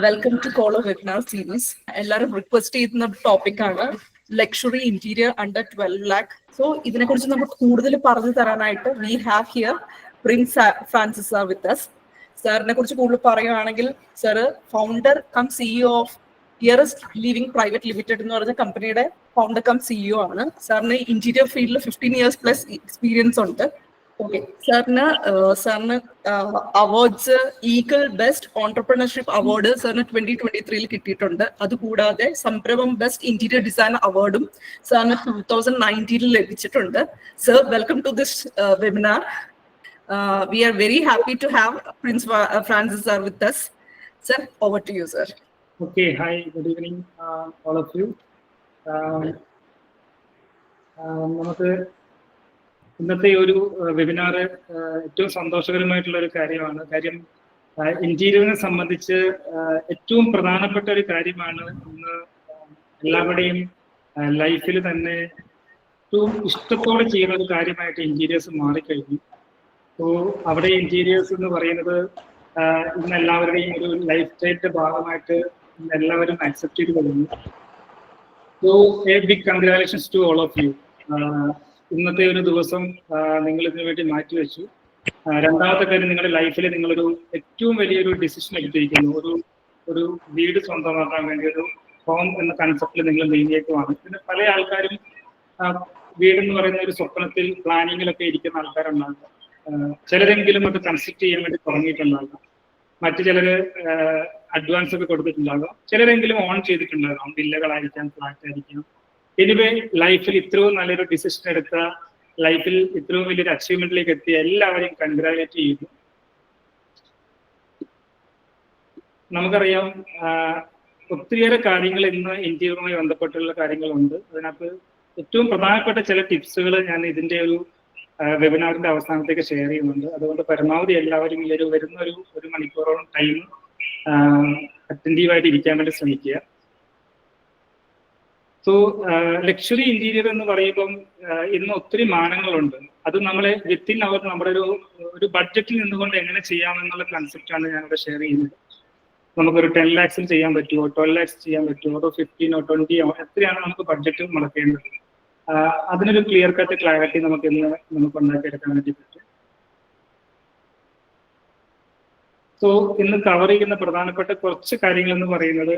Welcome to Collar webinar series. എല്ലാവരും request ചെയ്യുന്ന ടോപ്പിക്കാണ് luxury interior under 12 lakh. So ഇതിനെക്കുറിച്ച് നമുക്ക് കൂടുതൽ പറഞ്ഞു തരാനായിട്ട് we have here Prince Francis sir with us. സാറിനെ കുറിച്ച് കൂടുതൽ പറയുകയാണെങ്കിൽ sir founder cum CEO of Earest living private limited എന്ന് പറഞ്ഞ കമ്പനിയുടെ ഫൗണ്ടർ കം സിഇഒ ആണ്. സാറിന് ഇന്റീരിയർ ഫീൽഡിൽ 15 years പ്ലസ് എക്സ്പീരിയൻസ് ഉണ്ട്. ഓക്കെ, സാറിന് awards eagle best entrepreneurship award സാറിന് 2023 കിട്ടിയിട്ടുണ്ട്. അതുകൂടാതെ സംരംഭം ബെസ്റ്റ് ഇന്റീരിയർ ഡിസൈൻ അവാർഡും സാറിന് 2019 ലഭിച്ചിട്ടുണ്ട്. Sir, welcome to this webinar. We are very happy to have Prince Francis sir with us. Sir, over to you, sir. Okay, hi, good evening, all of you. നമുക്ക് ഇന്നത്തെ ഒരു webinar ഏറ്റവും സന്തോഷകരമായിട്ടുള്ള ഒരു കാര്യമാണ്. കാര്യം ഇന്റീരിയറിനെ സംബന്ധിച്ച് ഏറ്റവും പ്രധാനപ്പെട്ട ഒരു കാര്യമാണ് ഇന്ന് എല്ലാവരുടെയും ലൈഫിൽ തന്നെ ഏറ്റവും ഇഷ്ടത്തോടെ ചെയ്യുന്ന ഒരു കാര്യമായിട്ട് ഇന്റീരിയേഴ്സ് മാറിക്കഴിഞ്ഞു. സോ അവിടെ ഇന്റീരിയേഴ്സ് എന്ന് പറയുന്നത് ഇന്ന് എല്ലാവരുടെയും ഒരു ലൈഫ് സ്റ്റൈലിന്റെ ഭാഗമായിട്ട് എല്ലാവരും അക്സെപ്റ്റ് ചെയ്ത് കഴിഞ്ഞു. So a big congratulations to all of you. ഇന്നത്തെ ഒരു ദിവസം നിങ്ങൾ ഇതിനു വേണ്ടി മാറ്റിവെച്ചു. രണ്ടാമത്തെ കാര്യം, നിങ്ങളുടെ ലൈഫിൽ നിങ്ങളൊരു ഏറ്റവും വലിയൊരു ഡിസിഷൻ എടുത്തിരിക്കുന്നു. ഒരു വീട് സ്വന്തമാക്കാൻ വേണ്ടി ഒരു ഹോം എന്ന കൺസെപ്റ്റിൽ നിങ്ങൾ നീങ്ങിയേക്കുവാണ്. പിന്നെ പല ആൾക്കാരും വീടെന്ന് പറയുന്ന ഒരു സ്വപ്നത്തിൽ പ്ലാനിങ്ങിലൊക്കെ ഇരിക്കുന്ന ആൾക്കാരുണ്ടാകും. ചിലരെങ്കിലും അത് കൺസ്ട്രക്ട് ചെയ്യാൻ വേണ്ടി തുടങ്ങിയിട്ടുണ്ടാകാം. മറ്റു ചിലര് അഡ്വാൻസ് ഒക്കെ കൊടുത്തിട്ടുണ്ടാകാം. ചിലരെങ്കിലും ഓൺ ചെയ്തിട്ടുണ്ടാകാം. വില്ലകളായിരിക്കാം, ഫ്ലാറ്റ് ആയിരിക്കാം. എനിവേ, ലൈഫിൽ ഇത്രയും നല്ലൊരു ഡിസിഷൻ എടുത്ത, ലൈഫിൽ ഇത്രയും വലിയൊരു അച്ചീവ്മെന്റിലേക്ക് എത്തിയ എല്ലാവരെയും കൺഗ്രാജുലേറ്റ് ചെയ്യുന്നു. നമുക്കറിയാം, ഒത്തിരിയേറെ കാര്യങ്ങൾ ഇന്ന് ഇന്റീരിയറുമായി ബന്ധപ്പെട്ടുള്ള കാര്യങ്ങളുണ്ട്. അതിനകത്ത് ഏറ്റവും പ്രധാനപ്പെട്ട ചില ടിപ്സുകൾ ഞാൻ ഇതിന്റെ ഒരു വെബിനാറിന്റെ അവസാനത്തേക്ക് ഷെയർ ചെയ്യുന്നുണ്ട്. അതുകൊണ്ട് പരമാവധി എല്ലാവരും ഈ വരുന്ന ഒരു മണിക്കൂറോളം ടൈം അറ്റൻറ്റീവായിട്ട് ഇരിക്കാൻ വേണ്ടി ശ്രമിക്കുക. സോ ലക്ഷറി ഇന്റീരിയർ എന്ന് പറയുമ്പം ഇന്ന് ഒത്തിരി മാനങ്ങളുണ്ട്. അത് നമ്മളെ വിത്തിൻ അവർ നമ്മുടെ ഒരു ബഡ്ജറ്റിൽ നിന്നുകൊണ്ട് എങ്ങനെ ചെയ്യാമെന്നുള്ള കൺസെപ്റ്റാണ് ഞാനിവിടെ ഷെയർ ചെയ്യുന്നത്. നമുക്കൊരു 10 lakhs ചെയ്യാൻ പറ്റുമോ, 12 lakhs ചെയ്യാൻ പറ്റുമോ, അതോ 15 or 20 എത്രയാണ് നമുക്ക് ബഡ്ജറ്റ് മുടക്കേണ്ടത്? അതിനൊരു ക്ലിയർ കട്ട് ക്ലാരിറ്റി നമുക്ക് ഉണ്ടാക്കിയെടുക്കാൻ വേണ്ടി പറ്റും. സോ ഇന്ന് കവർ ചെയ്യുന്ന പ്രധാനപ്പെട്ട കുറച്ച് കാര്യങ്ങൾ എന്ന് പറയുന്നത്,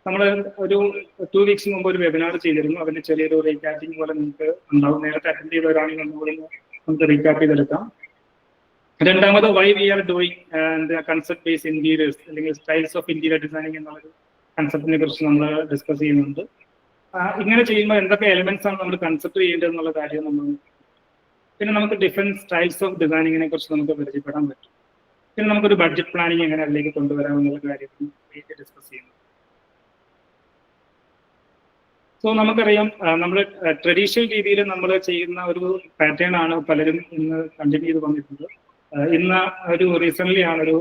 നമ്മൾ ഒരു 2 weeks മുമ്പ് ഒരു വെബിനാർ ചെയ്തിരുന്നു. അതിന്റെ ചെറിയൊരു റീക്യാപ്പിംഗ് പോലെ നിങ്ങൾക്ക് ഉണ്ടാവും. നേരത്തെ അറ്റൻഡ് ചെയ്തവരാണെങ്കിൽ നമുക്ക് റീക്യാപ്പ് ചെയ്തെടുക്കാം. രണ്ടാമത്, why we are doing concept based interiors അല്ലെങ്കിൽ സ്റ്റൈൽസ് ഓഫ് ഇന്റീരിയർ ഡിസൈനിങ് എന്നുള്ളൊരു കൺസെപ്റ്റിനെ കുറിച്ച് നമ്മൾ ഡിസ്കസ് ചെയ്യുന്നുണ്ട്. ഇങ്ങനെ ചെയ്യുമ്പോൾ എന്തൊക്കെ എലിമെന്റ്സ് ആണ് നമ്മൾ കൺസെപ്റ്റ് ചെയ്യേണ്ടത് എന്നുള്ള കാര്യം നമ്മൾ, പിന്നെ നമുക്ക് ഡിഫറെന്റ് സ്റ്റൈൽസ് ഓഫ് ഡിസൈനിങ്ങിനെ കുറിച്ച് നമുക്ക് പരിചയപ്പെടാൻ പറ്റും. പിന്നെ നമുക്കൊരു ബഡ്ജറ്റ് പ്ലാനിങ് എങ്ങനെ അതിലേക്ക് കൊണ്ടുവരാം എന്നുള്ള കാര്യം ഡിസ്കസ് ചെയ്യുന്നു. സോ നമുക്കറിയാം, നമ്മൾ ട്രഡീഷണൽ രീതിയിൽ നമ്മൾ ചെയ്യുന്ന ഒരു പാറ്റേൺ ആണ് പലരും ഇന്ന് കണ്ടിന്യൂ ചെയ്ത് വന്നിട്ടുള്ളത്. ഇന്ന് ഒരു റീസെന്റ് ആണ് ഒരു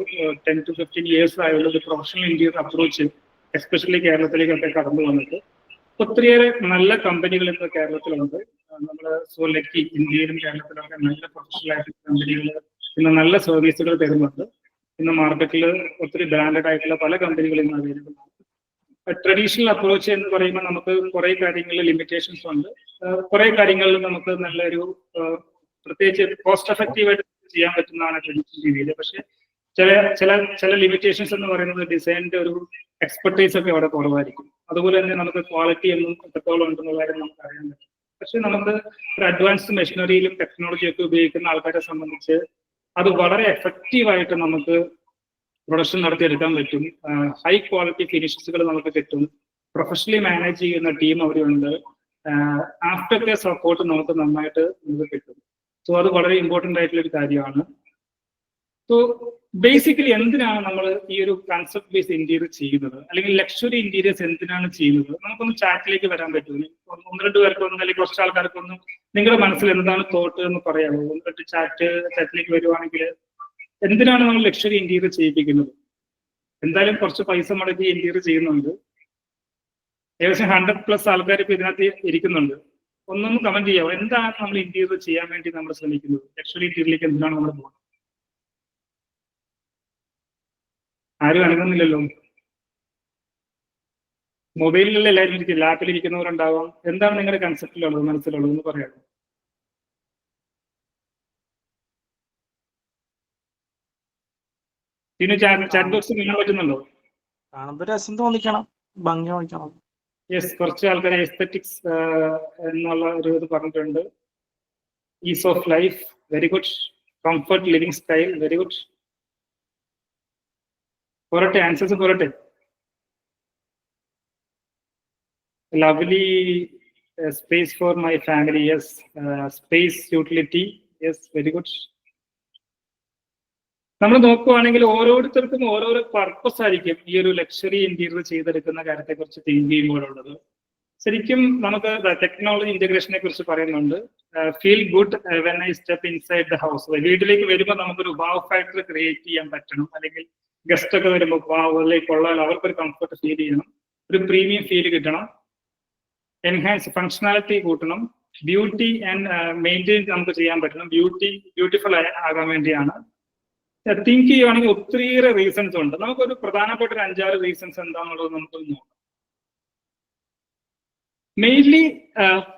10 to 15 years ആയുള്ള ഒരു പ്രൊഫഷണൽ ഇന്റീരിയർ അപ്രോച്ച് എസ്പെഷ്യലി കേരളത്തിലേക്കൊക്കെ കടന്നു വന്നിട്ട് ഒത്തിരിയേറെ നല്ല കമ്പനികൾ ഇന്ന് കേരളത്തിലുണ്ട്. നമ്മൾ സോ ലക്കി, ഇന്ത്യയിലും കേരളത്തിലൊക്കെ നല്ല പ്രൊഫഷണൽ ആയിട്ടുള്ള കമ്പനികൾ ഇന്ന് നല്ല സർവീസുകൾ തരുന്നുണ്ട്. ഇന്ന് മാർക്കറ്റിൽ ഒത്തിരി ബ്രാൻഡഡ് ആയിട്ടുള്ള പല കമ്പനികൾ ഇന്ന് അവൈലബിൾ ആണ്. ട്രഡീഷണൽ അപ്രോച്ച് എന്ന് പറയുമ്പോൾ നമുക്ക് കുറെ കാര്യങ്ങളിൽ ലിമിറ്റേഷൻസ് ഉണ്ട്. കുറെ കാര്യങ്ങളിൽ നമുക്ക് നല്ലൊരു പ്രത്യേകിച്ച് കോസ്റ്റ് എഫക്റ്റീവ് ആയിട്ട് ചെയ്യാൻ പറ്റുന്നതാണ് ട്രഡീഷണൽ രീതിയിൽ. പക്ഷെ ചില ലിമിറ്റേഷൻസ് എന്ന് പറയുന്നത് ഡിസൈനിന്റെ ഒരു എക്സ്പെർട്ടൈസ് ഒക്കെ അവിടെ കുറവായിരിക്കും. അതുപോലെ തന്നെ നമുക്ക് ക്വാളിറ്റി ഒന്നും എത്രത്തോളം ഉണ്ടെന്നുള്ള കാര്യം നമുക്ക് അറിയാൻ പറ്റും. പക്ഷെ നമുക്ക് ഒരു അഡ്വാൻസ്ഡ് മെഷീനറിയിലും ടെക്നോളജിയൊക്കെ ഉപയോഗിക്കുന്ന ആൾക്കാരെ സംബന്ധിച്ച് അത് വളരെ എഫക്റ്റീവായിട്ട് നമുക്ക് പ്രൊഡക്ഷൻ നടത്തിയെടുക്കാൻ പറ്റും. ഹൈ ക്വാളിറ്റി ഫിനിഷസുകൾ നമുക്ക് കിട്ടും. പ്രൊഫഷണലി മാനേജ് ചെയ്യുന്ന ടീം അവിടെയുണ്ട്. ആഫ്റ്റർ കെയർ സപ്പോർട്ട് നമുക്ക് നന്നായിട്ട് കിട്ടും. സോ അത് വളരെ ഇമ്പോർട്ടൻ്റ് ആയിട്ടുള്ള ഒരു കാര്യമാണ്. സോ ബേസിക്കലി എന്തിനാണ് നമ്മൾ ഈ ഒരു കൺസെപ്റ്റ് ബേസ്ഡ് ഇന്റീരിയർ ചെയ്യുന്നത്, അല്ലെങ്കിൽ ലക്ഷറി ഇന്റീരിയേഴ്സ് എന്തിനാണ് ചെയ്യുന്നത്? നമുക്കൊന്ന് ചാറ്റിലേക്ക് വരാൻ പറ്റുമോ? 1-2 പേർക്കൊന്നും അല്ലെങ്കിൽ കുറച്ച് ആൾക്കാർക്കൊന്നും നിങ്ങളുടെ മനസ്സിൽ എന്താണ് തോട്ട് എന്ന് പറയാമോ? 1-2 ചാറ്റിലേക്ക് വരുവാണെങ്കിൽ എന്തിനാണ് നമ്മൾ ലക്ഷറി ഇന്റീരിയർ ചെയ്യിപ്പിക്കുന്നത്? എന്തായാലും കുറച്ച് പൈസ മുടക്കി ഇന്റീരിയർ ചെയ്യുന്നുണ്ട്. ഏകദേശം 100+ ആൾക്കാർ ഇപ്പൊ ഇതിനകത്ത് ഇരിക്കുന്നുണ്ട്. ഒന്നൊന്ന് കമന്റ് ചെയ്യാമോ? എന്താണ് നമ്മൾ ഇന്റീരിയർ ചെയ്യാൻ വേണ്ടി നമ്മൾ ശ്രമിക്കുന്നത്? ലക്ഷറി ഇന്റീരിയറിലേക്ക് എന്തിനാണ് നമ്മൾ പോകുന്നത്? ആരും അനങ്ങുന്നില്ലല്ലോ. മൊബൈലിൽ എല്ലാവരും ഇരിക്കും, ലാപ്പിൽ ഇരിക്കുന്നവരുണ്ടാവാം. എന്താണ് നിങ്ങളുടെ കൺസെപ്റ്റിലുള്ളത്, മനസ്സിലുള്ളത് എന്ന് പറയാമോ? പിന്നെ ചാറ്റ് ബോക്സ് കാണാൻ പറ്റുന്നുണ്ടോ? കാണുമ്പോൾ രസം തോന്നിക്കണം, ഭംഗി തോന്നിക്കണം. യെസ്, കുറച്ച് ആൾക്കാർ എസ്തെറ്റിക്സ് എന്നുള്ള ഒരു ഇത് പറഞ്ഞിട്ടുണ്ട്. Is of life, very good. Comfort living style, very good. പോരട്ടെ, ആൻസേഴ്സ് പോരട്ടെ. Lovely space for my family, yes. Space utility, yes, very good. നമ്മൾ നോക്കുവാണെങ്കിൽ ഓരോരുത്തർക്കും ഓരോരോ പർപ്പസ് ആയിരിക്കും ഈ ഒരു ലക്ഷറി ഇന്റീരിയർ ചെയ്തെടുക്കുന്ന കാര്യത്തെ കുറിച്ച് തിങ്ക് ചെയ്യുമ്പോഴുള്ളത്. ശരിക്കും നമുക്ക് ടെക്നോളജി ഇന്റഗ്രേഷനെ കുറിച്ച് പറയുന്നുണ്ട്. Feel good when I step inside the house. വീട്ടിലേക്ക് വരുമ്പോൾ നമുക്കൊരു വാവ് ഫാക്ടർ ക്രിയേറ്റ് ചെയ്യാൻ പറ്റണം, അല്ലെങ്കിൽ ഗസ്റ്റ് ഒക്കെ വരുമ്പോൾ വാവ് അല്ലെങ്കിൽ കൊള്ളാൻ അവർക്കൊരു കംഫർട്ട് ഫീൽ ചെയ്യണം, ഒരു പ്രീമിയം ഫീൽ കിട്ടണം, എൻഹാൻസ് ഫങ്ഷണാലിറ്റി കൂട്ടണം, ബ്യൂട്ടി ആൻഡ് മെയിൻറ്റെയിൻ നമുക്ക് ചെയ്യാൻ പറ്റണം, ബ്യൂട്ടിഫുൾ ആകാൻ വേണ്ടിയാണ്. തിങ്ക് ചെയ്യുവാണെങ്കിൽ ഒത്തിരിയേറെ റീസൺസ് ഉണ്ട്. നമുക്കൊരു പ്രധാനപ്പെട്ട ഒരു 5-6 റീസൺസ് എന്താണെന്നുള്ളത് നമുക്ക് നോക്കാം. മെയിൻലി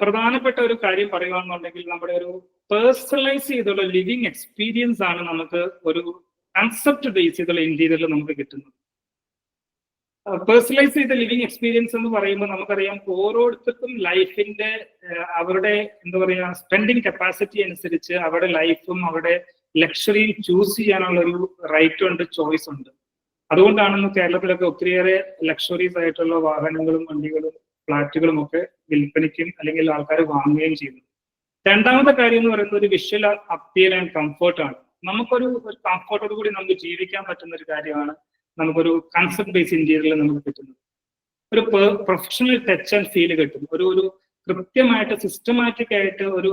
പ്രധാനപ്പെട്ട ഒരു കാര്യം പറയുകയാണെന്നുണ്ടെങ്കിൽ നമ്മുടെ ഒരു പേഴ്സണലൈസ് ചെയ്തുള്ള ലിവിങ് എക്സ്പീരിയൻസ് ആണ് നമുക്ക് ഒരു കൺസെപ്റ്റ് ബേസ് ചെയ്തുള്ള ഇന്റീരിയറിൽ നമുക്ക് കിട്ടുന്നത്. പേഴ്സണലൈസ് ചെയ്ത ലിവിങ് എക്സ്പീരിയൻസ് എന്ന് പറയുമ്പോൾ നമുക്കറിയാം ഓരോരുത്തർക്കും ലൈഫിന്റെ അവരുടെ എന്താ പറയുക സ്പെൻഡിങ് കപ്പാസിറ്റി അനുസരിച്ച് അവരുടെ ലൈഫും അവരുടെ ലക്ഷറിയും ചൂസ് ചെയ്യാനുള്ള ഒരു റൈറ്റ് ഉണ്ട്, ചോയ്സ് ഉണ്ട്. അതുകൊണ്ടാണ് കേരളത്തിലൊക്കെ ഒത്തിരിയേറെ ലക്ഷറീസ് ആയിട്ടുള്ള വാഹനങ്ങളും വണ്ടികളും ഫ്ലാറ്റുകളും ഒക്കെ വിൽപ്പനയ്ക്കും അല്ലെങ്കിൽ ആൾക്കാർ വാങ്ങുകയും ചെയ്യുന്നത്. രണ്ടാമത്തെ കാര്യം എന്ന് പറയുന്നത് ഒരു വിഷ്വൽ അപ്പിയർ ആൻഡ് കംഫർട്ടാണ്. നമുക്കൊരു കംഫർട്ടോട് കൂടി നമുക്ക് ജീവിക്കാൻ പറ്റുന്ന ഒരു കാര്യമാണ് നമുക്കൊരു കൺസെപ്റ്റ് ബേസ് ഇന്റീരിയറിൽ നമുക്ക് കിട്ടുന്നത്. ഒരു പ്രൊഫഷണൽ ടച്ച് ആൻഡ് ഫീൽ കിട്ടും. ഒരു കൃത്യമായിട്ട് സിസ്റ്റമാറ്റിക് ആയിട്ട് ഒരു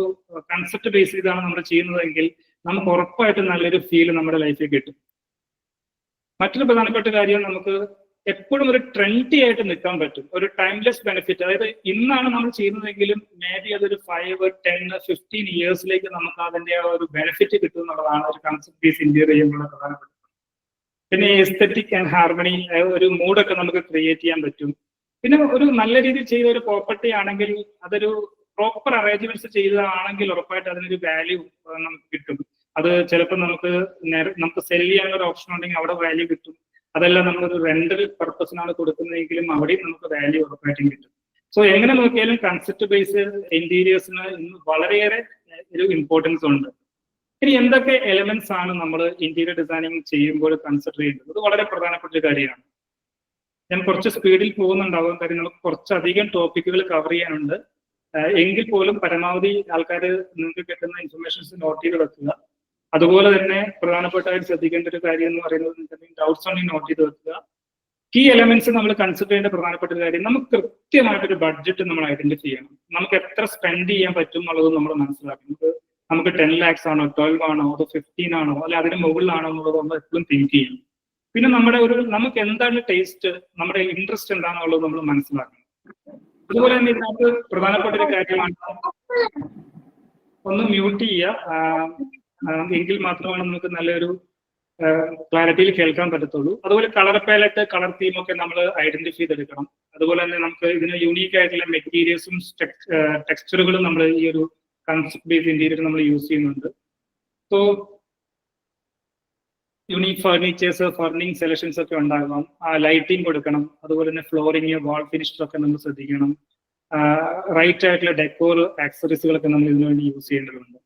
കൺസെപ്റ്റ് ബേസ് ചെയ്താണ് നമ്മൾ ചെയ്യുന്നതെങ്കിൽ നമുക്ക് ഉറപ്പായിട്ടും നല്ലൊരു ഫീൽ നമ്മുടെ ലൈഫിൽ കിട്ടും. മറ്റൊരു പ്രധാനപ്പെട്ട കാര്യം, നമുക്ക് എപ്പോഴും ഒരു ട്രെൻഡി ആയിട്ട് നിൽക്കാൻ പറ്റും, ഒരു ടൈംലെസ് ബെനിഫിറ്റ്. അതായത് ഇന്നാണ് നമ്മൾ ചെയ്യുന്നതെങ്കിലും മേ ബി അതൊരു 5, 10, 15 ഇയേഴ്സിലേക്ക് നമുക്ക് അതിന്റെ ആ ഒരു ബെനിഫിറ്റ് കിട്ടും എന്നുള്ളതാണ് ഒരു കൺസെപ്റ്റ് ബേസ് ഇന്റീരിയർ ചെയ്യുമ്പോൾ പ്രധാനപ്പെട്ട. പിന്നെ എസ്തെറ്റിക് ആൻഡ് ഹാർമണി, ഒരു മൂഡൊക്കെ നമുക്ക് ക്രിയേറ്റ് ചെയ്യാൻ പറ്റും. പിന്നെ ഒരു നല്ല രീതിയിൽ ചെയ്ത ഒരു പ്രോപ്പർട്ടി ആണെങ്കിൽ അതൊരു പ്രോപ്പർ അറേഞ്ച്മെന്റ്സ് ചെയ്തതാണെങ്കിൽ ഉറപ്പായിട്ട് അതിനൊരു വാല്യൂ നമുക്ക് കിട്ടും. അത് ചിലപ്പോൾ നമുക്ക് സെല് ചെയ്യാനുള്ള ഒരു ഓപ്ഷൻ ഉണ്ടെങ്കിൽ അവിടെ വാല്യൂ കിട്ടും. അതല്ല നമ്മളൊരു റെന്റൽ പർപ്പസിനാണ് കൊടുക്കുന്നതെങ്കിലും അവിടെയും നമുക്ക് വാല്യൂ ഉറപ്പായിട്ടും കിട്ടും. സോ എങ്ങനെ നോക്കിയാലും കൺസെപ്റ്റ് ബേസ് ഇന്റീരിയേഴ്സിന് ഇന്ന് വളരെയേറെ ഒരു ഇമ്പോർട്ടൻസ് ഉണ്ട്. ഇനി എന്തൊക്കെ എലമെന്റ്സ് ആണ് നമ്മൾ ഇന്റീരിയർ ഡിസൈനിങ് ചെയ്യുമ്പോൾ കൺസിഡർ ചെയ്യുന്നത്? അത് വളരെ പ്രധാനപ്പെട്ട ഒരു കാര്യമാണ്. ഞാൻ കുറച്ച് സ്പീഡിൽ പോകുന്നുണ്ടാവും, കാര്യം നമുക്ക് കുറച്ചധികം ടോപ്പിക്കുകൾ കവർ ചെയ്യാനുണ്ട്. എങ്കിൽ പോലും പരമാവധി ആൾക്കാർ നിങ്ങൾക്ക് കിട്ടുന്ന ഇൻഫർമേഷൻസ് നോട്ട് ചെയ്ത് വെക്കുക. അതുപോലെ തന്നെ പ്രധാനപ്പെട്ടതായിട്ട് ശ്രദ്ധിക്കേണ്ട ഒരു കാര്യം എന്ന് പറയുന്നത് നിങ്ങൾക്ക് ഡൗട്ട്സ് ഉണ്ടെങ്കിൽ നോട്ട് ചെയ്ത് വെക്കുക. കീ എലമെന്റ്സ് നമ്മൾ കൺസിഡർ ചെയ്യേണ്ട പ്രധാനപ്പെട്ട ഒരു കാര്യം, നമുക്ക് കൃത്യമായിട്ടൊരു ബഡ്ജറ്റ് നമ്മൾ ഐഡന്റിഫൈ ചെയ്യണം. നമുക്ക് എത്ര സ്പെൻഡ് ചെയ്യാൻ പറ്റും എന്നുള്ളത് നമ്മൾ മനസ്സിലാക്കണം. നമുക്ക് 10 lakhs ആണോ, 12 ആണോ, അതോ 15 ആണോ, അല്ലെ അതിന് മുകളിലാണോ എന്നുള്ളത് നമ്മൾ എപ്പോഴും തിങ്ക് ചെയ്യണം. പിന്നെ നമുക്ക് എന്താണ് ടേസ്റ്റ്, നമ്മുടെ ഇൻട്രസ്റ്റ് എന്താണെന്നുള്ളത് നമ്മൾ മനസ്സിലാക്കണം. അതുപോലെ തന്നെ ഇതിനകത്ത് പ്രധാനപ്പെട്ട ഒരു കാര്യമാണ്, ഒന്ന് മ്യൂട്ട് ചെയ്യുക, എങ്കിൽ മാത്രമാണ് നമുക്ക് നല്ലൊരു ക്ലാരിറ്റിയിൽ കേൾക്കാൻ പറ്റത്തുള്ളൂ. അതുപോലെ കളർ പാലറ്റ്, കളർ തീം ഒക്കെ നമ്മൾ ഐഡന്റിഫൈ ചെയ്തെടുക്കണം. അതുപോലെ തന്നെ നമുക്ക് ഇതിന് യൂണീക്ക് ആയിട്ടുള്ള മെറ്റീരിയൽസും ടെക്സ്ചറുകളും നമ്മൾ ഈ ഒരു കൺസെപ്റ്റ് ബേസ്ഡ് ഇന്റീരിയർ നമ്മൾ യൂസ് ചെയ്യുന്നുണ്ട്. സോ യുണീക് ഫർണിച്ചേഴ്സ്, ഫർണിങ് സെലക്ഷൻസ് ഒക്കെ ഉണ്ടാകണം, ലൈറ്റിംഗ് കൊടുക്കണം. അതുപോലെ തന്നെ ഫ്ലോറിങ്, വാൾ ഫിനിഷ് ഒക്കെ നമ്മൾ ശ്രദ്ധിക്കണം. റൈറ്റ് ആയിട്ടുള്ള ഡെക്കോർ ആക്സറീസുകളൊക്കെ നമ്മൾ ഇതിനു വേണ്ടി യൂസ് ചെയ്യേണ്ടതുണ്ട്.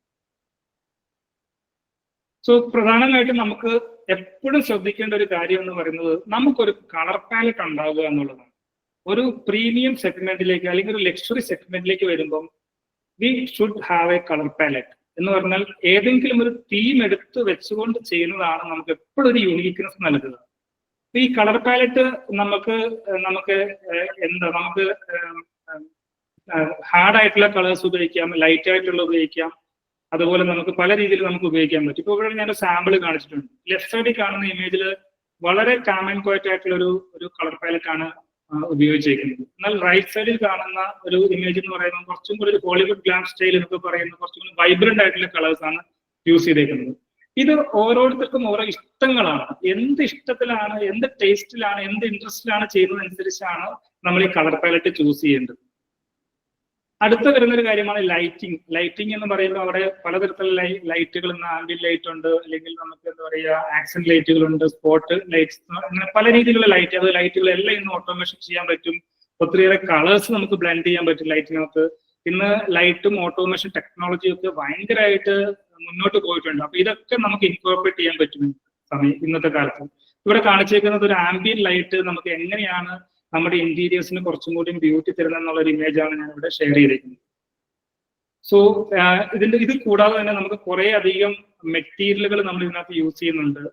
സോ പ്രധാനമായിട്ടും നമുക്ക് എപ്പോഴും ശ്രദ്ധിക്കേണ്ട ഒരു കാര്യം എന്ന് പറയുന്നത് നമുക്കൊരു കളർ പാലറ്റ് ഉണ്ടാവുക എന്നുള്ളതാണ്. ഒരു പ്രീമിയം സെഗ്മെന്റിലേക്ക് അല്ലെങ്കിൽ ഒരു ലക്ഷറി സെഗ്മെന്റിലേക്ക് വരുമ്പം we should have a colour palette എന്ന് പറഞ്ഞാൽ ഏതെങ്കിലും ഒരു തീം എടുത്ത് വെച്ചുകൊണ്ട് ചെയ്യുന്നതാണ് നമുക്ക് എപ്പോഴും ഒരു യൂണീക്നെസ് നൽകുന്നത്. ഈ കളർ പാലറ്റ് നമുക്ക് ഹാർഡ് ആയിട്ടുള്ള കളേഴ്സ് ഉപയോഗിക്കാം, ലൈറ്റ് ആയിട്ടുള്ള ഉപയോഗിക്കാം. അതുപോലെ നമുക്ക് പല രീതിയിൽ നമുക്ക് ഉപയോഗിക്കാൻ പറ്റും. ഇപ്പോൾ ഇവിടെ ഞാൻ സാമ്പിൾ കാണിച്ചിട്ടുണ്ട്. ലെഫ്റ്റ് സൈഡിൽ കാണുന്ന ഇമേജിൽ വളരെ കാം ആൻഡ് ക്വയറ്റ് ആയിട്ടുള്ള ഒരു കളർ പാലറ്റ് ആണ് ഉപയോഗിച്ചിരിക്കുന്നത്. എന്നാൽ റൈറ്റ് സൈഡിൽ കാണുന്ന ഒരു ഇമേജ് എന്ന് പറയുന്നത് കുറച്ചും കൂടി ഒരു ഹോളിവുഡ് ഗ്ലാം സ്റ്റൈൽ എന്നൊക്കെ പറയുന്ന കുറച്ചും കൂടി വൈബ്രന്റ് ആയിട്ടുള്ള കളേഴ്സ് ആണ് യൂസ് ചെയ്തേക്കുന്നത്. ഇത് ഓരോരുത്തർക്കും ഓരോ ഇഷ്ടങ്ങളാണ്. എന്ത് ഇഷ്ടത്തിലാണ്, എന്ത് ടേസ്റ്റിലാണ്, എന്ത് ഇൻട്രസ്റ്റിലാണ് ചെയ്യുന്നതനുസരിച്ചാണ് നമ്മൾ ഈ കളർ പാലറ്റ് ചൂസ് ചെയ്യേണ്ടത്. അടുത്ത വരുന്നൊരു കാര്യമാണ് ലൈറ്റിംഗ്. ലൈറ്റിംഗ് എന്ന് പറയുമ്പോൾ അവിടെ പലതരത്തിലുള്ള ലൈറ്റുകൾ, ഇന്ന് ആംബിയന്റ് ലൈറ്റ് ഉണ്ട്, അല്ലെങ്കിൽ നമുക്ക് എന്താ പറയുക ആക്സന്റ് ലൈറ്റുകളുണ്ട്, സ്പോട്ട് ലൈറ്റ്സ്, അങ്ങനെ പല രീതിയിലുള്ള ലൈറ്റ്. അത് ലൈറ്റുകളെല്ലാം ഇന്ന് ഓട്ടോമേഷൻ ചെയ്യാൻ പറ്റും. ഒത്തിരിയേറെ കളേഴ്സ് നമുക്ക് ബ്ലെൻഡ് ചെയ്യാൻ പറ്റും ലൈറ്റിനകത്ത്. ഇന്ന് ലൈറ്റും ഓട്ടോമേഷൻ ടെക്നോളജിയും ഒക്കെ ഭയങ്കരമായിട്ട് മുന്നോട്ട് പോയിട്ടുണ്ട്. അപ്പൊ ഇതൊക്കെ നമുക്ക് ഇൻകോർപ്പറേറ്റ് ചെയ്യാൻ പറ്റും ഇന്നത്തെ കാലത്ത്. ഇവിടെ കാണിച്ചേക്കുന്നത് ഒരു ആംബിയന്റ് ലൈറ്റ് നമുക്ക് എങ്ങനെയാണ് നമ്മുടെ ഇന്റീരിയേഴ്സിന് കുറച്ചും കൂടി ബ്യൂട്ടി തരുന്നത് എന്നുള്ള ഒരു ഇമേജാണ് ഞാൻ ഇവിടെ ഷെയർ ചെയ്തിരിക്കുന്നത്. സോ ഇത് കൂടാതെ തന്നെ നമുക്ക് കുറെ അധികം മെറ്റീരിയലുകൾ നമ്മൾ ഇതിനകത്ത് യൂസ് ചെയ്യുന്നുണ്ട്.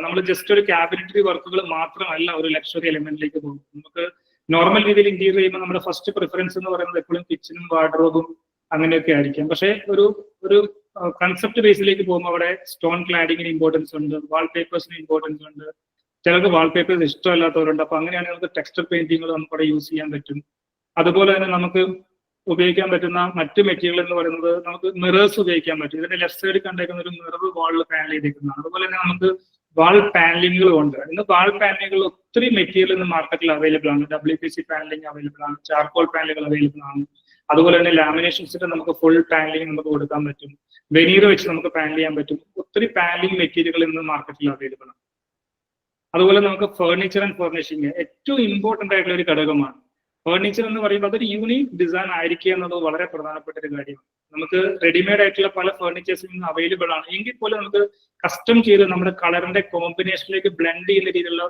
നമ്മൾ ജസ്റ്റ് ഒരു ക്യാബിനറ്ററി വർക്കുകൾ മാത്രമല്ല ഒരു ലക്ഷറി എലിമെന്റിലേക്ക് പോകും. നമുക്ക് നോർമൽ രീതിയിൽ ഇന്റീരിയർ ചെയ്യുമ്പോൾ നമ്മുടെ ഫസ്റ്റ് പ്രിഫറൻസ് എന്ന് പറയുന്നത് എപ്പോഴും കിച്ചണും വാർഡ്രോബും അങ്ങനെയൊക്കെ ആയിരിക്കും. പക്ഷെ ഒരു കൺസെപ്റ്റ് ബേസിലേക്ക് പോകുമ്പോൾ അവിടെ സ്റ്റോൺ ക്ലാഡിങ്ങിന് ഇമ്പോർട്ടൻസ് ഉണ്ട്, വാൾപേപ്പേഴ്സിന് ഇമ്പോർട്ടൻസ് ഉണ്ട്. ചിലർക്ക് വാൾപേപ്പേഴ്സ് ഇഷ്ടമല്ലാത്തവരുണ്ട്. അപ്പൊ അങ്ങനെയാണെങ്കിൽ നമുക്ക് ടെക്സ്ചർ പെയിന്റിങ്ങുകൾ നമുക്ക് അവിടെ യൂസ് ചെയ്യാൻ പറ്റും. അതുപോലെ തന്നെ നമുക്ക് ഉപയോഗിക്കാൻ പറ്റുന്ന മറ്റ് മെറ്റീരിയൽ എന്ന് പറയുന്നത് നമുക്ക് മിറേഴ്സ് ഉപയോഗിക്കാൻ പറ്റും. ഇതിന്റെ ലെഫ്റ്റ് സൈഡിൽ കണ്ടേക്കുന്ന ഒരു മിറർ വാളിൽ പാനൽ ചെയ്തിരിക്കുന്നതാണ്. അതുപോലെ തന്നെ നമുക്ക് വാൾ പാനലിങ്ങുകളും ഉണ്ട്. ഇന്ന് വാൾ പാനലിങ്ങുകൾ ഒത്തിരി മെറ്റീരിയൽ ഇന്ന് മാർക്കറ്റിൽ അവൈലബിൾ ആണ്. WPC പാനലിംഗ് അവൈലബിൾ ആണ്, ചാർക്കോൾ പാനലുകൾ അവൈലബിൾ ആണ്. അതുപോലെ തന്നെ ലാമിനേഷൻ വെച്ചിട്ട് നമുക്ക് ഫുൾ പാനലിംഗ് നമുക്ക് കൊടുക്കാൻ പറ്റും. വെനീർ വെച്ച് നമുക്ക് പാനൽ ചെയ്യാൻ പറ്റും. ഒത്തിരി പാനലിംഗ് മെറ്റീരിയലുകൾ ഇന്ന് മാർക്കറ്റിൽ അവൈലബിൾ ആണ്. അതുപോലെ നമുക്ക് ഫർണിച്ചർ ആൻഡ് ഫർണിഷിംഗ് ഏറ്റവും ഇമ്പോർട്ടന്റ് ആയിട്ടുള്ള ഒരു ഘടകമാണ്. ഫർണിച്ചർ എന്ന് പറയുമ്പോൾ അതൊരു യൂണീക് ഡിസൈൻ ആയിരിക്കുക എന്നുള്ളത് വളരെ പ്രധാനപ്പെട്ട ഒരു കാര്യമാണ്. നമുക്ക് റെഡിമെയ്ഡ് ആയിട്ടുള്ള പല ഫർണിച്ചേഴ്സും ഇന്ന് അവൈലബിൾ ആണ്. എങ്കിൽ പോലും നമുക്ക് കസ്റ്റം ചെയ്ത് നമ്മുടെ കളറിന്റെ കോമ്പിനേഷനിലേക്ക് ബ്ലെൻഡ് ചെയ്യുന്ന രീതിയിലുള്ള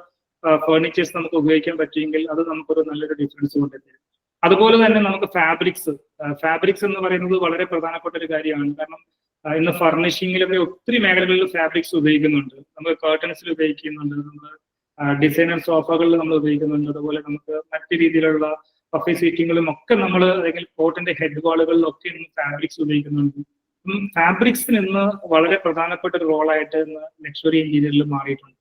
ഫർണിച്ചേഴ്സ് നമുക്ക് ഉപയോഗിക്കാൻ പറ്റുമെങ്കിൽ അത് നമുക്കൊരു നല്ലൊരു ഡിഫറൻസ് കൊണ്ടുവരും. അതുപോലെ തന്നെ നമുക്ക് ഫാബ്രിക്സ് എന്ന് പറയുന്നത് വളരെ പ്രധാനപ്പെട്ട ഒരു കാര്യമാണ്. കാരണം ഇന്ന് ഫർണിഷിങ്ങിലൊക്കെ ഒത്തിരി മേഖലകളിൽ ഫാബ്രിക്സ് ഉപയോഗിക്കുന്നുണ്ട്. നമുക്ക് കേർട്ടൻസിൽ ഉപയോഗിക്കുന്നുണ്ട്, നമ്മൾ ഡിസൈനർ സോഫകളിൽ നമ്മൾ ഉപയോഗിക്കുന്നുണ്ട്. അതുപോലെ നമുക്ക് മറ്റു രീതിയിലുള്ള പഫി സീറ്റിങ്ങിലും ഒക്കെ നമ്മൾ അല്ലെങ്കിൽ കോട്ടിന്റെ ഹെഡ് വാളുകളിലൊക്കെ ഇന്ന് ഫാബ്രിക്സ് ഉപയോഗിക്കുന്നുണ്ട്. ഫാബ്രിക്സിന് ഇന്ന് വളരെ പ്രധാനപ്പെട്ട ഒരു റോളായിട്ട് ഇന്ന് ലക്ഷറി ഇന്റീരിയറിൽ മാറിയിട്ടുണ്ട്.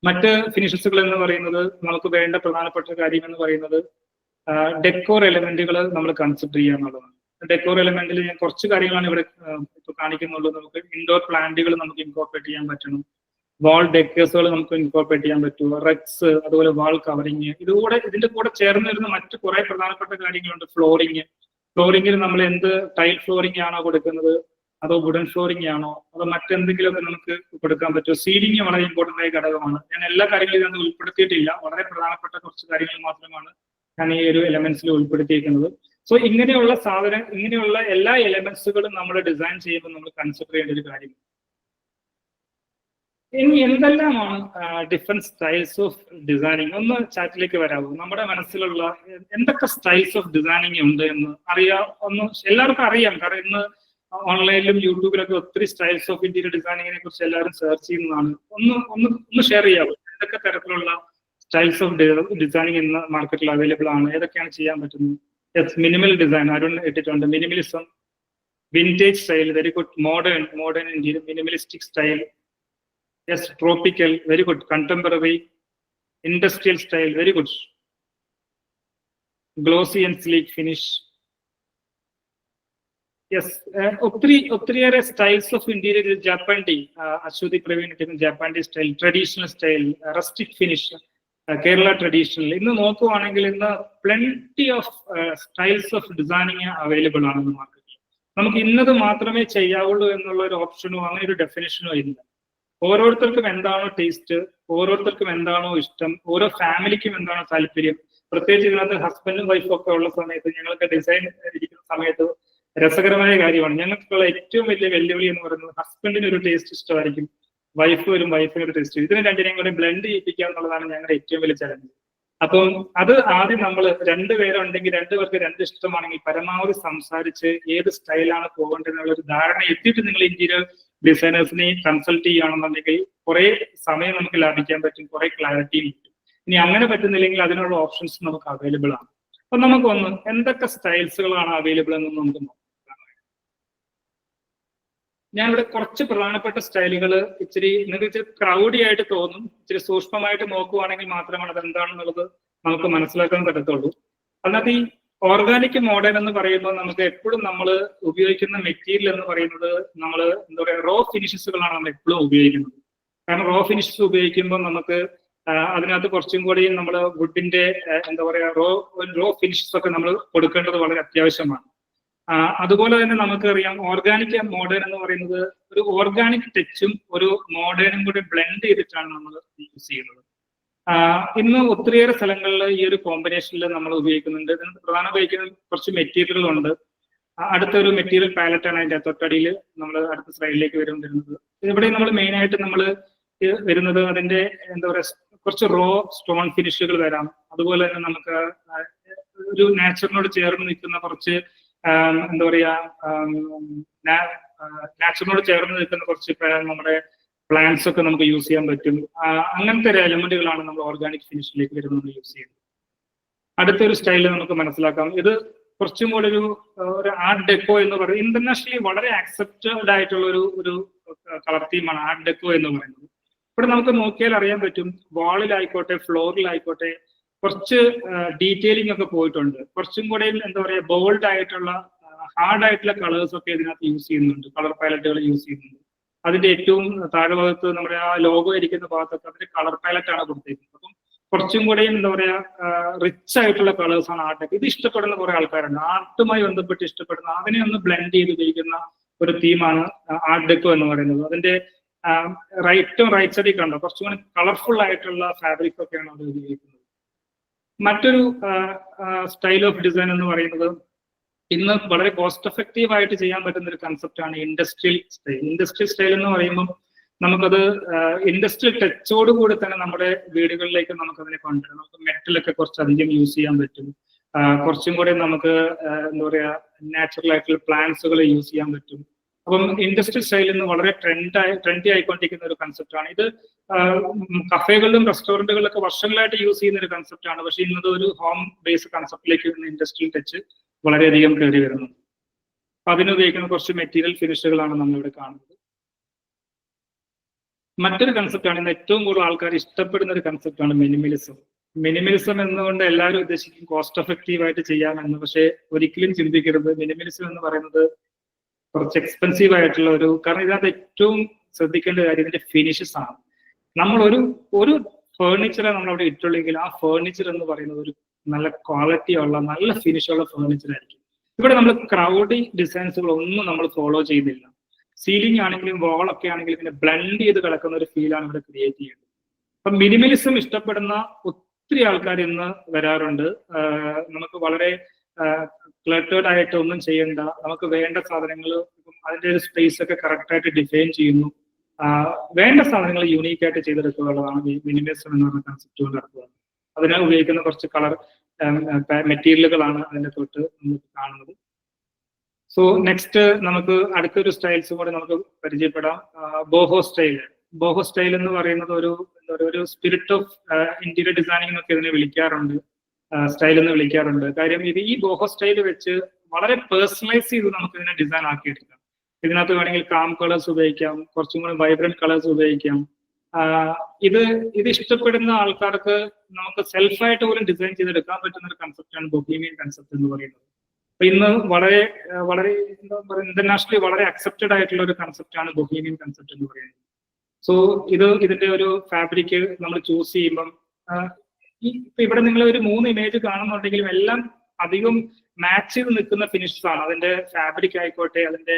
മറ്റ് ഫിനിഷസുകൾ എന്ന് പറയുന്നത് നമുക്ക് വേണ്ട പ്രധാനപ്പെട്ട കാര്യം എന്ന് പറയുന്നത് ഡെക്കോർ എലമെന്റുകൾ നമ്മൾ കൺസിഡർ ചെയ്യുക എന്നുള്ളതാണ്. ഡെക്കോർ എലമെന്റിൽ ഞാൻ കുറച്ച് കാര്യങ്ങളാണ് ഇവിടെ ഇപ്പൊ കാണിക്കുന്നുള്ളൂ. നമുക്ക് ഇൻഡോർ പ്ലാന്റുകൾ നമുക്ക് ഇൻകോർപ്പറേറ്റ് ചെയ്യാൻ പറ്റണം. വാൾ ഡെക്കേഴ്സുകൾ നമുക്ക് ഇൻകോർപ്പറേറ്റ് ചെയ്യാൻ പറ്റും. റെക്സ്, അതുപോലെ വാൾ കവറിങ്. ഇതിന്റെ കൂടെ ചേർന്ന് വരുന്ന മറ്റു കുറെ പ്രധാനപ്പെട്ട കാര്യങ്ങളുണ്ട്. ഫ്ലോറിങ്ങിൽ നമ്മൾ എന്ത് ടൈൽ ഫ്ലോറിംഗ് ആണോ കൊടുക്കുന്നത്, അതോ വുഡൻ ഫ്ലോറിംഗ് ആണോ, അതോ മറ്റെന്തെങ്കിലുമൊക്കെ നമുക്ക് കൊടുക്കാൻ പറ്റുമോ. സീലിംഗ് വളരെ ഇമ്പോർട്ടന്റ് ആയ ഘടകമാണ്. ഞാൻ എല്ലാ കാര്യങ്ങളും ഇതിനകത്ത് ഉൾപ്പെടുത്തിയിട്ടില്ല. വളരെ പ്രധാനപ്പെട്ട കുറച്ച് കാര്യങ്ങൾ മാത്രമാണ് ഞാൻ ഈ ഒരു എലമെന്റ്സിൽ ഉൾപ്പെടുത്തിയിരിക്കുന്നത്. സോ ഇങ്ങനെയുള്ള എല്ലാ എലമെന്റ്സുകളും നമ്മൾ ഡിസൈൻ ചെയ്യുമ്പോൾ നമ്മൾ കൺസിഡർ ചെയ്യേണ്ട ഒരു കാര്യം. ഇനി എന്തെല്ലാമാണ് ഡിഫറെന്റ് സ്റ്റൈൽസ് ഓഫ് ഡിസൈനിങ്? ഒന്ന് ചാറ്റിലേക്ക് വരാമോ? നമ്മുടെ മനസ്സിലുള്ള എന്തൊക്കെ സ്റ്റൈൽസ് ഓഫ് ഡിസൈനിങ് ഉണ്ട് എന്ന് എല്ലാവർക്കും അറിയാം. കാരണം ഇന്ന് ഓൺലൈനിലും യൂട്യൂബിലൊക്കെ ഒത്തിരി സ്റ്റൈൽസ് ഓഫ് ഇന്റീരിയർ ഡിസൈനിങ്ങിനെ കുറിച്ച് എല്ലാവരും സെർച്ച് ചെയ്യുന്നതാണ്. ഒന്ന് ഷെയർ ചെയ്യാമോ? എന്തൊക്കെ തരത്തിലുള്ള സ്റ്റൈൽസ് ഓഫ് ഡിസൈനിങ് ഇന്ന് മാർക്കറ്റിൽ അവൈലബിൾ ആണ്? ഏതൊക്കെയാണ് ചെയ്യാൻ പറ്റുന്നത്? മിനിമൽ ഡിസൈൻ അരുൺ ഇട്ടിട്ടുണ്ട്. Minimalism, vintage style, very good. Modern interior, minimalistic style, yes. Tropical, very good. Contemporary, industrial style, very good. Glossy and sleek finish, yes. ഒത്തിരിയേറെ styles of interior. Japandi, Aswathy Praveen ഇട്ടിരുന്ന japandi style, traditional style, rustic finish, Kerala traditional. ഇന്ന് നോക്കുവാണെങ്കിൽ ഇന്ന് plenty of styles of designing available ആണ് മാർക്കറ്റിൽ. നമുക്ക് ഇന്നത് മാത്രമേ ചെയ്യാവുള്ളൂ എന്നുള്ള ഒരു ഓപ്ഷനോ അങ്ങനെ ഒരു ഡെഫിനേഷനോ ഇല്ല. ഓരോരുത്തർക്കും എന്താണോ ടേസ്റ്റ്, ഓരോരുത്തർക്കും എന്താണോ ഇഷ്ടം, ഓരോ ഫാമിലിക്കും എന്താണോ താല്പര്യം. പ്രത്യേകിച്ച് ഇതിനകത്ത് ഹസ്ബൻഡും വൈഫും ഒക്കെ ഉള്ള സമയത്ത്, ഞങ്ങൾക്ക് ഡിസൈൻ ഇരിക്കുന്ന സമയത്ത് രസകരമായ കാര്യമാണ്. ഞങ്ങൾക്കുള്ള ഏറ്റവും വലിയ വെല്ലുവിളി എന്ന് പറയുന്നത് ഹസ്ബൻഡിന് ഒരു ടേസ്റ്റ് ഇഷ്ടമായിരിക്കും, വൈഫിന് ഒരു ടേസ്റ്റ്. ഇതിന് രണ്ടിനെയും കൂടെ ബ്ലെൻഡ് ചെയ്യിപ്പിക്കുക എന്നുള്ളതാണ് ഞങ്ങളുടെ ഏറ്റവും വലിയ ചലഞ്ച്. അപ്പം അത് ആദ്യം നമ്മൾ രണ്ടുപേരുണ്ടെങ്കിൽ രണ്ടുപേർക്ക് രണ്ട് ഇഷ്ടമാണെങ്കിൽ പരമാവധി സംസാരിച്ച് ഏത് സ്റ്റൈലാണ് പോകേണ്ടതെന്നുള്ള ഒരു ധാരണ എത്തിയിട്ട് നിങ്ങൾ ഇന്റീരിയർ ഡിസൈനേഴ്സിനെ കൺസൾട്ട് ചെയ്യുകയാണെന്നുണ്ടെങ്കിൽ കുറെ സമയം നമുക്ക് ലാഭിക്കാൻ പറ്റും, കുറെ ക്ലാരിറ്റിയും കിട്ടും. ഇനി അങ്ങനെ പറ്റുന്നില്ലെങ്കിൽ അതിനുള്ള ഓപ്ഷൻസ് നമുക്ക് അവൈലബിൾ ആണ്. അപ്പൊ നമുക്കൊന്ന് എന്തൊക്കെ സ്റ്റൈൽസുകളാണ് അവൈലബിൾ എന്ന് നമുക്ക് നോക്കാം. ഞാനിവിടെ കുറച്ച് പ്രധാനപ്പെട്ട സ്റ്റൈലുകൾ ഇച്ചിരി നിങ്ങൾക്ക് ഇച്ചിരി ക്രൗഡി ആയിട്ട് തോന്നും. ഇച്ചിരി സൂക്ഷ്മമായിട്ട് നോക്കുവാണെങ്കിൽ മാത്രമാണ് അതെന്താണെന്നുള്ളത് നമുക്ക് മനസ്സിലാക്കാൻ പറ്റത്തുള്ളൂ. അതിനകത്ത് ഈ ഓർഗാനിക് മോഡേൺ എന്ന് പറയുമ്പോൾ നമുക്ക് എപ്പോഴും നമ്മൾ ഉപയോഗിക്കുന്ന മെറ്റീരിയൽ എന്ന് പറയുന്നത് നമ്മൾ എന്താ പറയുക റോ ഫിനിഷസുകളാണ് നമ്മൾ എപ്പോഴും ഉപയോഗിക്കുന്നത്. കാരണം റോ ഫിനിഷസ് ഉപയോഗിക്കുമ്പോൾ നമുക്ക് അതിനകത്ത് കുറച്ചും കൂടി നമ്മൾ വുഡിന്റെ എന്താ പറയാ റോ ഫിനിഷസ് ഒക്കെ നമ്മൾ കൊടുക്കേണ്ടത് വളരെ അത്യാവശ്യമാണ്. അതുപോലെ തന്നെ നമുക്കറിയാം ഓർഗാനിക് ആൻഡ് മോഡേൺ എന്ന് പറയുന്നത് ഒരു ഓർഗാനിക് ടച്ചും ഒരു മോഡേണും കൂടി ബ്ലെൻഡ് ചെയ്തിട്ടാണ് നമ്മൾ യൂസ് ചെയ്യുന്നത്. ഇന്ന് ഒത്തിരിയേറെ സ്ഥലങ്ങളിൽ ഈ ഒരു കോമ്പിനേഷനിൽ നമ്മൾ ഉപയോഗിക്കുന്നുണ്ട്. ഇതിന് പ്രധാന ഉപയോഗിക്കുന്ന കുറച്ച് മെറ്റീരിയലുകളുണ്ട്. അടുത്തൊരു മെറ്റീരിയൽ പാലറ്റ് ആണ് അതിന്റെ തൊട്ടടിയിൽ നമ്മൾ അടുത്ത സ്ലൈഡിലേക്ക് വരുന്നത്. ഇവിടെ നമ്മൾ മെയിൻ ആയിട്ട് നമ്മൾ വരുന്നത് അതിന്റെ എന്താ പറയുക കുറച്ച് റോ സ്റ്റോൺ ഫിനിഷുകൾ വരാം. അതുപോലെ തന്നെ നമുക്ക് ഒരു നാച്ചുറിനോട് ചേർന്ന് നിൽക്കുന്ന കുറച്ച് എന്താ പറയാ നാച്ചുറിനോട് ചേർന്ന് നിൽക്കുന്ന കുറച്ച് നമ്മുടെ പ്ലാന്റ്സ് ഒക്കെ നമുക്ക് യൂസ് ചെയ്യാൻ പറ്റും. അങ്ങനത്തെ ഒരു എലമെന്റുകളാണ് നമ്മൾ ഓർഗാനിക് ഫിനിഷിലേക്ക് വരുന്നത് യൂസ് ചെയ്യുന്നത്. അടുത്തൊരു സ്റ്റൈലിൽ നമുക്ക് മനസ്സിലാക്കാം. ഇത് കുറച്ചും കൂടെ ഒരു ആർട്ട് ഡെക്കോ എന്ന് പറയുന്നത് ഇന്റർനാഷണലി വളരെ ആക്സെപ്റ്റഡ് ആയിട്ടുള്ള ഒരു കളർ തീമാണ് ആർട്ട് ഡെക്കോ എന്ന് പറയുന്നത്. ഇവിടെ നമുക്ക് നോക്കിയാൽ അറിയാൻ പറ്റും വാളിലായിക്കോട്ടെ ഫ്ലോറിലായിക്കോട്ടെ കുറച്ച് ഡീറ്റെയിലിംഗ് ഒക്കെ പോയിട്ടുണ്ട്. കുറച്ചും കൂടെ എന്താ പറയുക ബോൾഡ് ആയിട്ടുള്ള ഹാർഡ് ആയിട്ടുള്ള കളേഴ്സ് ഒക്കെ ഇതിനകത്ത് യൂസ് ചെയ്യുന്നുണ്ട്. കളർ പാലറ്റുകൾ യൂസ് ചെയ്യുന്നുണ്ട്. അതിന്റെ ഏറ്റവും താഴെ ഭാഗത്ത് നമ്മുടെ ആ ലോഗോ ഇരിക്കുന്ന ഭാഗത്തൊക്കെ അതിന്റെ കളർ പാലറ്റ് ആണ് കൊടുത്തിരിക്കുന്നത്. അപ്പം കുറച്ചും കൂടെ എന്താ പറയാ റിച്ച് ആയിട്ടുള്ള കളേഴ്സ് ആണ് ആർട്ടൊക്കെ. ഇത് ഇഷ്ടപ്പെടുന്ന കുറെ ആൾക്കാരുണ്ട്. ആർട്ടുമായി ബന്ധപ്പെട്ട് ഇഷ്ടപ്പെടുന്ന അതിനെ ഒന്ന് ബ്ലെൻഡ് ചെയ്ത് ഉപയോഗിക്കുന്ന ഒരു തീമാണ് ആർട്ട് ഡെക്കോ എന്ന് പറയുന്നത്. അതിന്റെ ഏറ്റവും റൈറ്റ് സൈഡിൽ കണ്ടോ കുറച്ചും കൂടി കളർഫുൾ ആയിട്ടുള്ള ഫാബ്രിക് ഒക്കെയാണ് അത് ഉപയോഗിക്കുന്നത്. മറ്റൊരു സ്റ്റൈൽ ഓഫ് ഡിസൈൻ എന്ന് പറയുന്നത് ഇന്ന് വളരെ കോസ്റ്റ് എഫക്റ്റീവ് ആയിട്ട് ചെയ്യാൻ പറ്റുന്ന ഒരു കൺസെപ്റ്റ് ആണ് ഇൻഡസ്ട്രിയൽ സ്റ്റൈൽ. ഇൻഡസ്ട്രിയൽ സ്റ്റൈൽ എന്ന് പറയുമ്പോൾ നമുക്കത് ഇൻഡസ്ട്രിയൽ ടച്ചോട് കൂടി തന്നെ നമ്മുടെ വീടുകളിലേക്ക് നമുക്കതിനെ കൊണ്ടുവരാം. നമുക്ക് മെറ്റലൊക്കെ കുറച്ചധികം യൂസ് ചെയ്യാൻ പറ്റും. കുറച്ചും കൂടി നമുക്ക് എന്താ പറയാ നാച്ചുറൽ ആയിട്ടുള്ള പ്ലാന്റ്സുകൾ യൂസ് ചെയ്യാൻ പറ്റും. അപ്പം ഇൻഡസ്ട്രിയൽ സ്റ്റൈലിൽ നിന്ന് വളരെ ട്രെൻഡി ആയിക്കൊണ്ടിരിക്കുന്ന ഒരു കൺസെപ്റ്റ് ആണ് ഇത്. കഫേകളിലും റെസ്റ്റോറന്റുകളിലൊക്കെ വർഷങ്ങളായിട്ട് യൂസ് ചെയ്യുന്ന ഒരു കൺസെപ്റ്റ് ആണ്. പക്ഷെ ഇന്നത് ഒരു ഹോം ബേസ്ഡ് കൺസെപ്റ്റിലേക്ക് ഇൻഡസ്ട്രിയൽ ടച്ച് വളരെയധികം കയറി വരുന്നു. അപ്പൊ അതിനുപയോഗിക്കുന്ന കുറച്ച് മെറ്റീരിയൽ ഫിനിഷുകളാണ് നമ്മളിവിടെ കാണുന്നത്. മറ്റൊരു കൺസെപ്റ്റാണ് ഇന്ന് ഏറ്റവും കൂടുതൽ ആൾക്കാർ ഇഷ്ടപ്പെടുന്ന ഒരു കൺസെപ്റ്റാണ് മിനിമലിസം. മിനിമലിസം എന്നുകൊണ്ട് എല്ലാവരും ഉദ്ദേശിക്കും കോസ്റ്റ് എഫക്റ്റീവ് ആയിട്ട് ചെയ്യാമെന്ന്. പക്ഷെ ഒരിക്കലും ചിന്തിക്കരുത്. മിനിമലിസം എന്ന് പറയുന്നത് കുറച്ച് എക്സ്പെൻസീവ് ആയിട്ടുള്ള കാരണം ഇതിനകത്ത് ഏറ്റവും ശ്രദ്ധിക്കേണ്ട കാര്യം ഇതിന്റെ ഫിനിഷസ് ആണ്. നമ്മൾ ഒരു ഫേർണിച്ചറെ നമ്മൾ അവിടെ ഇട്ടുള്ളെങ്കിൽ ആ ഫേർണിച്ചർ എന്ന് പറയുന്നത് ഒരു നല്ല ക്വാളിറ്റി ഉള്ള നല്ല ഫിനിഷുള്ള ഫേർണിച്ചർ ആയിരിക്കും. ഇവിടെ നമ്മൾ ക്രൗഡി ഡിസൈൻസുകൾ ഒന്നും നമ്മൾ ഫോളോ ചെയ്യുന്നില്ല. സീലിംഗ് ആണെങ്കിലും വാളൊക്കെ ആണെങ്കിലും പിന്നെ ബ്ലെൻഡ് ചെയ്ത് കിടക്കുന്ന ഒരു ഫീലാണ് ഇവിടെ ക്രിയേറ്റ് ചെയ്യുന്നത്. അപ്പൊ മിനിമലിസം ഇഷ്ടപ്പെടുന്ന ഒത്തിരി ആൾക്കാർ ഇന്ന് വരാറുണ്ട്. നമുക്ക് വളരെ ക്ലട്ടേർഡ് ആയിട്ട് ഒന്നും ചെയ്യണ്ട, നമുക്ക് വേണ്ട സാധനങ്ങൾ അതിന്റെ ഒരു സ്പേസ് ഒക്കെ കറക്റ്റ് ആയിട്ട് ഡിഫൈൻ ചെയ്യുന്നു. വേണ്ട സാധനങ്ങൾ യൂണീക്ക് ആയിട്ട് ചെയ്തെടുക്കുക എന്നുള്ളതാണ് മിനിമലിസം എന്ന് പറഞ്ഞ കൺസെപ്റ്റ് കൊണ്ട് നടക്കുക. അതിന് ഉപയോഗിക്കുന്ന കുറച്ച് കളർ മെറ്റീരിയലുകളാണ് അതിന്റെ തൊട്ട് നമുക്ക് കാണുന്നത്. സോ നെക്സ്റ്റ് നമുക്ക് അടുത്തൊരു സ്റ്റൈൽസും കൂടെ നമുക്ക് പരിചയപ്പെടാം. Boho style. ബോഹോ സ്റ്റൈൽ എന്ന് പറയുന്നത് ഒരു സ്പിരിറ്റ് ഓഫ് ഇന്റീരിയർ ഡിസൈനിങ് എന്നൊക്കെ ഇതിനെ വിളിക്കാറുണ്ട്, സ്റ്റൈൽ എന്ന് വിളിക്കാറുണ്ട്. കാര്യം ഈ ബോഹോ സ്റ്റൈൽ വെച്ച് വളരെ പേഴ്സണലൈസ് ചെയ്ത് നമുക്ക് ഇതിനെ ഡിസൈൻ ആക്കിയെടുക്കാം. ഇതിനകത്ത് വേണമെങ്കിൽ കാം കളേഴ്സ് ഉപയോഗിക്കാം, കുറച്ചും കൂടി വൈബ്രന്റ് കളേഴ്സ് ഉപയോഗിക്കാം. ഇത് ഇഷ്ടപ്പെടുന്ന ആൾക്കാർക്ക് നമുക്ക് സെൽഫായിട്ട് പോലും ഡിസൈൻ ചെയ്തെടുക്കാൻ പറ്റുന്ന ഒരു കൺസെപ്റ്റാണ് ബൊഹീമിയൻ കൺസെപ്റ്റ് എന്ന് പറയുന്നത്. അപ്പൊ ഇന്ന് വളരെ എന്താ പറയുക ഇന്റർനാഷണലി വളരെ അക്സെപ്റ്റഡ് ആയിട്ടുള്ള ഒരു കൺസെപ്റ്റാണ് ബൊഹീമിയൻ കൺസെപ്റ്റ് എന്ന് പറയുന്നത്. സോ ഇതിന്റെ ഒരു ഫാബ്രിക് നമ്മൾ ചൂസ് ചെയ്യുമ്പം ഇപ്പൊ ഇവിടെ നിങ്ങൾ ഒരു 3 ഇമേജ് കാണുന്നുണ്ടെങ്കിലും എല്ലാം അധികം മാച്ച് ചെയ്ത് നിൽക്കുന്ന ഫിനിഷസ് ആണ്. അതിന്റെ ഫാബ്രിക് ആയിക്കോട്ടെ, അതിന്റെ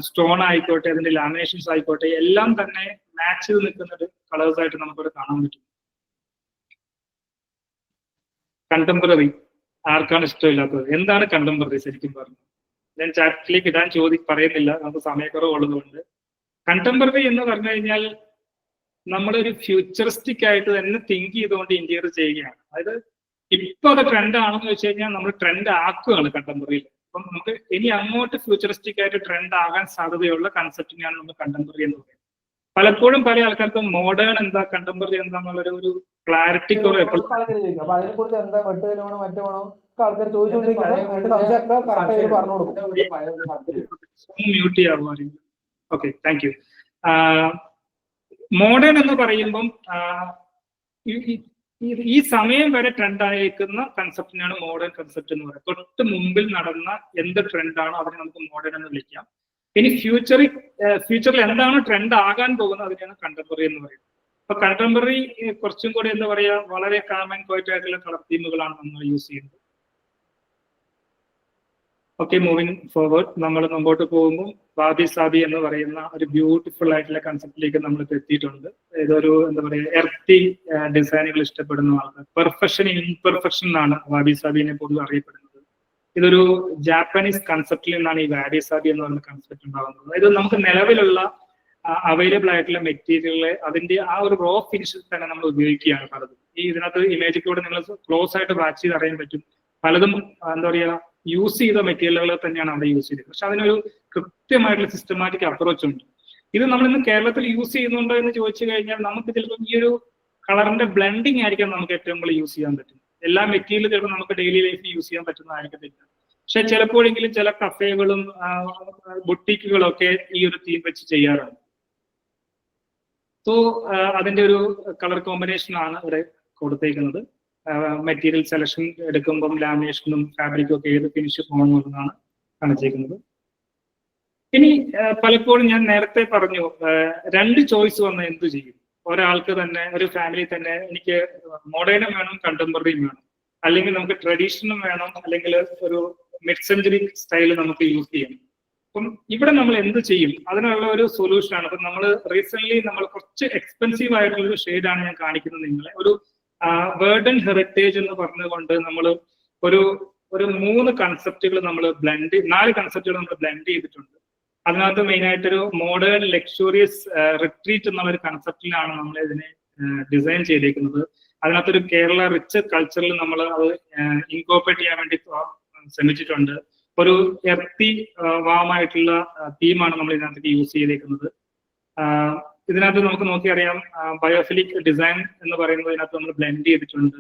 സ്റ്റോൺ ആയിക്കോട്ടെ, അതിന്റെ ലാമിനേഷൻസ് ആയിക്കോട്ടെ, എല്ലാം തന്നെ മാച്ച് ചെയ്ത് നിൽക്കുന്ന ഒരു കളേഴ്സ് ആയിട്ട് നമുക്കിവിടെ കാണാൻ പറ്റും. കണ്ടംപററി ആർക്കാണ് ഇഷ്ടമില്ലാത്തത്? എന്താണ് കണ്ടംപററി ശരിക്കും പറഞ്ഞത്? ഞാൻ ചാറ്റിലേക്ക് ഇടാൻ പറയുന്നില്ല, നമുക്ക് സമയക്കുറവ് ഉള്ളതുകൊണ്ട്. കണ്ടംപററി എന്ന് പറഞ്ഞു കഴിഞ്ഞാൽ നമ്മളൊരു ഫ്യൂച്ചറിസ്റ്റിക് ആയിട്ട് തന്നെ തിങ്ക് ചെയ്തുകൊണ്ട് ഇന്റീരിയർ ചെയ്യുകയാണ്. അതായത് ഇപ്പൊ അത് ട്രെൻഡ് ആണെന്ന് വെച്ച് കഴിഞ്ഞാൽ നമ്മൾ ട്രെൻഡ് ആക്കുകയാണ് കണ്ടംപററിയിൽ. അപ്പം നമുക്ക് ഇനി അങ്ങോട്ട് ഫ്യൂച്ചറിസ്റ്റിക് ആയിട്ട് ട്രെൻഡ് ആകാൻ സാധ്യതയുള്ള കൺസെപ്റ്റിനെയാണ് നമ്മൾ കണ്ടംപററി എന്ന് പറയുന്നത്. പലപ്പോഴും പല ആൾക്കാർക്കും മോഡേൺ എന്താ കണ്ടംപററി എന്താന്നുള്ളൊരു ഒരു ക്ലാരിറ്റി മ്യൂട്ട് ചെയ്യാറുണ്ട്. Okay, thank U. മോഡേൺ എന്ന് പറയുമ്പം ഈ സമയം വരെ ട്രെൻഡ് ആയിരിക്കുന്ന കൺസെപ്റ്റിനാണ് മോഡേൺ കൺസെപ്റ്റ് എന്ന് പറയുന്നത്. തൊട്ട് മുമ്പിൽ നടന്ന എന്ത് ട്രെൻഡാണോ അതിനെ നമുക്ക് മോഡേൺ എന്ന് വിളിക്കാം. ഇനി ഫ്യൂച്ചറിൽ എന്താണ് ട്രെൻഡ് ആകാൻ പോകുന്നത് അതിനെയാണ് കണ്ടംപററി എന്ന് പറയുന്നത്. അപ്പൊ കണ്ടംപററി കുറച്ചും കൂടി എന്താ പറയാ വളരെ കാം ആൻഡ് ക്വയറ്റ് ആയിട്ടുള്ള കളർ തീമുകളാണ് നമ്മൾ യൂസ് ചെയ്യുന്നത്. ഓക്കെ, മൂവിങ് ഫോർവേഡ്, നമ്മൾ മുമ്പോട്ട് പോകുമ്പോൾ വാബി സാബി എന്ന് പറയുന്ന ഒരു ബ്യൂട്ടിഫുൾ ആയിട്ടുള്ള കൺസെപ്റ്റിലേക്ക് നമ്മൾ എത്തിയിട്ടുണ്ട്. ഇതൊരു എന്താ പറയുക എർത്തി ഡിസൈനുകൾ ഇഷ്ടപ്പെടുന്ന ആൾക്കാർ, പെർഫെക്ഷൻ ഇൻപെർഫെക്ഷൻ എന്നാണ് വാബി സാബിനെ പൊതുവെ അറിയപ്പെടുന്നത്. ഇതൊരു ജാപ്പനീസ് കൺസെപ്റ്റിൽ നിന്നാണ് ഈ വാബി സാബി എന്ന് പറയുന്ന കൺസെപ്റ്റ് ഉണ്ടാകുന്നത്. ഇത് നമുക്ക് നിലവിലുള്ള അവൈലബിൾ ആയിട്ടുള്ള മെറ്റീരിയലുകളെ അതിന്റെ ആ ഒരു റോ ഫിനിഷിൽ തന്നെ നമ്മൾ ഉപയോഗിക്കുകയാണ് പലതും. ഈ ഇതിനകത്ത് ഇമേജിലൂടെ നിങ്ങൾ ക്ലോസ് ആയിട്ട് വാച്ച് ചെയ്ത് അറിയാൻ പറ്റും. പലതും എന്താ പറയുക യൂസ് ചെയ്ത മെറ്റീരിയലുകൾ തന്നെയാണ് അവിടെ യൂസ് ചെയ്തത്. പക്ഷെ അതിനൊരു കൃത്യമായിട്ടുള്ള സിസ്റ്റമാറ്റിക് അപ്രോച്ച് ഉണ്ട്. ഇത് നമ്മൾ ഇന്ന് കേരളത്തിൽ യൂസ് ചെയ്യുന്നുണ്ടോ എന്ന് ചോദിച്ചു കഴിഞ്ഞാൽ നമുക്ക് ചിലപ്പോൾ ഈ ഒരു കളറിന്റെ ബ്ലെൻഡിങ് ആയിരിക്കാം നമുക്ക് ഏറ്റവും കൂടുതൽ യൂസ് ചെയ്യാൻ പറ്റും. എല്ലാ മെറ്റീരിയലും ചിലപ്പോൾ നമുക്ക് ഡെയിലി ലൈഫിൽ യൂസ് ചെയ്യാൻ പറ്റുന്നതായിരിക്കത്തില്ല. പക്ഷെ ചിലപ്പോഴെങ്കിലും ചില കഫേകളും ബുട്ടീക്കുകളും ഒക്കെ ഈ ഒരു തീം വെച്ച് ചെയ്യാറുണ്ട്. സോ അതിന്റെ ഒരു കളർ കോമ്പിനേഷൻ ആണ് ഇവിടെ കൊടുത്തേക്കുന്നത്. മെറ്റീരിയൽ സെലക്ഷൻ എടുക്കുമ്പം ലാമിനേഷനും ഫാബ്രിക്കും ഒക്കെ ഏത് ഫിനിഷ് പോകണമെന്നാണ് കാണിച്ചേക്കുന്നത്. ഇനി പലപ്പോഴും ഞാൻ നേരത്തെ പറഞ്ഞു, രണ്ട് ചോയ്സ് വന്നാൽ എന്ത് ചെയ്യും? ഒരാൾക്ക് തന്നെ ഒരു ഫാമിലി തന്നെ എനിക്ക് മോഡേണും വേണം കണ്ടംപററിയും വേണം, അല്ലെങ്കിൽ നമുക്ക് ട്രഡീഷണലും വേണം, അല്ലെങ്കിൽ ഒരു മിഡ് സെഞ്ചുറി സ്റ്റൈൽ നമുക്ക് യൂസ് ചെയ്യണം. അപ്പം ഇവിടെ നമ്മൾ എന്ത് ചെയ്യും? അതിനുള്ള ഒരു സൊല്യൂഷൻ ആണ്. അപ്പം നമ്മൾ റീസെന്റ് നമ്മൾ കുറച്ച് എക്സ്പെൻസീവ് ആയിട്ടുള്ള ഒരു ഷെയ്ഡാണ് ഞാൻ കാണിക്കുന്നത് നിങ്ങളെ. ഒരു വേർഡൻ ഹെറിറ്റേജ് എന്ന് പറഞ്ഞുകൊണ്ട് നമ്മൾ ഒരു 3 കൺസെപ്റ്റുകൾ നമ്മൾ നാല് കൺസെപ്റ്റുകൾ നമ്മൾ ബ്ലെൻഡ് ചെയ്തിട്ടുണ്ട്. അതിനകത്ത് മെയിൻ ആയിട്ടൊരു മോഡേൺ ലക്ഷറിയസ് റിട്രീറ്റ് എന്നുള്ള ഒരു കൺസെപ്റ്റിലാണ് നമ്മൾ ഇതിനെ ഡിസൈൻ ചെയ്തേക്കുന്നത്. അതിനകത്തൊരു കേരള റിച്ച് കൾച്ചറിൽ നമ്മൾ അത് ഇൻകോർപ്പറേറ്റ് ചെയ്യാൻ വേണ്ടി ശ്രമിച്ചിട്ടുണ്ട്. ഒരു എർത്തി വാമായിട്ടുള്ള തീമാണ് നമ്മൾ ഇതിനകത്തേക്ക് യൂസ് ചെയ്തേക്കുന്നത്. ഇതിനകത്ത് നമുക്ക് നോക്കിയറിയാം ബയോഫിലിക് ഡിസൈൻ എന്ന് പറയുന്നത് ഇതിനകത്ത് നമ്മൾ ബ്ലെൻഡ് ചെയ്തിട്ടുണ്ട്.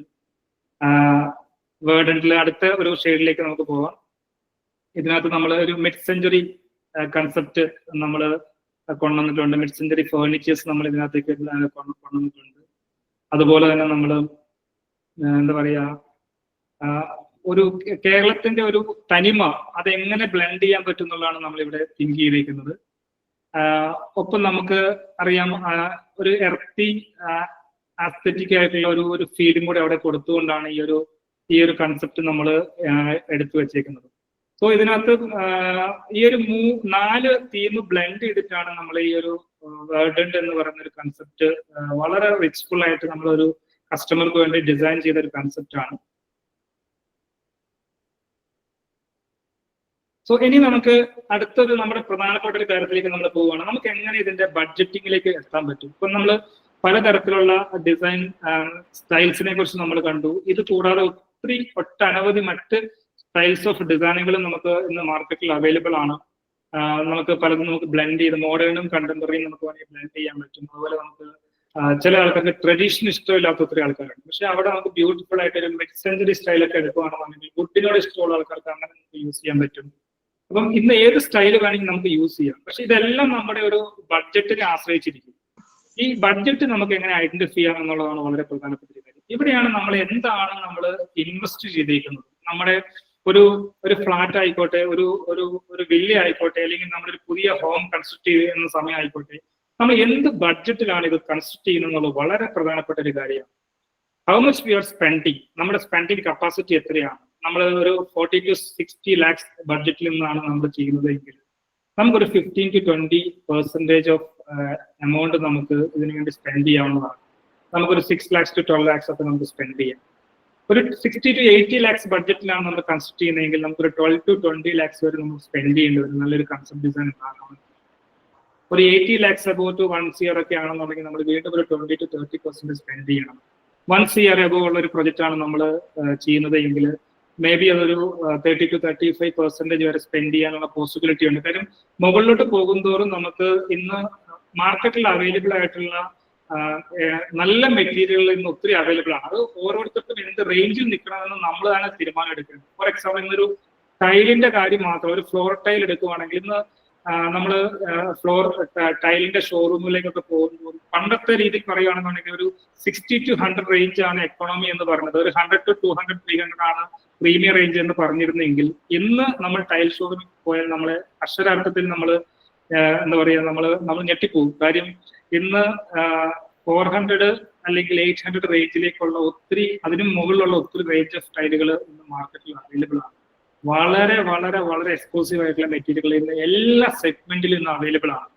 വേർഡനിൽ അടുത്ത ഒരു ഷെയ്ഡിലേക്ക് നമുക്ക് പോവാം. ഇതിനകത്ത് നമ്മൾ ഒരു മിഡ് സെഞ്ചുറി കൺസെപ്റ്റ് നമ്മൾ കൊണ്ടുവന്നിട്ടുണ്ട്. മിഡ് സെഞ്ചുറി ഫേർണിച്ചേഴ്സ് നമ്മൾ ഇതിനകത്തേക്ക് കൊണ്ടുവന്നിട്ടുണ്ട്. അതുപോലെ തന്നെ നമ്മൾ എന്താ പറയാ ഒരു കേരളത്തിന്റെ ഒരു തനിമ അതെങ്ങനെ ബ്ലെൻഡ് ചെയ്യാൻ പറ്റും എന്നുള്ളതാണ് നമ്മളിവിടെ തിങ്ക് ചെയ്തിരിക്കുന്നത്. ഒപ്പം നമുക്ക് അറിയാം ഒരു എർത്തി ആസ്തെറ്റിക് ആയിട്ടുള്ള ഒരു ഫീലും കൂടെ അവിടെ കൊടുത്തുകൊണ്ടാണ് ഈ ഒരു കൺസെപ്റ്റ് നമ്മൾ എടുത്തു വെച്ചേക്കുന്നത്. സോ ഇതിനകത്ത് ഈ ഒരു 4 തീം ബ്ലെൻഡ് ചെയ്തിട്ടാണ് നമ്മൾ ഈ ഒരു വേർഡന്റ് എന്ന് പറയുന്ന ഒരു കൺസെപ്റ്റ് വളരെ റിച്ച്ഫുൾ ആയിട്ട് നമ്മളൊരു കസ്റ്റമർക്ക് വേണ്ടി ഡിസൈൻ ചെയ്ത ഒരു കൺസെപ്റ്റ് ആണ്. സോ ഇനി നമുക്ക് അടുത്തൊരു നമ്മുടെ പ്രധാനപ്പെട്ട ഒരു കാര്യത്തിലേക്ക് നമ്മൾ പോവുകയാണ്. നമുക്ക് എങ്ങനെ ഇതിന്റെ ബഡ്ജറ്റിങ്ങിലേക്ക് എത്താൻ പറ്റും? ഇപ്പൊ നമ്മൾ പലതരത്തിലുള്ള ഡിസൈൻ സ്റ്റൈൽസിനെ കുറിച്ച് നമ്മൾ കണ്ടു. ഇത് കൂടാതെ ഒട്ടനവധി മറ്റ് സ്റ്റൈൽസ് ഓഫ് ഡിസൈനുകളും നമുക്ക് ഇന്ന് മാർക്കറ്റിൽ അവൈലബിൾ ആണ്. നമുക്ക് പലതും നമുക്ക് ബ്ലെൻഡ് ചെയ്ത് മോഡേണും കണ്ടംപററിയും നമുക്ക് വേണമെങ്കിൽ ബ്ലെൻഡ് ചെയ്യാൻ പറ്റും. അതുപോലെ നമുക്ക് ചില ആൾക്കാർക്ക് ട്രഡീഷൻ ഇഷ്ടമില്ലാത്ത ഒത്തിരി ആൾക്കാരുണ്ട്. പക്ഷെ അവിടെ നമുക്ക് ബ്യൂട്ടിഫുൾ ആയിട്ട് ഒരു മിഡ് സെഞ്ചുറി സ്റ്റൈലൊക്കെ എടുക്കുകയാണെന്നുണ്ടെങ്കിൽ വുഡിനോട് ഇഷ്ടമുള്ള ആൾക്കാർക്ക് അങ്ങനെ നമുക്ക് യൂസ് ചെയ്യാൻ പറ്റും. അപ്പം ഇന്ന് ഏത് സ്റ്റൈൽ വേണമെങ്കിൽ നമുക്ക് യൂസ് ചെയ്യാം. പക്ഷെ ഇതെല്ലാം നമ്മുടെ ഒരു ബഡ്ജറ്റിനെ ആശ്രയിച്ചിരിക്കും. ഈ ബഡ്ജറ്റ് നമുക്ക് എങ്ങനെ ഐഡന്റിഫൈ ചെയ്യാം എന്നുള്ളതാണ് വളരെ പ്രധാനപ്പെട്ട ഒരു കാര്യം. ഇവിടെയാണ് നമ്മൾ എന്താണ് നമ്മൾ ഇൻവെസ്റ്റ് ചെയ്തിരിക്കുന്നത്. നമ്മുടെ ഒരു ഫ്ലാറ്റ് ആയിക്കോട്ടെ, ഒരു വില്ല ആയിക്കോട്ടെ, അല്ലെങ്കിൽ നമ്മളൊരു പുതിയ ഹോം കൺസ്ട്രക്ട് ചെയ്യുന്ന സമയം ആയിക്കോട്ടെ, നമ്മൾ എന്ത് ബഡ്ജറ്റിലാണ് ഇത് കൺസ്ട്രക്ട് ചെയ്യുന്നത് എന്നുള്ളത് വളരെ പ്രധാനപ്പെട്ട ഒരു കാര്യമാണ്. How much V R spending, നമ്മുടെ സ്പെൻഡിങ് കപ്പാസിറ്റി എത്രയാണ്. നമ്മൾ ഒരു 40 to 60 lakhs ബഡ്ജറ്റിൽ നിന്നാണ് നമ്മൾ ചെയ്യുന്നത് എങ്കിൽ നമുക്കൊരു 15 to 20% ഓഫ് എമൗണ്ട് നമുക്ക് ഇതിനു വേണ്ടി സ്പെൻഡ് ചെയ്യാവുന്നതാണ്. നമുക്കൊരു 6 lakhs to 12 lakhs ഒക്കെ നമുക്ക് സ്പെൻഡ് ചെയ്യാം. ഒരു 60 to 80 lakhs ബഡ്ജറ്റിലാണ് നമ്മൾ കൺസ്ട്രക്ട് ചെയ്യുന്നതെങ്കിൽ നമുക്കൊരു 12 to 20 lakhs വരെ നമുക്ക് സ്പെൻഡ് ചെയ്യേണ്ടി വരും നല്ലൊരു കൺസെപ്റ്റ് ഡിസൈൻ ഉണ്ടാകണം. ഒരു 80 lakhs above to 1 year ഒക്കെ ആണെന്നുണ്ടെങ്കിൽ നമ്മൾ വീണ്ടും ഒരു 20 to 30% സ്പെൻഡ് ചെയ്യണം. 1 year above ഉള്ള ഒരു പ്രൊജക്റ്റ് ആണ് നമ്മൾ ചെയ്യുന്നത് എങ്കിൽ മേ ബി അതൊരു 30 to 35% വരെ സ്പെൻഡ് ചെയ്യാനുള്ള പോസിബിലിറ്റി ഉണ്ട്. കാര്യം മുകളിലോട്ട് പോകുന്തോറും നമുക്ക് ഇന്ന് മാർക്കറ്റിൽ അവൈലബിൾ ആയിട്ടുള്ള നല്ല മെറ്റീരിയലുകൾ ഇന്ന് ഒത്തിരി അവൈലബിൾ ആണ്. അത് ഓരോരുത്തർക്കും എന്ത് റേഞ്ചിൽ നിൽക്കണമെന്ന് നമ്മൾ തന്നെ തീരുമാനം എടുക്കുന്നത്. ഫോർ എക്സാമ്പിൾ ഇന്നൊരു ടൈലിന്റെ കാര്യം മാത്രം, ഒരു ഫ്ലോർ ടൈൽ എടുക്കുവാണെങ്കിൽ ഇന്ന് നമ്മൾ ഫ്ലോർ ടൈലിന്റെ ഷോറൂമിലേക്കൊക്കെ പോകുമ്പോൾ പണ്ടത്തെ രീതിയിൽ പറയുകയാണെന്നുണ്ടെങ്കിൽ ഒരു 60 to 100 റേഞ്ച് ആണ് എക്കോണമി എന്ന് പറയുന്നത്. ഒരു 100 to 200, 300 ആണ് പ്രീമിയം റേഞ്ച് എന്ന് പറഞ്ഞിരുന്നെങ്കിൽ ഇന്ന് നമ്മൾ ടൈൽ ഷോറൂമിൽ പോയാൽ നമ്മളെ അക്ഷരാർത്ഥത്തിൽ നമ്മൾ എന്താ പറയുക നമ്മൾ ഞെട്ടിപ്പോകും. കാര്യം ഇന്ന് 400 അല്ലെങ്കിൽ 800 റേഞ്ചിലേക്കുള്ള ഒത്തിരി അതിനും മുകളിലുള്ള ഒത്തിരി റേഞ്ച് ഓഫ് സ്റ്റൈലുകൾ ഇന്ന് മാർക്കറ്റിൽ അവൈലബിൾ ആണ്. വളരെ വളരെ വളരെ എക്സ്ക്ലൂസീവ് ആയിട്ടുള്ള മെറ്റീരിയലുകൾ ഇന്ന് എല്ലാ സെഗ്മെന്റിലും ഇന്ന് അവൈലബിൾ ആണ്.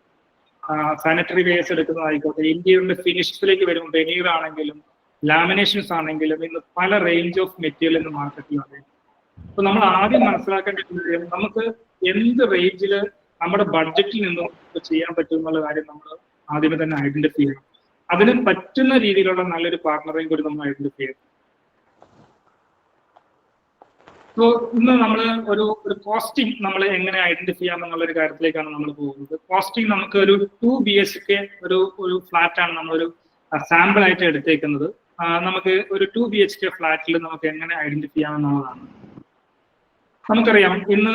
സാനിറ്ററി വെയർസ് എടുക്കുന്നതായിക്കോട്ടെ, ഇന്ത്യയുടെ ഫിനിഷിലേക്ക് വരുമ്പോൾ വെനീർ ആണെങ്കിലും ലാമിനേഷൻസ് ആണെങ്കിലും ഇന്ന് പല റേഞ്ച് ഓഫ് മെറ്റീരിയൽ ഇന്ന് മാർക്കറ്റിലാണ്. അപ്പൊ നമ്മൾ ആദ്യം മനസ്സിലാക്കേണ്ട കാര്യം നമുക്ക് എന്ത് റേഞ്ചിൽ നമ്മുടെ ബഡ്ജറ്റിൽ നിന്നും ചെയ്യാൻ പറ്റും എന്നുള്ള കാര്യം നമ്മൾ ആദ്യമേ തന്നെ ഐഡന്റിഫൈ ചെയ്യണം. അതിന് പറ്റുന്ന രീതിയിലുള്ള നല്ലൊരു പാർട്ണറേയും കൂടി നമ്മൾ ഐഡന്റിഫൈ ചെയ്യണം. സോ ഇന്ന് നമ്മൾ ഒരു കോസ്റ്റിംഗ് നമ്മൾ എങ്ങനെ ഐഡന്റിഫൈ ചെയ്യാം എന്നുള്ള ഒരു കാര്യത്തിലേക്കാണ് നമ്മൾ പോകുന്നത്. കോസ്റ്റിംഗ് നമുക്ക് ഒരു 2 BHK ഒരു ഫ്ലാറ്റ് ആണ് നമ്മളൊരു സാമ്പിൾ ആയിട്ട് എടുത്തേക്കുന്നത്. നമുക്ക് ഒരു 2 BHK ഫ്ലാറ്റിൽ നമുക്ക് എങ്ങനെ ഐഡന്റിഫൈ ചെയ്യാമെന്നുള്ളതാണ്. നമുക്കറിയാം ഇന്ന്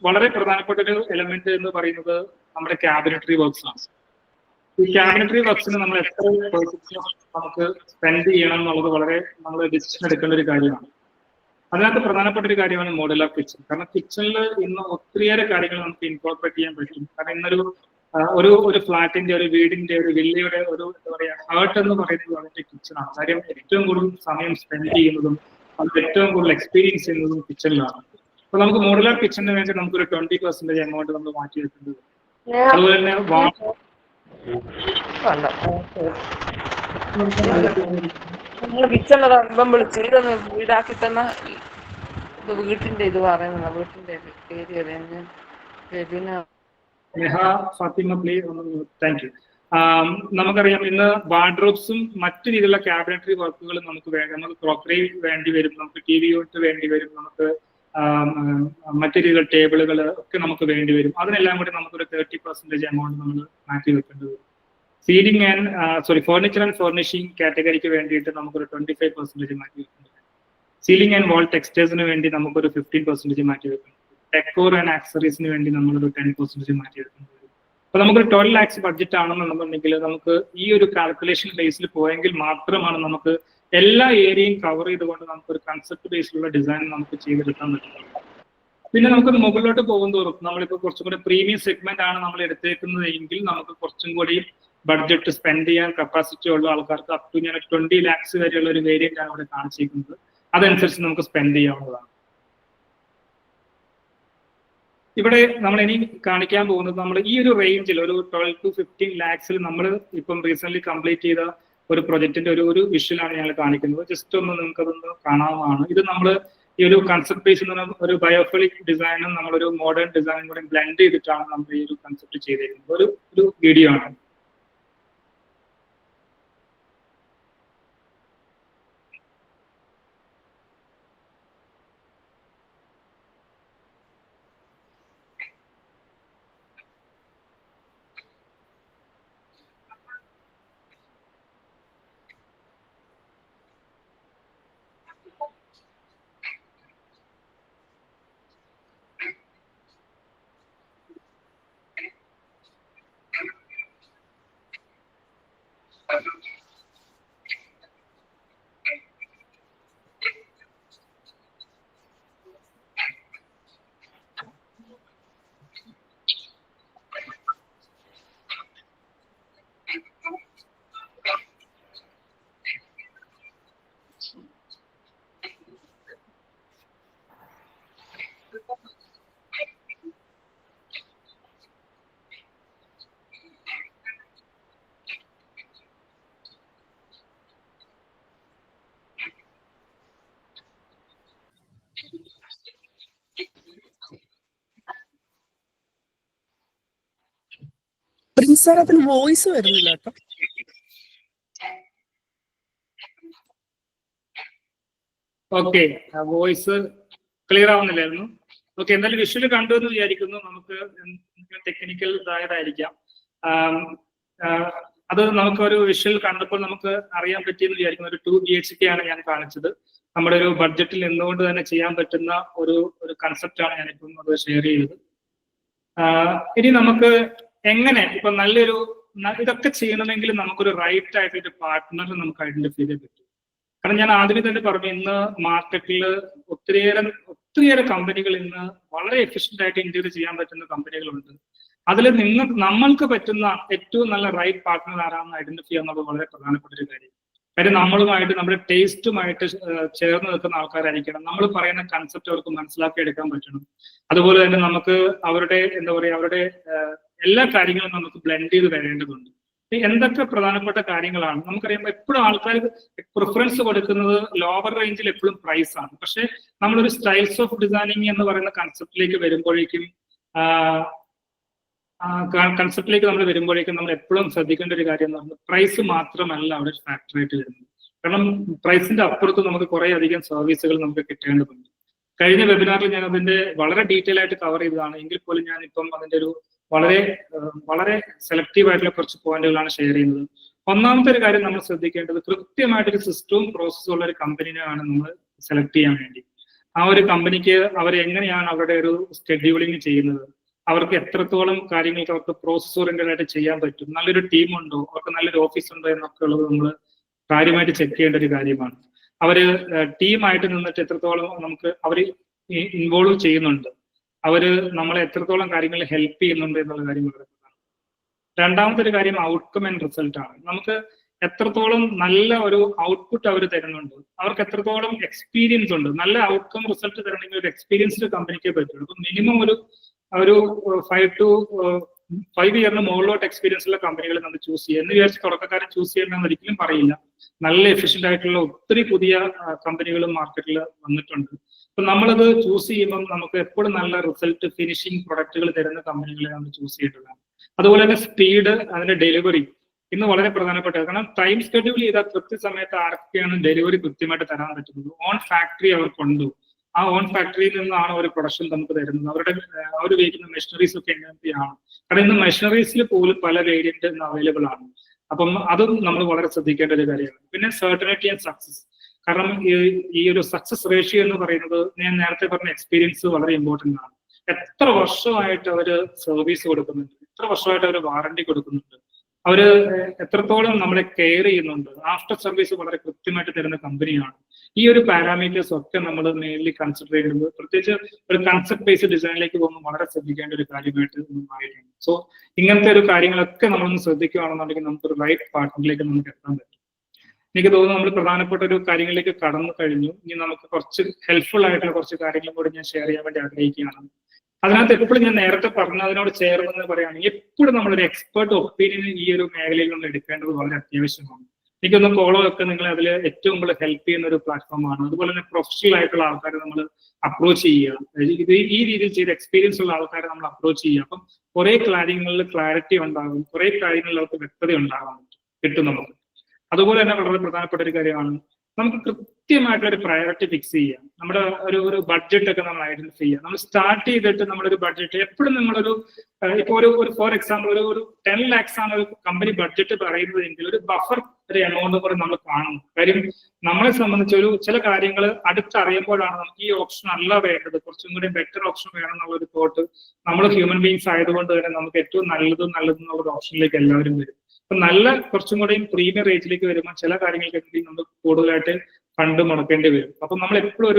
വളരെ പ്രധാനപ്പെട്ട ഒരു എലമെന്റ് എന്ന് പറയുന്നത് നമ്മുടെ ക്യാബിനറ്ററി വർക്ക്സ് ആണ്. ഈ ക്യാബിനറ്ററി വർക്ക്സിന് നമ്മൾ എത്ര നമുക്ക് സ്പെൻഡ് ചെയ്യണം എന്നുള്ളത് വളരെ നമ്മൾ ഡിസിഷൻ എടുക്കേണ്ട ഒരു കാര്യമാണ്. അതിനകത്ത് പ്രധാനപ്പെട്ട ഒരു കാര്യമാണ് മോഡുലാർ കിച്ചൺ. കാരണം കിച്ചണിൽ ഇന്ന് ഒത്തിരിയേറെ കാര്യങ്ങൾ നമുക്ക് ഇൻകോർപ്പറേറ്റ് ചെയ്യാൻ പറ്റും. കാരണം ഇന്നൊരു ഒരു ഫ്ലാറ്റിന്റെ ഒരു വീടിന്റെ ഒരു വില്ലയുടെ ഒരു എന്താ പറയാ ഹേർട്ട് എന്ന് പറയുന്നത് അതിന്റെ കിച്ചണാണ്. കാര്യം ഏറ്റവും കൂടുതൽ സമയം സ്പെൻഡ് ചെയ്യുന്നതും അത് ഏറ്റവും കൂടുതൽ എക്സ്പീരിയൻസ് ചെയ്യുന്നതും കിച്ചണിലാണ്. അപ്പൊ നമുക്ക് മോഡുലാർ കിച്ചണിന് വേണ്ടി നമുക്കൊരു 20% എമൗണ്ട് നമ്മൾ മാറ്റി വെക്കേണ്ടത്. അതുപോലെ തന്നെ കിച്ചണിലൊരാൽബം വിളിച്ച് ഇതൊന്ന് വീടാക്കി തന്ന വീട്ടിന്റെ ഇത് പറയുന്ന വീട്ടിന്റെ ഏരിയ താങ്ക് യു. നമുക്കറിയാം ഇന്ന് വാർഡ്രോബ്സും മറ്റു രീതിയിലുള്ള ക്യാബിനറ്ററി വർക്കുകളും നമുക്ക് നമുക്ക് ക്രോക്കറി വേണ്ടി വരും, നമുക്ക് TV യൂണിറ്റ് വേണ്ടി വരും, നമുക്ക് മറ്റു രീതിയിലുള്ള ടേബിളുകൾ ഒക്കെ നമുക്ക് വേണ്ടി വരും. അതിനെല്ലാം കൂടി നമുക്കൊരു 30% എമൗണ്ട് നമ്മൾ മാറ്റി വെക്കേണ്ടത് വരും. Ceiling and furniture and furnishing കാറ്റഗറിക്ക് വേണ്ടിയിട്ട് നമുക്കൊരു 25% മാറ്റി വെക്കേണ്ടത്. സീലിംഗ് ആൻഡ് വാൾ ടെക്സ്റ്റേഴ്സിന് വേണ്ടി നമുക്കൊരു 15% മാറ്റി വെക്കേണ്ടത്. ഡെക്കോർ ആൻഡ് ആക്സറീസിന് വേണ്ടി നമ്മളൊരു 10% മാറ്റി വെക്കേണ്ടത് വരും. അപ്പൊ നമുക്കൊരു 12 lakhs ബഡ്ജറ്റ് ആണെന്നുണ്ടെങ്കിൽ നമുക്ക് ഈ ഒരു കാൽക്കുലേഷൻ ബേസിൽ പോയെങ്കിൽ മാത്രമാണ് നമുക്ക് എല്ലാ ഏരിയയും കവർ ചെയ്തുകൊണ്ട് നമുക്കൊരു കൺസെപ്റ്റ് ബേസിലുള്ള ഡിസൈൻ നമുക്ക് ചെയ്തെടുക്കാൻ പറ്റുള്ളൂ. പിന്നെ നമുക്ക് മുകളിലോട്ട് പോകുന്നതോറും നമ്മളിപ്പോൾ കുറച്ചും കൂടി പ്രീമിയം സെഗ്മെന്റ് ആണ് നമ്മൾ എടുത്തേക്കുന്നത് എങ്കിൽ നമുക്ക് കുറച്ചും കൂടി ബഡ്ജറ്റ് സ്പെൻഡ് ചെയ്യാൻ കപ്പാസിറ്റി ഉള്ള ആൾക്കാർക്ക് അപ് ടു ഞാൻ 20 lakhs വരെയുള്ള ഒരു വേരിയന്റ് ആണ് ഇവിടെ കാണിച്ചിരിക്കുന്നത്. അതനുസരിച്ച് നമുക്ക് സ്പെൻഡ് ചെയ്യാവുന്നതാണ്. ഇവിടെ നമ്മൾ ഇനി കാണിക്കാൻ പോകുന്നത് നമ്മൾ ഈ ഒരു റേഞ്ചിൽ ഒരു 12 to 15 lakhs നമ്മൾ ഇപ്പം റീസെന്റ് കംപ്ലീറ്റ് ചെയ്ത ഒരു പ്രൊജക്ടിന്റെ ഒരു വിഷ്വലാണ് ഞങ്ങൾ കാണിക്കുന്നത്. ജസ്റ്റ് ഒന്ന് നിങ്ങൾക്ക് അതൊന്ന് കാണാവുന്നതാണ്. ഇത് നമ്മൾ ഈ ഒരു കൺസെപ്റ്റ് ബേസ് ഒരു ബയോഫിലിക് ഡിസൈനും നമ്മളൊരു മോഡേൺ ഡിസൈനും കൂടെ ബ്ലെൻഡ് ചെയ്തിട്ടാണ് നമ്മൾ ഈ ഒരു കൺസെപ്റ്റ് ചെയ്തേക്കുന്നത്. ഒരു വീഡിയോ ആണ്. പ്രിൻസ് അതിൽ വോയിസ് വരുന്നില്ല കേട്ടോ. ഓക്കെ, വോയിസ് ക്ലിയർ ആവുന്നില്ലായിരുന്നു. ഓക്കെ, എന്തായാലും വിഷ്വല് കണ്ടു എന്ന് വിചാരിക്കുന്നു. നമുക്ക് ടെക്നിക്കൽ ഇതായതായിരിക്കാം. അത് നമുക്കൊരു വിഷ്വൽ കണ്ടപ്പോൾ നമുക്ക് അറിയാൻ പറ്റിയെന്ന് വിചാരിക്കുന്നു. ഒരു 2 BHK ആണ് ഞാൻ കാണിച്ചത്. നമ്മുടെ ഒരു ബഡ്ജറ്റിൽ നിന്നുകൊണ്ട് തന്നെ ചെയ്യാൻ പറ്റുന്ന ഒരു കൺസെപ്റ്റ് ആണ് ഞാനിപ്പം അത് ഷെയർ ചെയ്തത്. ഇനി നമുക്ക് എങ്ങനെ ഇപ്പൊ നല്ലൊരു ഇതൊക്കെ ചെയ്യണമെങ്കിൽ നമുക്കൊരു റൈറ്റ് ആയിട്ടൊരു പാർട്ട്ണർ നമുക്ക് ഐഡന്റിഫൈ ചെയ്യാൻ പറ്റും. കാരണം ഞാൻ ആദ്യമേ തന്നെ പറഞ്ഞു, ഇന്ന് മാർക്കറ്റിൽ ഒത്തിരിയേറെ കമ്പനികൾ ഇന്ന് വളരെ എഫിഷ്യന്റ് ആയിട്ട് ഇന്ത്യയിൽ ചെയ്യാൻ പറ്റുന്ന കമ്പനികളുണ്ട്. അതിൽ നമ്മൾക്ക് പറ്റുന്ന ഏറ്റവും നല്ല റൈറ്റ് പാർട്ട്ണർ ആരാണെന്ന് ഐഡന്റിഫൈ ചെയ്യുന്നത് വളരെ പ്രധാനപ്പെട്ട ഒരു കാര്യം. കാര്യം നമ്മളുമായിട്ട് നമ്മുടെ ടേസ്റ്റുമായിട്ട് ചേർന്ന് നിൽക്കുന്ന ആൾക്കാരായിരിക്കണം. നമ്മൾ പറയുന്ന കൺസെപ്റ്റ് അവർക്ക് മനസ്സിലാക്കി എടുക്കാൻ പറ്റണം. അതുപോലെ തന്നെ നമുക്ക് അവരുടെ എന്താ പറയുക അവരുടെ എല്ലാ കാര്യങ്ങളും നമുക്ക് ബ്ലെൻഡ് ചെയ്ത് വരേണ്ടതുണ്ട്. എന്തൊക്കെ പ്രധാനപ്പെട്ട കാര്യങ്ങളാണ് നമുക്കറിയാം. എപ്പോഴും ആൾക്കാർ പ്രിഫറൻസ് കൊടുക്കുന്നത് ലോവർ റേഞ്ചിൽ എപ്പോഴും പ്രൈസ് ആണ്. പക്ഷെ നമ്മളൊരു സ്റ്റൈൽസ് ഓഫ് ഡിസൈനിങ് എന്ന് പറയുന്ന കൺസെപ്റ്റിലേക്ക് വരുമ്പോഴേക്കും നമ്മൾ എപ്പോഴും ശ്രദ്ധിക്കേണ്ട ഒരു കാര്യം എന്ന് പറഞ്ഞാൽ പ്രൈസ് മാത്രമല്ല അവിടെ ഫാക്ടറായിട്ട് വരുന്നത്. കാരണം പ്രൈസിന്റെ അപ്പുറത്ത് നമുക്ക് കുറെ അധികം സർവീസുകൾ നമുക്ക് കിട്ടേണ്ടതുണ്ട്. കഴിഞ്ഞ വെബിനാറിൽ ഞാൻ അതിന്റെ വളരെ ഡീറ്റെയിൽ ആയിട്ട് കവർ ചെയ്തതാണ്. എങ്കിൽ പോലും ഞാൻ ഇപ്പം അതിന്റെ ഒരു വളരെ സെലക്റ്റീവ് ആയിട്ടുള്ള കുറച്ച് പോയിന്റുകളാണ് ഷെയർ ചെയ്യുന്നത്. ഒന്നാമത്തെ ഒരു കാര്യം നമ്മൾ ശ്രദ്ധിക്കേണ്ടത് കൃത്യമായിട്ടൊരു സിസ്റ്റവും പ്രോസസ്സും ഉള്ള ഒരു കമ്പനിയാണ് നമ്മൾ സെലക്ട് ചെയ്യാൻ വേണ്ടി. ആ ഒരു കമ്പനിക്ക് അവർ എങ്ങനെയാണ് അവരുടെ ഒരു ഷെഡ്യൂളിങ് ചെയ്യുന്നത്, അവർക്ക് എത്രത്തോളം കാര്യങ്ങൾക്ക് അവർക്ക് പ്രോസസ് ഓറിയന്റഡ് ആയിട്ട് ചെയ്യാൻ പറ്റും, നല്ലൊരു ടീം ഉണ്ടോ, അവർക്ക് നല്ലൊരു ഓഫീസ് ഉണ്ടോ എന്നൊക്കെ ഉള്ളത് നമ്മൾ കാര്യമായിട്ട് ചെക്ക് ചെയ്യേണ്ട ഒരു കാര്യമാണ്. അവര് ടീമായിട്ട് നിന്നിട്ട് എത്രത്തോളം നമുക്ക് അവർ ഇൻവോൾവ് ചെയ്യുന്നുണ്ട്, അവര് നമ്മളെ എത്രത്തോളം കാര്യങ്ങളിൽ ഹെൽപ്പ് ചെയ്യുന്നുണ്ട് എന്നുള്ള കാര്യം വളരെ പ്രധാനമാണ്. രണ്ടാമത്തെ ഒരു കാര്യം ഔട്ട്കം ആൻഡ് റിസൾട്ട് ആണ്. നമുക്ക് എത്രത്തോളം നല്ല ഒരു ഔട്ട്പുട്ട് അവർ തരുന്നുണ്ട്, അവർക്ക് എത്രത്തോളം എക്സ്പീരിയൻസ് ഉണ്ട്. നല്ല ഔട്ട്കം റിസൾട്ട് തരണമെങ്കിൽ ഒരു എക്സ്പീരിയൻസ്ഡ് കമ്പനിക്കേ പറ്റുള്ളൂ. അപ്പൊ മിനിമം ഒരു 5 to 5 ഇയറിന് മുകളിലോട്ട് എക്സ്പീരിയൻസ് ഉള്ള കമ്പനികൾ നമ്മൾ ചൂസ് ചെയ്യുക. എന്ന് വിചാരിച്ച് തുടക്കക്കാരെ ചൂസ് ചെയ്യണമെന്ന് ഒരിക്കലും പറയില്ല. നല്ല എഫിഷ്യന്റ് ആയിട്ടുള്ള ഒത്തിരി പുതിയ കമ്പനികളും മാർക്കറ്റിൽ വന്നിട്ടുണ്ട്. അപ്പൊ നമ്മളത് ചൂസ് ചെയ്യുമ്പോൾ നമുക്ക് എപ്പോഴും നല്ല റിസൾട്ട് ഫിനിഷിംഗ് പ്രൊഡക്റ്റുകൾ തരുന്ന കമ്പനികളെ നമ്മൾ ചൂസ് ചെയ്യേണ്ടതാണ്. അതുപോലെ തന്നെ സ്പീഡ്, അതിന്റെ ഡെലിവറി ഇന്ന് വളരെ പ്രധാനപ്പെട്ടത്. കാരണം ടൈം ഷെഡ്യൂൾ ചെയ്താൽ കൃത്യസമയത്ത് ആർക്കൊക്കെയാണ് ഡെലിവറി കൃത്യമായിട്ട് തരാൻ പറ്റുന്നത്. ഓൺ ഫാക്ടറി അവർക്കുണ്ടോ, ആ ഓൺ ഫാക്ടറിയിൽ നിന്നാണ് ഒരു പ്രൊഡക്ഷൻ നമുക്ക് തരുന്നത്, അവർ ഉപയോഗിക്കുന്ന മെഷീനറീസ് ഒക്കെ എങ്ങനത്തെയാണ്. കാരണം ഇന്ന് മെഷീനറീസിൽ പോലും പല വേരിയന്റ് അവൈലബിൾ ആണ്. അപ്പം അതും നമ്മൾ വളരെ ശ്രദ്ധിക്കേണ്ട ഒരു കാര്യമാണ്. പിന്നെ സർട്ടനിറ്റി ആൻഡ് സക്സസ്. കാരണം ഈ ഒരു സക്സസ് റേഷ്യോ എന്ന് പറയുന്നത് ഞാൻ നേരത്തെ പറഞ്ഞ എക്സ്പീരിയൻസ് വളരെ ഇമ്പോർട്ടന്റ് ആണ്. എത്ര വർഷമായിട്ട് അവര് സർവീസ് കൊടുക്കുന്നുണ്ട്, എത്ര വർഷമായിട്ട് അവർ വാറണ്ടി കൊടുക്കുന്നുണ്ട്, അവര് എത്രത്തോളം നമ്മളെ കെയർ ചെയ്യുന്നുണ്ട്, ആഫ്റ്റർ സർവീസ് വളരെ കൃത്യമായിട്ട് തരുന്ന കമ്പനിയാണ്. ഈ ഒരു പാരാമീറ്റേഴ്സ് ഒക്കെ നമ്മൾ മെയിൻലി കൺസിഡർ ചെയ്യുന്നത് പ്രത്യേകിച്ച് ഒരു കൺസെപ്റ്റ് ബേസ്ഡ് ഡിസൈനിലേക്ക് പോകുമ്പോൾ വളരെ ശ്രദ്ധിക്കേണ്ട ഒരു കാര്യമായിട്ട് മാറിയിട്ടുണ്ട്. സോ ഇങ്ങനത്തെ ഒരു കാര്യങ്ങളൊക്കെ നമ്മളൊന്ന് ശ്രദ്ധിക്കുകയാണെന്നുണ്ടെങ്കിൽ നമുക്കൊരു റൈറ്റ് പാർട്ട്ണറിലേക്ക് നമുക്ക് എത്താൻ പറ്റും. എനിക്ക് തോന്നുന്നു നമ്മൾ പ്രധാനപ്പെട്ട ഒരു കാര്യങ്ങളിലേക്ക് കടന്നു കഴിഞ്ഞു. ഇനി നമുക്ക് കുറച്ച് ഹെൽപ്ഫുൾ ആയിട്ടുള്ള കുറച്ച് കാര്യങ്ങളും കൂടി ഞാൻ ഷെയർ ചെയ്യാൻ വേണ്ടി ആഗ്രഹിക്കുകയാണ്. അതിനകത്ത് എപ്പോഴും ഞാൻ നേരത്തെ പറഞ്ഞതിനോട് ചേർന്ന് പറയുകയാണെങ്കിൽ എപ്പോഴും നമ്മളൊരു എക്സ്പേർട്ട് ഒപ്പീനിയൻ ഈ ഒരു മേഖലയിൽ നമ്മൾ എടുക്കേണ്ടത് വളരെ അത്യാവശ്യമാണ്. എനിക്കൊന്ന് ഫോളോ ഒക്കെ നിങ്ങളെ അതിൽ ഏറ്റവും കൂടുതൽ ഹെൽപ്പ് ചെയ്യുന്ന ഒരു പ്ലാറ്റ്ഫോമാണ്. അതുപോലെ തന്നെ പ്രൊഫഷണൽ ആയിട്ടുള്ള ആൾക്കാരെ നമ്മൾ അപ്രോച്ച് ചെയ്യുക. ഇത് ഈ രീതിയിൽ ചെയ്ത് എക്സ്പീരിയൻസ് ഉള്ള ആൾക്കാരെ നമ്മൾ അപ്രോച്ച് ചെയ്യുക. അപ്പം കുറെ കാര്യങ്ങളിൽ ക്ലാരിറ്റി ഉണ്ടാകും, കുറെ കാര്യങ്ങളിൽ അവർക്ക് വ്യക്തത ഉണ്ടാകാൻ കിട്ടും നമുക്ക്. അതുപോലെ തന്നെ വളരെ പ്രധാനപ്പെട്ട ഒരു കാര്യമാണ് നമുക്ക് കൃത്യമായിട്ടുള്ള ഒരു പ്രയോറിറ്റി ഫിക്സ് ചെയ്യാം. നമ്മുടെ ഒരു ബഡ്ജറ്റ് ഒക്കെ നമ്മൾ ഐഡന്റിഫൈ ചെയ്യാം. നമ്മൾ സ്റ്റാർട്ട് ചെയ്തിട്ട് നമ്മുടെ ഒരു ബഡ്ജറ്റ് എപ്പോഴും നമ്മളൊരു ഇപ്പൊ ഒരു ഫോർ എക്സാമ്പിൾ ഒരു 10 lakhs ആണ് ഒരു കമ്പനി ബഡ്ജറ്റ് പറയുന്നതെങ്കിൽ ഒരു ബഫർ ഒരു എമൗണ്ട് കൂടെ നമ്മൾ കാണുന്നു. കാര്യം നമ്മളെ സംബന്ധിച്ച് ചില കാര്യങ്ങൾ അടുത്തറിയുമ്പോഴാണ് നമുക്ക് ഈ ഓപ്ഷൻ അല്ല വേണ്ടത്, കുറച്ചും കൂടി ബെറ്റർ ഓപ്ഷൻ വേണം എന്നുള്ള ഒരു തോട്ട് നമ്മൾ ഹ്യൂമൻ ബീങ്സ് ആയതുകൊണ്ട് തന്നെ നമുക്ക് ഏറ്റവും നല്ലതെന്നുള്ള ഒരു ഓപ്ഷനിലേക്ക് എല്ലാവരും വരും. അപ്പൊ നല്ല കുറച്ചും കൂടെയും പ്രീമിയം റേറ്റിലേക്ക് വരുമ്പോൾ ചില കാര്യങ്ങൾക്കൊക്കെ നമ്മൾ കൂടുതലായിട്ട് ഫണ്ട് മുടക്കേണ്ടി വരും. അപ്പൊ നമ്മൾ എപ്പോഴും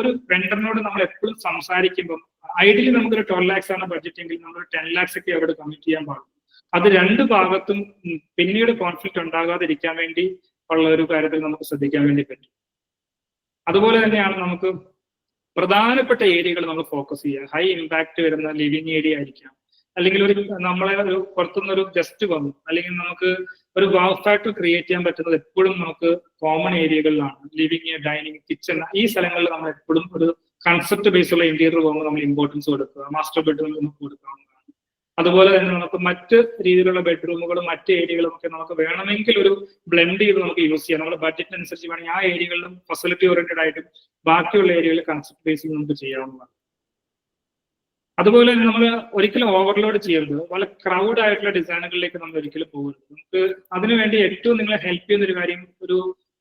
ഒരു വെണ്ടറിനോട് നമ്മൾ എപ്പോഴും സംസാരിക്കുമ്പോൾ ഐഡിയലി നമുക്കൊരു 12 lakhs ആണ് ബഡ്ജറ്റ് എങ്കിൽ നമ്മൾ 10 lakhs ഒക്കെ അവിടെ കമ്മിറ്റ് ചെയ്യാൻ പാടും. അത് രണ്ട് ഭാഗത്തും പിന്നീട് കോൺഫ്ലിക്റ്റ് ഉണ്ടാകാതിരിക്കാൻ വേണ്ടി ഉള്ള ഒരു കാര്യത്തിൽ നമുക്ക് ശ്രദ്ധിക്കാൻ വേണ്ടി പറ്റും. അതുപോലെ തന്നെയാണ് നമുക്ക് പ്രധാനപ്പെട്ട ഏരിയകൾ നമ്മൾ ഫോക്കസ് ചെയ്യുക. ഹൈ ഇമ്പാക്ട് വരുന്ന ലിവിങ് ഏരിയ ആയിരിക്കാം, അല്ലെങ്കിൽ നമ്മളെ പുറത്തുനിന്നൊരു ഗസ്റ്റ് വന്നു, അല്ലെങ്കിൽ നമുക്ക് ഒരു വാവ് ഫാക്ടർ ക്രിയേറ്റ് ചെയ്യാൻ പറ്റുന്നത് എപ്പോഴും നമുക്ക് കോമൺ ഏരിയകളിലാണ്. ലിവിങ്, ഡൈനിങ്, കിച്ചൺ, ഈ സ്ഥലങ്ങളിൽ നമ്മൾ എപ്പോഴും ഒരു കൺസെപ്റ്റ് ബേസ് ഉള്ള ഇന്റീരിയർ പോകുമ്പോൾ നമ്മൾ ഇമ്പോർട്ടൻസ് കൊടുക്കുക. മാസ്റ്റർ ബെഡ്റൂം നമുക്ക് കൊടുക്കാവുന്നതാണ്. അതുപോലെ തന്നെ നമുക്ക് മറ്റ് രീതിയിലുള്ള ബെഡ്റൂമുകളും മറ്റ് ഏരിയകളും ഒക്കെ നമുക്ക് വേണമെങ്കിൽ ഒരു ബ്ലെൻഡ് ചെയ്ത് നമുക്ക് യൂസ് ചെയ്യാം. നമ്മുടെ ബഡ്ജറ്റിനനുസരിച്ച് വേണമെങ്കിൽ ആ ഏരിയകളിലും ഫെസിലിറ്റി ഓറിയന്റഡ് ആയിട്ടും ബാക്കിയുള്ള ഏരിയകളിൽ കൺസെപ്റ്റ് ബേസിൽ നമുക്ക് ചെയ്യാവുന്നതാണ്. അതുപോലെ തന്നെ നമ്മൾ ഒരിക്കലും ഓവർലോഡ് ചെയ്യരുത്. വളരെ ക്രൗഡ് ആയിട്ടുള്ള ഡിസൈനുകളിലേക്ക് നമ്മൾ ഒരിക്കലും പോകരുത്. നമുക്ക് അതിനുവേണ്ടി ഏറ്റവും നിങ്ങളെ ഹെൽപ്പ് ചെയ്യുന്ന ഒരു കാര്യം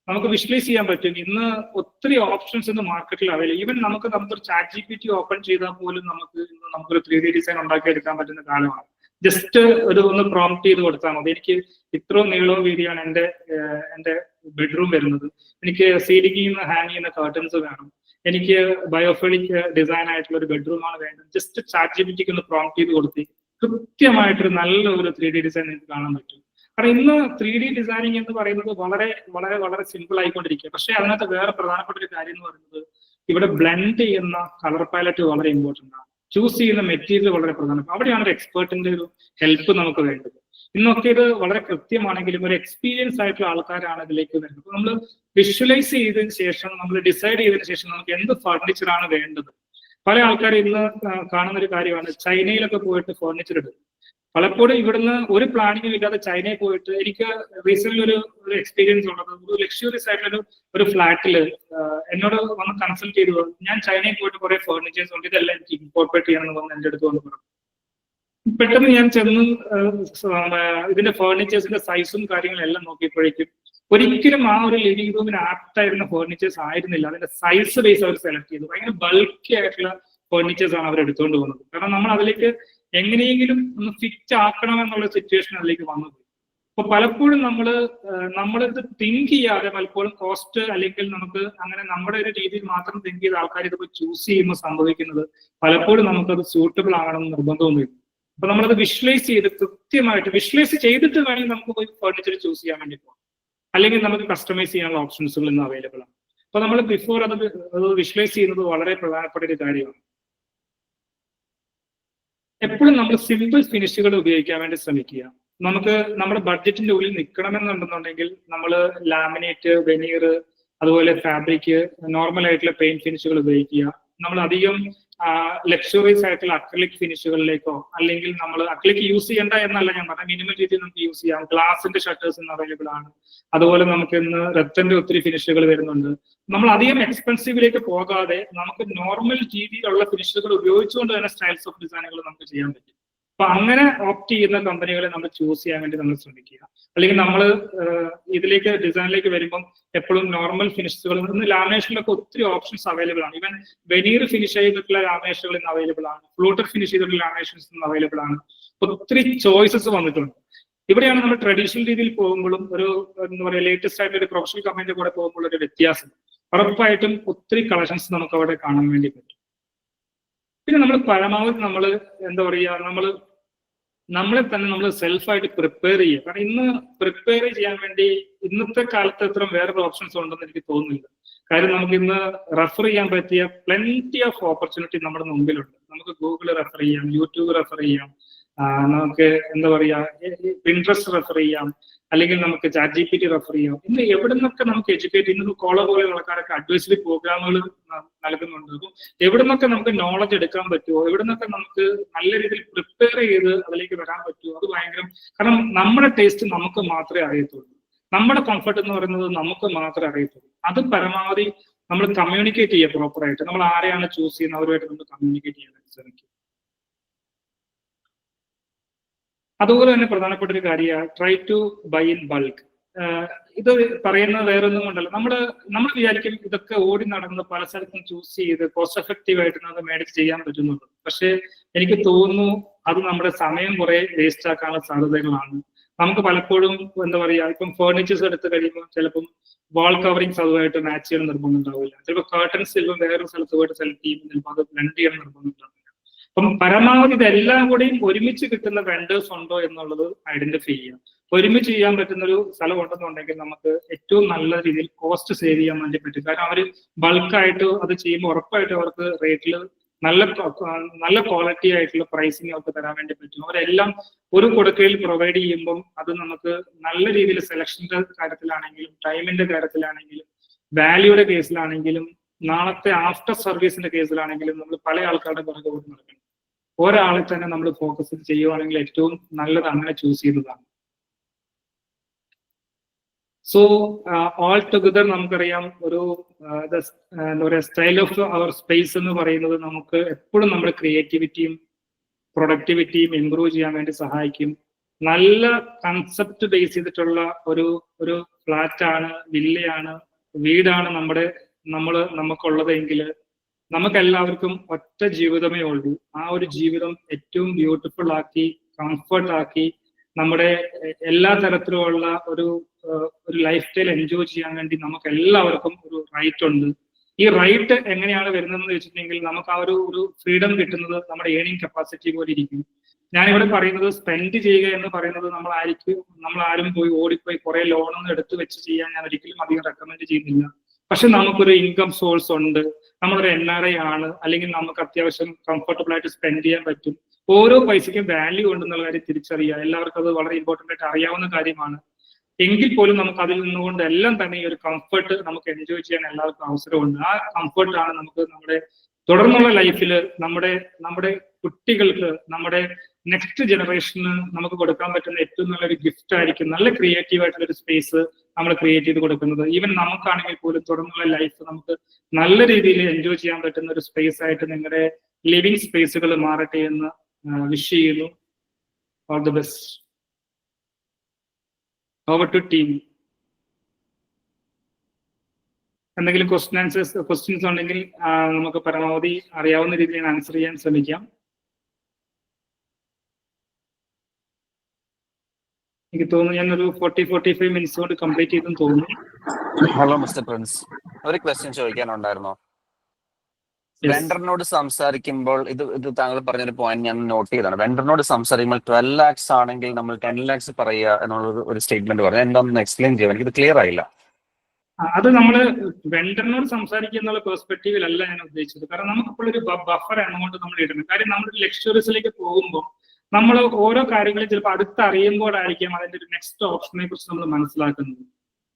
നമുക്ക് വിഷ്വലൈസ് ചെയ്യാൻ പറ്റും. ഇന്ന് ഒത്തിരി ഓപ്ഷൻസ് ഇന്ന് മാർക്കറ്റിൽ അവൈലബിൾ. ഈവൻ നമുക്കൊരു ChatGPT ഓപ്പൺ ചെയ്താൽ പോലും നമുക്കൊരു 3D ഡിസൈൻ ഉണ്ടാക്കിയെടുക്കാൻ പറ്റുന്ന കാലമാണ്. ജസ്റ്റ് ഒന്ന് പ്രോംപ്റ്റ് ചെയ്ത് കൊടുത്താൽ മതി. എനിക്ക് ഇത്രയും നീളവും വീതിയാണ് എന്റെ ബെഡ്റൂം വരുന്നത്, എനിക്ക് സീലിംഗിൽ ഹാങ് ചെയ്യുന്ന കർട്ടൻസ് വേണം, എനിക്ക് ബയോഫിലിക് ഡിസൈൻ ആയിട്ടുള്ള ഒരു ബെഡ്റൂമാണ് വേണ്ടത്. ജസ്റ്റ് ChatGPT ഒന്ന് പ്രോംപ്റ്റ് ചെയ്ത് കൊടുത്ത് കൃത്യമായിട്ടൊരു നല്ല ഒരു 3D ഡിസൈൻ നിങ്ങൾക്ക് കാണാൻ പറ്റും. കാരണം ഇന്ന് 3D ഡിസൈനിങ് എന്ന് പറയുന്നത് വളരെ വളരെ വളരെ സിമ്പിൾ ആയിക്കൊണ്ടിരിക്കുക. പക്ഷെ അതിനകത്ത് വേറെ പ്രധാനപ്പെട്ട ഒരു കാര്യം എന്ന് പറയുന്നത് ഇവിടെ ബ്ലെൻഡ് ചെയ്യുന്ന കളർ പാലറ്റ് വളരെ ഇമ്പോർട്ടൻ്റ് ആണ്. ചൂസ് ചെയ്യുന്ന മെറ്റീരിയൽ വളരെ പ്രധാനപ്പെട്ട, അവിടെയാണ് ഒരു എക്സ്പേർട്ടിന്റെ ഒരു ഹെൽപ്പ് നമുക്ക് വേണ്ടത്. ഇന്നൊക്കെ ഇത് വളരെ കൃത്യമാണെങ്കിലും ഒരു എക്സ്പീരിയൻസ് ആയിട്ടുള്ള ആൾക്കാരാണ് ഇതിലേക്ക് വരുന്നത്. അപ്പൊ നമ്മൾ വിഷ്വലൈസ് ചെയ്തതിന് ശേഷം, നമ്മൾ ഡിസൈഡ് ചെയ്തതിനു ശേഷം നമുക്ക് എന്ത് ഫർണിച്ചറാണ് വേണ്ടത്. പല ആൾക്കാരും ഇന്ന് കാണുന്ന ഒരു കാര്യമാണ് ചൈനയിലൊക്കെ പോയിട്ട് ഫർണിച്ചർ എടുക്കും. പലപ്പോഴും ഇവിടുന്ന് ഒരു പ്ലാനിങ്ങും ഇല്ലാതെ ചൈനയിൽ പോയിട്ട്, എനിക്ക് റീസെന്റ് ഒരു എക്സ്പീരിയൻസ് ഉള്ളത്, ഒരു ലക്ഷറിയസ് ആയിട്ടുള്ള ഒരു ഫ്ലാറ്റില് എന്നോട് വന്ന് കൺസൾട്ട് ചെയ്തു, ഞാൻ ചൈനയിൽ പോയിട്ട് കുറെ ഫർണിച്ചേഴ്സ് ഉണ്ട്, ഇതെല്ലാം എനിക്ക് ഇമ്പോർട്ടേറ്റ് ചെയ്യണമെന്ന് വന്ന് എന്റെ അടുത്ത് വന്ന് പറഞ്ഞു. പെട്ടെന്ന് ഞാൻ ചെന്ന് ഇതിന്റെ ഫർണിച്ചേഴ്സിന്റെ സൈസും കാര്യങ്ങളും എല്ലാം നോക്കിയപ്പോഴേക്കും ഒരിക്കലും ആ ഒരു ലിവിംഗ് റൂമിന് ആപ്റ്റ് ആയിരുന്ന ഫർണിച്ചേഴ്സ് ആയിരുന്നില്ല. അതിന്റെ സൈസ് ബേസ് അവർ സെലക്ട് ചെയ്തു. ഭയങ്കര ബൾക്കി ആയിട്ടുള്ള ഫർണിച്ചേഴ്സ് ആണ് അവർ എടുത്തുകൊണ്ട് പോകുന്നത്. കാരണം നമ്മൾ അതിലേക്ക് എങ്ങനെയെങ്കിലും ഒന്ന് ഫിറ്റ് ആക്കണം എന്നുള്ള സിറ്റുവേഷൻ അതിലേക്ക് വന്നുപോയി. അപ്പൊ പലപ്പോഴും നമ്മളിത് തിങ്ക് ചെയ്യാതെ പലപ്പോഴും കോസ്റ്റ് അല്ലെങ്കിൽ നമുക്ക് അങ്ങനെ നമ്മുടെ ഒരു രീതിയിൽ മാത്രം തിങ്ക് ചെയ്ത ആൾക്കാർ ഇത് ചൂസ് ചെയ്യുമ്പോൾ സംഭവിക്കുന്നത് പലപ്പോഴും നമുക്കത് സൂട്ടബിൾ ആകണമെന്ന് നിർബന്ധമൊന്നുമില്ല. അപ്പൊ നമ്മളത് വിഷ്വലൈസ് ചെയ്ത് കൃത്യമായിട്ട് വിഷ്വലൈസ് ചെയ്തിട്ട് വേണമെങ്കിൽ നമുക്ക് പോയി ഫർണിച്ചർ ചൂസ് ചെയ്യാൻ വേണ്ടി പോകാം. അല്ലെങ്കിൽ നമുക്ക് കസ്റ്റമൈസ് ചെയ്യാനുള്ള ഓപ്ഷൻസുകൾ ഇന്ന് അവൈലബിൾ ആണ്. അപ്പൊ നമ്മൾ ബിഫോർ അത് വിഷ്വലൈസ് ചെയ്യുന്നത് വളരെ പ്രധാനപ്പെട്ട ഒരു കാര്യമാണ്. എപ്പോഴും നമ്മൾ സിമ്പിൾ ഫിനിഷുകൾ ഉപയോഗിക്കാൻ വേണ്ടി ശ്രമിക്കുക. നമുക്ക് നമ്മുടെ ബഡ്ജറ്റിന്റെ ഉള്ളിൽ നിൽക്കണമെന്നുണ്ടെന്നുണ്ടെങ്കിൽ നമ്മൾ ലാമിനേറ്റ്, വെനീർ, അതുപോലെ ഫാബ്രിക്, നോർമൽ ആയിട്ടുള്ള പെയിന്റ് ഫിനിഷുകൾ ഉപയോഗിക്കുക. നമ്മൾ അധികം ലക്ഷറീസ് ആയിട്ടുള്ള അക്രിലിക് ഫിനിഷുകളിലേക്കോ, അല്ലെങ്കിൽ നമ്മൾ അക്രിലിക് യൂസ് ചെയ്യേണ്ട എന്നല്ല ഞാൻ പറഞ്ഞ, മിനിമം രീതിയിൽ നമുക്ക് യൂസ് ചെയ്യാം. ഗ്ലാസിന്റെ ഷട്ടേഴ്സ് ഇന്ന് അവൈലബിൾ ആണ്. അതുപോലെ നമുക്ക് ഇന്ന് റെത്തന്റെ ഒത്തിരി ഫിനിഷുകൾ വരുന്നുണ്ട്. നമ്മൾ അധികം എക്സ്പെൻസീവിലേക്ക് പോകാതെ നമുക്ക് നോർമൽ രീതിയിലുള്ള ഫിനിഷുകൾ ഉപയോഗിച്ചുകൊണ്ട് തന്നെ സ്റ്റൈൽസ് ഓഫ് ഡിസൈനുകൾ നമുക്ക് ചെയ്യാൻ പറ്റും. അപ്പൊ അങ്ങനെ ഓപ്റ്റ് ചെയ്യുന്ന കമ്പനികളെ നമ്മൾ ചൂസ് ചെയ്യാൻ വേണ്ടി നമ്മൾ ശ്രമിക്കുക. അല്ലെങ്കിൽ നമ്മൾ ഇതിലേക്ക് ഡിസൈനിലേക്ക് വരുമ്പം എപ്പോഴും നോർമൽ ഫിനിഷുകൾ, ഇന്ന് ലാമിനേഷനിലൊക്കെ ഒത്തിരി ഓപ്ഷൻസ് അവൈലബിൾ ആണ്. ഈവൻ വെനീർ ഫിനിഷ് ചെയ്തിട്ടുള്ള ലാമിനേഷനുകൾ ഇന്ന് അവൈലബിൾ ആണ്. ഫ്ലൂട്ടർ ഫിനിഷ് ചെയ്തിട്ടുള്ള ലാമിനേഷൻസ് ഇന്ന് അവൈലബിൾ ആണ്. ഒത്തിരി ചോയ്സസ് വന്നിട്ടുണ്ട്. ഇവിടെയാണ് നമ്മൾ ട്രഡീഷണൽ രീതിയിൽ പോകുമ്പോഴും ഒരു എന്താ പറയുക ലേറ്റസ്റ്റ് ആയിട്ട് ഒരു പ്രൊഫഷണൽ കമ്പനിയുടെ കൂടെ പോകുമ്പോൾ ഒരു വ്യത്യാസം. ഉറപ്പായിട്ടും ഒത്തിരി കളക്ഷൻസ് നമുക്ക് അവിടെ കാണാൻ വേണ്ടി പറ്റും. പിന്നെ നമ്മൾ പരമാവധി നമ്മൾ എന്താ പറയുക, നമ്മളെ തന്നെ നമ്മൾ സെൽഫായിട്ട് പ്രിപ്പയർ ചെയ്യുക. കാരണം ഇന്ന് പ്രിപ്പയർ ചെയ്യാൻ വേണ്ടി ഇന്നത്തെ കാലത്ത് ഇത്രയും വേറൊരു ഓപ്ഷൻസ് ഉണ്ടെന്ന് എനിക്ക് തോന്നുന്നില്ല. കാര്യം നമുക്ക് ഇന്ന് റെഫർ ചെയ്യാൻ പറ്റിയ പ്ലെന്റി ഓഫ് ഓപ്പർച്യൂണിറ്റി നമ്മുടെ മുമ്പിലുണ്ട്. നമുക്ക് ഗൂഗിൾ റെഫർ ചെയ്യാം, യൂട്യൂബ് റെഫർ ചെയ്യാം, നമുക്ക് എന്താ പറയാ പിൻട്രസ്റ്റ് റെഫർ ചെയ്യാം, അല്ലെങ്കിൽ നമുക്ക് ChatGPT റെഫർ ചെയ്യാം. ഇന്ന് എവിടെ നിന്നൊക്കെ നമുക്ക് എഡ്യൂക്കേറ്റ്, ഇന്ന് കോള പോലെയുള്ള ആൾക്കാരൊക്കെ അഡ്വൈസറി പ്രോഗ്രാമുകൾ നൽകുന്നുണ്ട്. അപ്പം എവിടെ നിന്നൊക്കെ നമുക്ക് നോളജ് എടുക്കാൻ പറ്റുമോ, എവിടെ നിന്നൊക്കെ നമുക്ക് നല്ല രീതിയിൽ പ്രിപ്പയർ ചെയ്ത് അതിലേക്ക് വരാൻ പറ്റുമോ, അത് ഭയങ്കരം. കാരണം നമ്മുടെ ടേസ്റ്റ് നമുക്ക് മാത്രമേ അറിയത്തുള്ളൂ. നമ്മുടെ കംഫർട്ട് എന്ന് പറയുന്നത് നമുക്ക് മാത്രമേ അറിയത്തുള്ളൂ. അത് പരമാവധി നമ്മൾ കമ്മ്യൂണിക്കേറ്റ് ചെയ്യുക പ്രോപ്പറായിട്ട്. നമ്മൾ ആരെയാണ് ചൂസ് ചെയ്യുന്നത് അവരുമായിട്ട് നമ്മൾ കമ്മ്യൂണിക്കേറ്റ് ചെയ്യാൻ ശ്രമിക്കുക. അതുപോലെ തന്നെ പ്രധാനപ്പെട്ട ഒരു കാര്യമാണ് try to buy in bulk. ഇത് പറയുന്നത് വേറൊന്നും കൊണ്ടല്ല, നമ്മൾ വിചാരിക്കും ഇതൊക്കെ ഓടി നടന്ന് പല സ്ഥലത്തും ചൂസ് ചെയ്ത് കോസ്റ്റ് എഫക്റ്റീവ് ആയിട്ട് നമുക്ക് മേടിച്ച് ചെയ്യാൻ പറ്റുന്നുള്ളൂ. പക്ഷെ എനിക്ക് തോന്നുന്നു അത് നമ്മുടെ സമയം കുറെ വേസ്റ്റ് ആക്കാനുള്ള സാധ്യതകളാണ്. നമുക്ക് പലപ്പോഴും എന്താ പറയുക, ഇപ്പം ഫേർണിച്ചേഴ്സ് എടുത്ത് കഴിയുമ്പോൾ ചിലപ്പം വാൾ കവറിങ്സ് അതുമായിട്ട് മാച്ച് ചെയ്യണം നിർബന്ധം ഉണ്ടാവില്ല. ചിലപ്പോൾ കർട്ടൻസ് ചിലപ്പോൾ വേറൊരു സ്ഥലത്ത് പോയിട്ട് സെലക്ട് ചെയ്യുമ്പോൾ ചിലപ്പോൾ അത് ബ്ലെൻഡ് ചെയ്യണം നിർബന്ധം ഉണ്ടാവില്ല. അപ്പം പരമാവധി ഇതെല്ലാം കൂടെയും ഒരുമിച്ച് കിട്ടുന്ന വെണ്ടേഴ്സ് ഉണ്ടോ എന്നുള്ളത് ഐഡന്റിഫൈ ചെയ്യാം. ഒരുമിച്ച് ചെയ്യാൻ പറ്റുന്ന ഒരു സ്ഥലം ഉണ്ടെന്നുണ്ടെങ്കിൽ നമുക്ക് ഏറ്റവും നല്ല രീതിയിൽ കോസ്റ്റ് സേവ് ചെയ്യാൻ വേണ്ടി പറ്റും. കാരണം അവർ ബൾക്കായിട്ട് അത് ചെയ്യുമ്പോൾ ഉറപ്പായിട്ട് അവർക്ക് റേറ്റിൽ നല്ല ക്വാളിറ്റി ആയിട്ടുള്ള പ്രൈസിങ് അവർക്ക് തരാൻ വേണ്ടി പറ്റും. അവരെല്ലാം ഒരു കൊടുക്കയിൽ പ്രൊവൈഡ് ചെയ്യുമ്പം അത് നമുക്ക് നല്ല രീതിയിൽ സെലക്ഷന്റെ കാര്യത്തിലാണെങ്കിലും ടൈമിന്റെ കാര്യത്തിലാണെങ്കിലും വാല്യൂയുടെ കേസിലാണെങ്കിലും നാളത്തെ ആഫ്റ്റർ സർവീസിന്റെ കേസിലാണെങ്കിലും നമ്മൾ പല ആൾക്കാരുടെ പുറകെ കൂടി നടക്കണം. ഒരാളെ തന്നെ നമ്മൾ ഫോക്കസ് ചെയ്യുവാണെങ്കിൽ ഏറ്റവും നല്ലത് അങ്ങനെ ചൂസ് ചെയ്യുന്നതാണ്. സോ ഓൾ ടുഗദർ നമുക്കറിയാം ഒരു എന്താ പറയുക സ്റ്റൈൽ ഓഫ് അവർ സ്പേസ് എന്ന് പറയുന്നത് നമുക്ക് എപ്പോഴും നമ്മുടെ ക്രിയേറ്റിവിറ്റിയും പ്രൊഡക്ടിവിറ്റിയും ഇംപ്രൂവ് ചെയ്യാൻ വേണ്ടി സഹായിക്കും. നല്ല കൺസെപ്റ്റ് ബേസ് ചെയ്തിട്ടുള്ള ഒരു ഫ്ലാറ്റാണ്, വില്ലയാണ്, വീടാണ് നമുക്കുള്ളതെങ്കിൽ നമുക്കെല്ലാവർക്കും ഒറ്റ ജീവിതമേ ഉള്ളൂ. ആ ഒരു ജീവിതം ഏറ്റവും ബ്യൂട്ടിഫുൾ ആക്കി കംഫർട്ട് ആക്കി നമ്മുടെ എല്ലാ തരത്തിലുമുള്ള ഒരു ലൈഫ് സ്റ്റൈൽ എൻജോയ് ചെയ്യാൻ വേണ്ടി നമുക്ക് എല്ലാവർക്കും ഒരു റൈറ്റ് ഉണ്ട്. ഈ റൈറ്റ് എങ്ങനെയാണ് വരുന്നതെന്ന് വെച്ചിട്ടുണ്ടെങ്കിൽ നമുക്ക് ആ ഒരു ഫ്രീഡം കിട്ടുന്നത് നമ്മുടെ ഏണിംഗ് കപ്പാസിറ്റി പോലെ ഇരിക്കും. ഞാനിവിടെ പറയുന്നത് സ്പെൻഡ് ചെയ്യുക എന്ന് പറയുന്നത് നമ്മൾ ആരും പോയി ഓടിപ്പോയി കുറെ ലോണൊന്നും എടുത്തു വെച്ച് ചെയ്യാൻ ഞാൻ ഒരിക്കലും അധികം റെക്കമെൻഡ് ചെയ്യുന്നില്ല. പക്ഷെ നമുക്കൊരു ഇൻകം സോഴ്സ് ഉണ്ട്, നമ്മളൊരു NRI ആണ്, അല്ലെങ്കിൽ നമുക്ക് അത്യാവശ്യം കംഫർട്ടബിൾ ആയിട്ട് സ്പെൻഡ് ചെയ്യാൻ പറ്റും. ഓരോ പൈസയ്ക്കും വാല്യൂ ഉണ്ടെന്നുള്ള കാര്യം തിരിച്ചറിയുക, എല്ലാവർക്കും അത് വളരെ ഇമ്പോർട്ടൻ്റ് ആയിട്ട് അറിയാവുന്ന കാര്യമാണ്. എങ്കിൽ പോലും നമുക്ക് അതിൽ നിന്നുകൊണ്ട് എല്ലാം തന്നെ ഈ ഒരു കംഫർട്ട് നമുക്ക് എൻജോയ് ചെയ്യാൻ എല്ലാവർക്കും അവസരമുണ്ട്. ആ കംഫർട്ടാണ് നമുക്ക് നമ്മുടെ തുടർന്നുള്ള ലൈഫിൽ നമ്മുടെ കുട്ടികൾക്ക്, നമ്മുടെ നെക്സ്റ്റ് ജനറേഷന് നമുക്ക് കൊടുക്കാൻ പറ്റുന്ന ഏറ്റവും നല്ലൊരു ഗിഫ്റ്റ് ആയിരിക്കും. നല്ല ക്രിയേറ്റീവ് ആയിട്ടുള്ള ഒരു സ്പേസ് നമ്മൾ ക്രിയേറ്റ് ചെയ്ത് കൊടുക്കുന്നത്. ഈവൻ നമുക്കാണെങ്കിൽ പോലും തുടർന്നുള്ള ലൈഫ് നമുക്ക് നല്ല രീതിയിൽ എൻജോയ് ചെയ്യാൻ പറ്റുന്ന ഒരു സ്പേസ് ആയിട്ട് നിങ്ങളുടെ ലിവിങ് സ്പേസുകൾ മാറട്ടെ എന്ന് വിഷ് ചെയ്യുന്നു. All the best. Over to team. എന്തെങ്കിലും ക്വസ്റ്റ്യൻസ് ഉണ്ടെങ്കിൽ നമുക്ക് പരമാവധി അറിയാവുന്ന രീതിയിൽ ആൻസർ ചെയ്യാൻ ശ്രമിക്കാം. എനിക്ക് തോന്നുന്നു ഞാനൊരു 40-45 മിനിറ്റ്സ് കൊണ്ട് കംപ്ലീറ്റ് ചെയ്തെന്ന് തോന്നുന്നു. ഹലോ മിസ്റ്റർ പ്രിൻസ്, ഒരു ക്വസ്റ്റ്യൻ ചോദിക്കാനുണ്ടായിരുന്നോ? വെണ്ടറിനോട് സംസാരിക്കുമ്പോൾ ഇത് താങ്കൾ പറഞ്ഞൊരു പോയിന്റ് ഞാൻ നോട്ട് ചെയ്തതാണ്. വെണ്ടറിനോട് സംസാരിക്കുമ്പോൾ 12 lakhs ആണെങ്കിൽ നമ്മൾ 10 lakhs പറയുക എന്നുള്ള ഒരു സ്റ്റേറ്റ്മെന്റ് പറഞ്ഞു. എന്താണെന്ന് എക്സ്പ്ലെയിൻ ചെയ്യാം, എനിക്കിത് ക്ലിയർ ആയില്ല. അത് നമ്മൾ വെണ്ടറിനോട് സംസാരിക്കുക എന്നുള്ള പെർസ്പെക്റ്റീവിലല്ല ഞാൻ ഉദ്ദേശിച്ചത്. കാരണം നമുക്കിപ്പോൾ ഒരു ബഫർ എമൗണ്ട് നമ്മൾ ഇടുന്നത്. കാര്യം നമ്മൾ ലക്ഷറീസിലേക്ക് പോകുമ്പോൾ നമ്മൾ ഓരോ കാര്യങ്ങളും ചിലപ്പോൾ അടുത്തറിയുമ്പോഴായിരിക്കും അതിന്റെ ഒരു നെക്സ്റ്റ് ഓപ്ഷനെ കുറിച്ച് നമ്മൾ മനസ്സിലാക്കുന്നത്.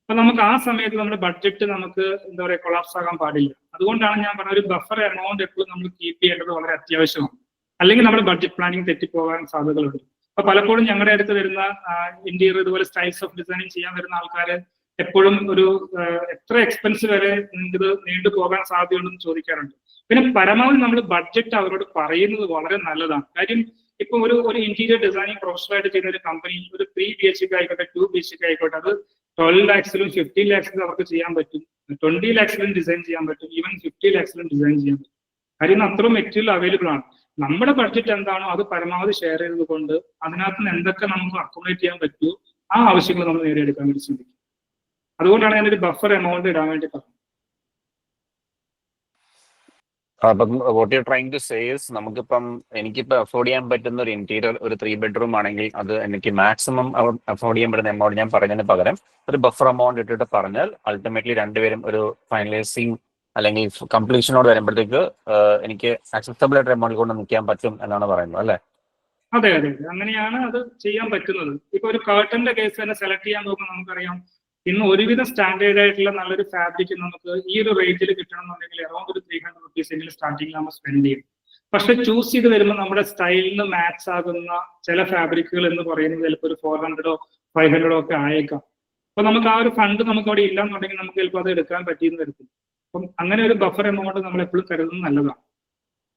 അപ്പൊ നമുക്ക് ആ സമയത്ത് നമ്മുടെ ബഡ്ജറ്റ് നമുക്ക് എന്താ പറയുക കൊളാപ്സ് ആകാൻ പാടില്ല. അതുകൊണ്ടാണ് ഞാൻ പറഞ്ഞ ഒരു ബഫർ എമൗണ്ട് എപ്പോഴും നമ്മൾ കീപ്പ് ചെയ്യേണ്ടത് വളരെ അത്യാവശ്യമാണ്. അല്ലെങ്കിൽ നമ്മുടെ ബഡ്ജറ്റ് പ്ലാനിങ് തെറ്റിപ്പോകാൻ സാധ്യതകളുണ്ട്. അപ്പൊ പലപ്പോഴും ഞങ്ങളുടെ അടുത്ത് വരുന്ന ഇന്റീരിയർ ഇതുപോലെ സ്റ്റൈൽസ് ഓഫ് ഡിസൈനിങ് ചെയ്യാൻ വരുന്ന ആൾക്കാർ എപ്പോഴും ഒരു എത്ര എക്സ്പെൻസ് വരെ നിങ്ങൾക്ക് ഇത് നീണ്ടു പോകാൻ സാധ്യതയുണ്ടെന്ന് ചോദിക്കാറുണ്ട്. പിന്നെ പരമാവധി നമ്മൾ ബഡ്ജറ്റ് അവരോട് പറയുന്നത് വളരെ നല്ലതാണ്. കാര്യം ഇപ്പൊ ഒരു ഇന്റീരിയർ ഡിസൈനിങ് പ്രൊഫഷണലായിട്ട് ചെയ്യുന്ന ഒരു കമ്പനി ഒരു 3 BHK ആയിക്കോട്ടെ 2 BHK ആയിക്കോട്ടെ അത് 12 lakhsലും 15 lakhsലും അവർക്ക് ചെയ്യാൻ പറ്റും, 20 lakhsലും ഡിസൈൻ ചെയ്യാൻ പറ്റും, ഈവൻ 50 lakhsലും ഡിസൈൻ ചെയ്യാൻ പറ്റും. കാര്യം അത്രയും മെറ്റീരിയൽ അവൈലബിൾ ആണ്. നമ്മുടെ ബഡ്ജറ്റ് എന്താണോ അത് പരമാവധി ഷെയർ ചെയ്തത് കൊണ്ട് അതിനകത്ത് നിന്ന് എന്തൊക്കെ നമുക്ക് അക്കോമഡേറ്റ് ചെയ്യാൻ പറ്റുമോ ആ ആവശ്യങ്ങൾ നമ്മൾ നേടിയെടുക്കാൻ വേണ്ടി ശ്രമിക്കും. അതുകൊണ്ടാണ് ഞാനൊരു ബഫർ എമൗണ്ട് ഇടാൻ വേണ്ടി പറഞ്ഞത്. What you trying to say is എനിക്കിപ്പോ അഫോർഡ് ചെയ്യാൻ പറ്റുന്ന ഒരു ഇന്റീരിയർ ഒരു 3 bedroom ആണെങ്കിൽ അത് എനിക്ക് മാക്സിമം അഫോർഡ് ചെയ്യാൻ പറ്റുന്ന എമൗണ്ട് ഞാൻ പറഞ്ഞതിന് പകരം ഒരു ബഫർ എമൗണ്ട് ഇട്ടിട്ട് പറഞ്ഞാൽ അൾട്ടിമേറ്റ്ലി രണ്ടുപേരും ഒരു ഫൈനലൈസിങ് അല്ലെങ്കിൽ കംപ്ലീഷനോട് വരുമ്പോഴത്തേക്ക് എനിക്ക് അക്സെപ്റ്റബിൾ ആയിട്ട് എമൗണ്ട് കൊണ്ട് നിൽക്കാൻ പറ്റും എന്നാണ് പറയുന്നത് അല്ലേ? അതെ, അങ്ങനെയാണ് അത് ചെയ്യാൻ പറ്റുന്നത്. ഇപ്പൊ ഒരു കർട്ടന്റെ കേസ് തന്നെ സെലക്ട് ചെയ്യാൻ നോക്കുമ്പോൾ നമുക്കറിയാം ഇന്ന് ഒരുവിധം സ്റ്റാൻഡേർഡ് ആയിട്ടുള്ള നല്ലൊരു ഫാബ്രിക് നമുക്ക് ഈ ഒരു റേഞ്ചിൽ കിട്ടണമെന്നുണ്ടെങ്കിൽ അറൗണ്ട് ഒരു 300 rupees എങ്കിലും സ്റ്റാർട്ടിങ്ങിൽ നമ്മൾ സ്പെൻഡ് ചെയ്യും. പക്ഷെ ചൂസ് ചെയ്ത് വരുമ്പോൾ നമ്മുടെ സ്റ്റൈലിന് മാച്ച് ആകുന്ന ചില ഫാബ്രിക്കുകൾ എന്ന് പറയുന്നത് ചിലപ്പോൾ ഒരു 400 or 500 ഒക്കെ ആയേക്കാം. അപ്പൊ നമുക്ക് ആ ഒരു ഫണ്ട് നമുക്ക് അവിടെ ഇല്ലാന്നുണ്ടെങ്കിൽ നമുക്ക് ചിലപ്പോൾ അത് എടുക്കാൻ പറ്റിയെന്ന് വരത്തില്ല. അപ്പം അങ്ങനെ ഒരു ബഫർ എമൗണ്ട് നമ്മൾ എപ്പോഴും കരുതുന്നത് നല്ലതാണ്.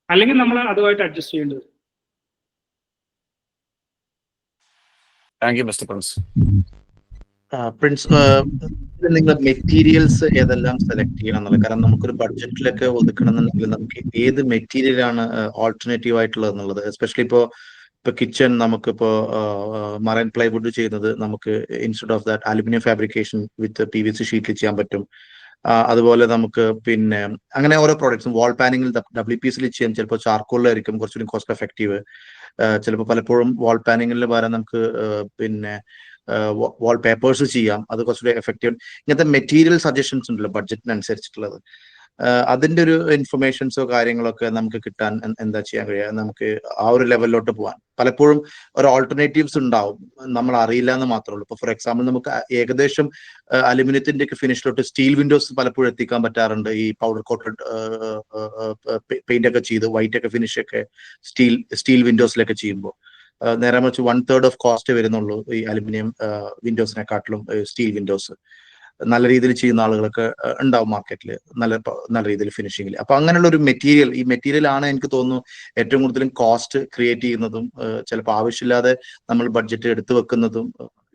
അല്ലെങ്കിൽ നമ്മൾ അതുമായിട്ട് അഡ്ജസ്റ്റ് ചെയ്യേണ്ടി വരും. Thank you mister Prince. Prince, നിങ്ങൾ മെറ്റീരിയൽസ് ഏതെല്ലാം സെലക്ട് ചെയ്യണം എന്നുള്ളത്, കാരണം നമുക്കൊരു ബഡ്ജറ്റിലൊക്കെ ഒതുക്കണമെന്നുണ്ടെങ്കിൽ നമുക്ക് ഏത് മെറ്റീരിയൽ ആണ് ഓൾട്ടർനേറ്റീവ് ആയിട്ടുള്ളത് എന്നുള്ളത്, എസ്പെഷ്യലി ഇപ്പോ കിച്ചൺ നമുക്കിപ്പോ മറൈൻ പ്ലൈവുഡ് ചെയ്യുന്നത് നമുക്ക് instead of that aluminium fabrication with PVC ഷീറ്റിൽ ചെയ്യാൻ പറ്റും. അതുപോലെ നമുക്ക് പിന്നെ അങ്ങനെ ഓരോ പ്രോഡക്ട്സും വാൾ പാനിങ്ങിൽ WPCയിൽ ചെയ്യാൻ ചിലപ്പോൾ ചാർക്കോളിലായിരിക്കും കുറച്ചുകൂടി കോസ്റ്റ് എഫക്റ്റീവ്. ചിലപ്പോൾ പലപ്പോഴും വാൾ പാനിങ്ങിൽ പകരം നമുക്ക് പിന്നെ വാൾ പേപ്പേഴ്സ് ചെയ്യാം, അത് കുറച്ചുകൂടി എഫക്റ്റീവ്. ഇങ്ങനത്തെ മെറ്റീരിയൽ സജഷൻസ് ഉണ്ടല്ലോ ബഡ്ജറ്റിനനുസരിച്ചിട്ടുള്ളത്, അതിന്റെ ഒരു ഇൻഫർമേഷൻസോ കാര്യങ്ങളൊക്കെ നമുക്ക് കിട്ടാൻ എന്താ ചെയ്യാൻ കഴിയുക? നമുക്ക് ആ ഒരു ലെവലിലോട്ട് പോകാൻ പലപ്പോഴും ഒരു ഓൾട്ടർനേറ്റീവ്സ് ഉണ്ടാവും, നമ്മൾ അറിയില്ല എന്ന് മാത്രമേ ഉള്ളൂ. ഇപ്പൊ ഫോർ എക്സാമ്പിൾ നമുക്ക് ഏകദേശം അലുമിനിയത്തിന്റെ ഒക്കെ ഫിനിഷിലോട്ട് സ്റ്റീൽ വിൻഡോസ് പലപ്പോഴും എത്തിക്കാൻ പറ്റാറുണ്ട്. ഈ പൗഡർ കോട്ടഡ് പെയിന്റ് ഒക്കെ ചെയ്ത് വൈറ്റ് ഒക്കെ ഫിനിഷ് ഒക്കെ സ്റ്റീൽ വിൻഡോസിലൊക്കെ ചെയ്യുമ്പോൾ നേരെ മറിച്ച് 1/3 ഓഫ് കോസ്റ്റ് വരുന്നുള്ളൂ ഈ അലുമിനിയം വിൻഡോസിനെക്കാട്ടിലും സ്റ്റീൽ വിൻഡോസ്. നല്ല രീതിയിൽ ചെയ്യുന്ന ആളുകളൊക്കെ ഉണ്ടാവും മാർക്കറ്റിൽ, നല്ല രീതിയിൽ ഫിനിഷിങ്ങിൽ. അപ്പൊ അങ്ങനെയുള്ള ഒരു മെറ്റീരിയൽ, ഈ മെറ്റീരിയൽ ആണ് എനിക്ക് തോന്നുന്നു ഏറ്റവും കൂടുതലും കോസ്റ്റ് ക്രിയേറ്റ് ചെയ്യുന്നതും ചിലപ്പോൾ ആവശ്യമില്ലാതെ നമ്മൾ ബഡ്ജറ്റ് എടുത്തു വെക്കുന്നതും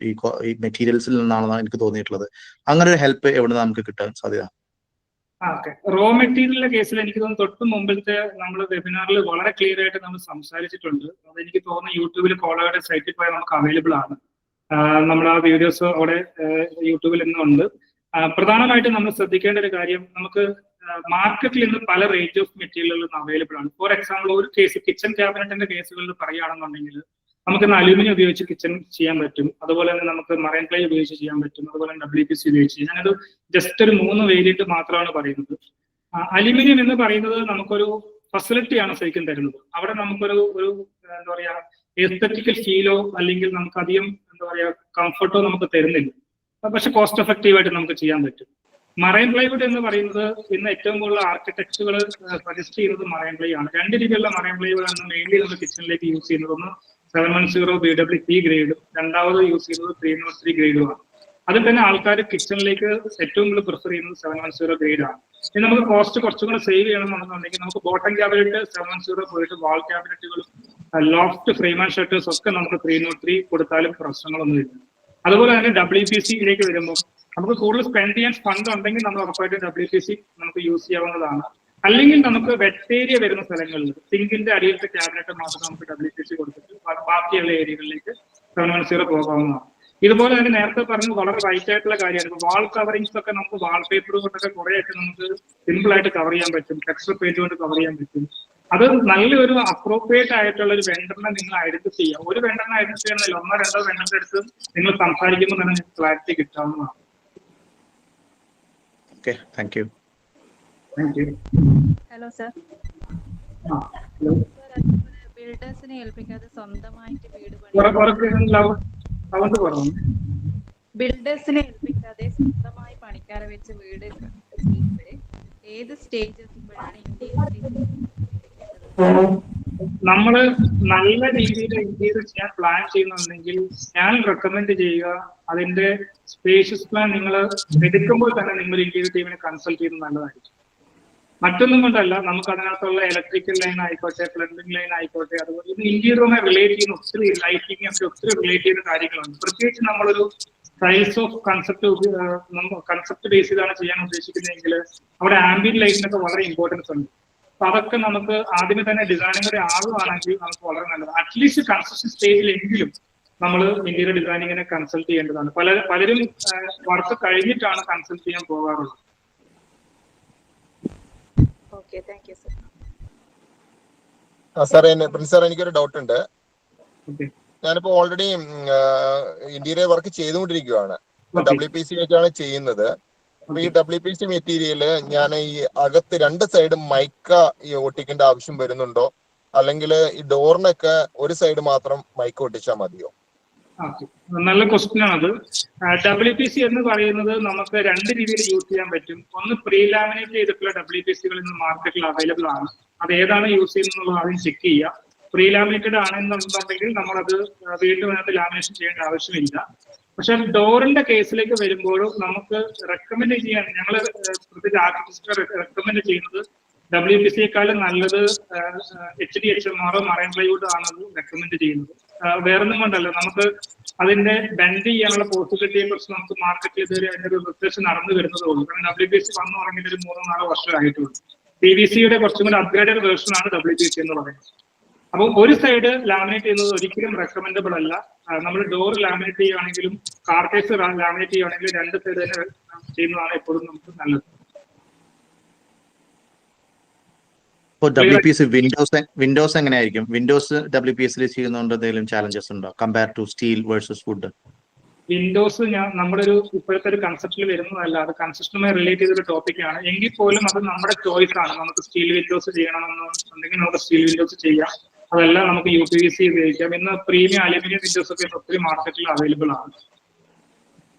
ഈ മെറ്റീരിയൽസിൽ നിന്നാണെന്നാണ് എനിക്ക് തോന്നിയിട്ടുള്ളത്. അങ്ങനെ ഒരു ഹെൽപ്പ് എവിടെ നമുക്ക് കിട്ടാൻ സാധ്യത? ഓക്കെ. റോ മെറ്റീരിയലിന്റെ കേസിൽ എനിക്ക് തോന്നുന്നു തൊട്ട് മുമ്പിലത്തെ നമ്മൾ വെബിനാറിൽ വളരെ ക്ലിയർ ആയിട്ട് നമ്മൾ സംസാരിച്ചിട്ടുണ്ട്. അതെനിക്ക് തോന്നുന്നു യൂട്യൂബിൽ കോളയുടെ സൈറ്റിൽ പോയാൽ നമുക്ക് അവൈലബിൾ ആണ്. നമ്മൾ ആ വീഡിയോസ് അവിടെ യൂട്യൂബിൽ ഇന്നും ഉണ്ട്. പ്രധാനമായിട്ടും നമ്മൾ ശ്രദ്ധിക്കേണ്ട ഒരു കാര്യം, നമുക്ക് മാർക്കറ്റിൽ ഇന്ന് പല റേഞ്ച് ഓഫ് മെറ്റീരിയലുകളും അവൈലബിൾ ആണ്. ഫോർ എക്സാമ്പിൾ ഒരു കേസ് കിച്ചൺ ക്യാബിനറ്റിന്റെ കേസുകളിൽ പറയുകയാണെന്നുണ്ടെങ്കിൽ നമുക്ക് അലൂമിനിയം ഉപയോഗിച്ച് കിച്ചൺ ചെയ്യാൻ പറ്റും. അതുപോലെ തന്നെ നമുക്ക് മറൈൻ പ്ലൈ ഉപയോഗിച്ച് ചെയ്യാൻ പറ്റും. അതുപോലെ തന്നെ WPC ഉപയോഗിച്ച് ചെയ്യാം. ഞാനത് ജസ്റ്റ് ഒരു 3 വേരിയന്റ് മാത്രമാണ് പറയുന്നത്. അലുമിനിയം എന്ന് പറയുന്നത് നമുക്കൊരു ഫെസിലിറ്റിയാണ് ശരിക്കും തരുന്നത്. അവിടെ നമുക്കൊരു എന്താ പറയാ എസ്തെറ്റിക്കൽ ഫീലോ അല്ലെങ്കിൽ നമുക്ക് അധികം എന്താ പറയാ കംഫർട്ടോ നമുക്ക് തരുന്നില്ല. പക്ഷെ കോസ്റ്റ് എഫക്റ്റീവ് ആയിട്ട് നമുക്ക് ചെയ്യാൻ പറ്റും. മറൈൻ പ്ലൈവുഡ് എന്ന് പറയുന്നത് ഇന്ന് ഏറ്റവും കൂടുതൽ ആർക്കിടെക്റ്റുകൾ സജസ്റ്റ് ചെയ്യുന്നത് മറൈൻ പ്ലൈ ആണ്. 2 രീതിയിലുള്ള മറൈൻ പ്ലൈവുഡ് ആണ് മെയിൻലി നമ്മൾ കിച്ചണിലേക്ക് യൂസ് ചെയ്യുന്നത്. ഒന്ന് 710 BWC ഗ്രേഡും, രണ്ടാമത് യൂസ് ചെയ്യുന്നത് 303 ഗ്രേഡുമാണ്. അതിൽ തന്നെ ആൾക്കാർ കിച്ചണിലേക്ക് ഏറ്റവും കൂടുതൽ പ്രിഫർ ചെയ്യുന്നത് 710 ഗ്രേഡാണ്. ഇനി നമുക്ക് കോസ്റ്റ് കുറച്ചും കൂടെ സേവ് ചെയ്യണമെന്നുണ്ടെങ്കിൽ നമുക്ക് ബോട്ടം ക്യാബിനറ്റ് 710 പോയിട്ട് വാൾ ക്യാബിനറ്റുകളും ലോഫ്റ്റ് ഫ്രെയിം ആൻഡ് ഷട്ടേഴ്സ് ഒക്കെ നമുക്ക് 303 കൊടുത്താലും പ്രശ്നങ്ങളൊന്നുമില്ല. അതുപോലെ തന്നെ WPCയിലേക്ക് വരുമ്പോൾ നമുക്ക് കൂടുതൽ സ്പെൻഡ് ചെയ്യാൻ ഫണ്ട് ഉണ്ടെങ്കിൽ നമ്മൾ ഉറപ്പായിട്ട് WPC നമുക്ക് യൂസ് ചെയ്യാവുന്നതാണ്. അല്ലെങ്കിൽ നമുക്ക് വെറ്റ് ഏരിയ വരുന്ന സ്ഥലങ്ങളിൽ സിങ്കിന്റെ അടിയിലത്തെ ക്യാബിനറ്റ് മാത്രം നമുക്ക് WPC കൊടുത്തിട്ട് ബാക്കിയുള്ള ഏരിയകളിലേക്ക് 710 പോകാവുന്നതാണ്. ഇതുപോലെ തന്നെ നേരത്തെ പറഞ്ഞു വളരെ റൈറ്റ് ആയിട്ടുള്ള കാര്യമാണ്. വാൾ കവറിങ്സ് ഒക്കെ നമുക്ക് വാൾ പേപ്പർ കൊണ്ടൊക്കെ കുറേയൊക്കെ നമുക്ക് സിമ്പിൾ ആയിട്ട് കവർ ചെയ്യാൻ പറ്റും. ടെക്സ്ചർ പെയിന്റ് കൊണ്ട് കവർ ചെയ്യാൻ പറ്റും. അത് നല്ലൊരു അപ്രോപ്രിയേറ്റ് ആയിട്ടുള്ള ഒരു വെണ്ടറിനെ നിങ്ങൾ ഐഡന്റിഫൈ ചെയ്യാം. ഒരു വെണ്ടറിനെ ഐഡന്റിഫൈ ചെയ്യണമെങ്കിൽ 1-2 വെണ്ടറിന്റെ അടുത്ത് നിങ്ങൾ സംസാരിക്കുമ്പോൾ തന്നെ നിങ്ങൾക്ക് ക്ലാരിറ്റി കിട്ടാവുന്നതാണ്. Okay, thank you. Hello sir. ബിൽഡേഴ്സിനെ ഏൽപ്പിക്കാതെ സ്വന്തമായിട്ട് വീട് ബിൽഡേഴ്സിനെ ഏൽപ്പിക്കാതെ സ്വന്തമായി പണിക്കാരെ വെച്ച് വീട് ചെയ്യുമ്പോഴേ ഏത് സ്റ്റേജ് എത്തുമ്പോഴാണ് നമ്മള് നല്ല രീതിയിൽ ഇന്റീരിയർ ചെയ്യാൻ പ്ലാൻ ചെയ്യുന്നുണ്ടെങ്കിൽ ഞാൻ റെക്കമെൻഡ് ചെയ്യുക അതിന്റെ സ്പേഷ്യസ് പ്ലാൻ നിങ്ങൾ എടുക്കുമ്പോൾ തന്നെ നിങ്ങൾ ഇന്റീരിയർ ടീമിനെ കൺസൾട്ട് ചെയ്യുന്നത് നല്ലതായിരിക്കും. മറ്റൊന്നും കൊണ്ടല്ല, നമുക്ക് അതിനകത്തുള്ള ഇലക്ട്രിക്കൽ ലൈൻ ആയിക്കോട്ടെ, പ്ലംബിംഗ് ലൈൻ ആയിക്കോട്ടെ, അതുപോലെ ഇത് ഇന്റീരിയറുമായി റിലേറ്റ് ചെയ്യുന്ന ഒത്തിരി ലൈറ്റിംഗ് ഒക്കെ ഒത്തിരി റിലേറ്റ് ചെയ്യുന്ന കാര്യങ്ങളുണ്ട്. പ്രത്യേകിച്ച് നമ്മളൊരു ടൈൽസ് ഓഫ് കൺസെപ്റ്റ് ബേസ് ചെയ്താണ് ചെയ്യാൻ ഉദ്ദേശിക്കുന്നതെങ്കിൽ അവിടെ ആംബിയന്റ് ലൈറ്റിനൊക്കെ വളരെ ഇമ്പോർട്ടൻസ് ഉണ്ട്. അപ്പൊ അതൊക്കെ നമുക്ക് ആദ്യമേ തന്നെ ഡിസൈനിങ്ങിന്റെ ആളുവാണെങ്കിൽ നമുക്ക് വളരെ നല്ലത്. അറ്റ്ലീസ്റ്റ് കൺസ്ട്രക്ഷൻ സ്റ്റേജിലെങ്കിലും നമ്മൾ ഇന്റീരിയർ ഡിസൈനിങ്ങിനെ കൺസൾട്ട് ചെയ്യേണ്ടതാണ്. പലരും വർക്ക് കഴിഞ്ഞിട്ടാണ് കൺസൾട്ട് ചെയ്യാൻ പോകാറുള്ളത്. പ്രിൻസ് സാർ, എനിക്കൊരു ഡൗട്ട് ഉണ്ട്. ഞാനിപ്പോ ഓൾറെഡി ഇന്റീരിയർ വർക്ക് ചെയ്തുകൊണ്ടിരിക്കുകയാണ്. WPC ആയിട്ടാണ് ചെയ്യുന്നത്. അപ്പൊ ഈ WPC മെറ്റീരിയല് ഞാൻ ഈ അകത്ത് 2 സൈഡും മൈക്ക ഈ ഒട്ടിക്കേണ്ട ആവശ്യം വരുന്നുണ്ടോ, അല്ലെങ്കിൽ ഈ ഡോറിനൊക്കെ ഒരു സൈഡ് മാത്രം മൈക്ക ഒട്ടിച്ചാൽ മതിയോ? നല്ല ക്വസ്റ്റ്യൻ ആണത്. WPC എന്ന് പറയുന്നത് നമുക്ക് 2 രീതിയിൽ യൂസ് ചെയ്യാൻ പറ്റും. ഒന്ന് പ്രീ ലാമിനേറ്റ് ചെയ്തിട്ടുള്ള WPCകൾ ഇന്ന് മാർക്കറ്റിൽ അവൈലബിൾ ആണ്. അത് ഏതാണ് യൂസ് ചെയ്യുന്നത് ആദ്യം ചെക്ക് ചെയ്യുക. പ്രീ ലാമിനേറ്റഡ് ആണെന്നുണ്ടെങ്കിൽ നമ്മളത് വീണ്ടും അതിനകത്ത് ലാമിനേഷൻ ചെയ്യേണ്ട ആവശ്യമില്ല. പക്ഷെ ഡോറിന്റെ കേസിലേക്ക് വരുമ്പോഴും നമുക്ക് റെക്കമെൻഡ് ചെയ്യാൻ ഞങ്ങൾ പ്രത്യേകിച്ച് ആർക്കിടെക്ചർ റെക്കമെൻഡ് ചെയ്യുന്നത് WPCയെക്കാളും നല്ലത് HDHMR മറൈൻ പ്ലൈവുഡ് ആണ് റെക്കമെൻഡ് ചെയ്യുന്നത്. വേറൊന്നും കൊണ്ടല്ല, നമുക്ക് അതിന്റെ ബെൻഡ് ചെയ്യാനുള്ള പോസിബിലിറ്റിയെ കുറിച്ച് നമുക്ക് മാർക്കറ്റിൽ ഇതുവരെ അതിന്റെ ഒരു റിസർച്ച് നടന്നു വരുന്നതേ ഉള്ളൂ. കാരണം WPC വന്നു തുടങ്ങിയിട്ട് ഒരു 3-4 വർഷമായിട്ടുള്ളൂ. PVCയുടെ കുറച്ചും കൂടി അപ്ഗ്രേഡഡ് വേർഷൻ ആണ് WPC എന്ന് പറയുന്നത്. അപ്പോൾ ഒരു സൈഡ് ലാമിനേറ്റ് ചെയ്യുന്നത് ഒരിക്കലും റെക്കമെൻഡബിൾ അല്ല. നമ്മൾ ഡോർ ലാമിനേറ്റ് ചെയ്യുകയാണെങ്കിലും കാർട്ടേഴ്സ് ലാമിനേറ്റ് ചെയ്യുകയാണെങ്കിലും 2 സൈഡ് തന്നെ ചെയ്യുന്നതാണ് എപ്പോഴും നമുക്ക് നല്ലത്. WPC വിൻഡോസ് എങ്ങനെയായിരിക്കും? വിൻഡോസ് WPC ചെയ്യുന്നതുകൊണ്ട് എന്തെങ്കിലും ചാലഞ്ചസ് ഉണ്ടോ compare to steel versus wood? Windows നമ്മുടെ ഒരു ഇപ്പോഴത്തെ ഒരു കൺസെപ്റ്റിൽ വരുന്നതല്ല, അത് കൺസ്ട്രക്ഷനുമായി റിലേറ്റ് ചെയ്തൊരു ടോപ്പിക്കാണ്. എങ്കിൽ പോലും അത് നമ്മുടെ ചോയ്സ് ആണ്. നമുക്ക് സ്റ്റീൽ വിൻഡോസ് ചെയ്യണമെന്നുണ്ടെങ്കിൽ നമുക്ക് സ്റ്റീൽ വിൻഡോസ് ചെയ്യാം. അതെല്ലാം നമുക്ക് UPVC ഉപയോഗിക്കാം. ഇന്ന് പ്രീമിയം അലുമിനിയം വിൻഡോസ് ഒക്കെ ഒത്തിരി മാർക്കറ്റിൽ അവൈലബിൾ ആണ്.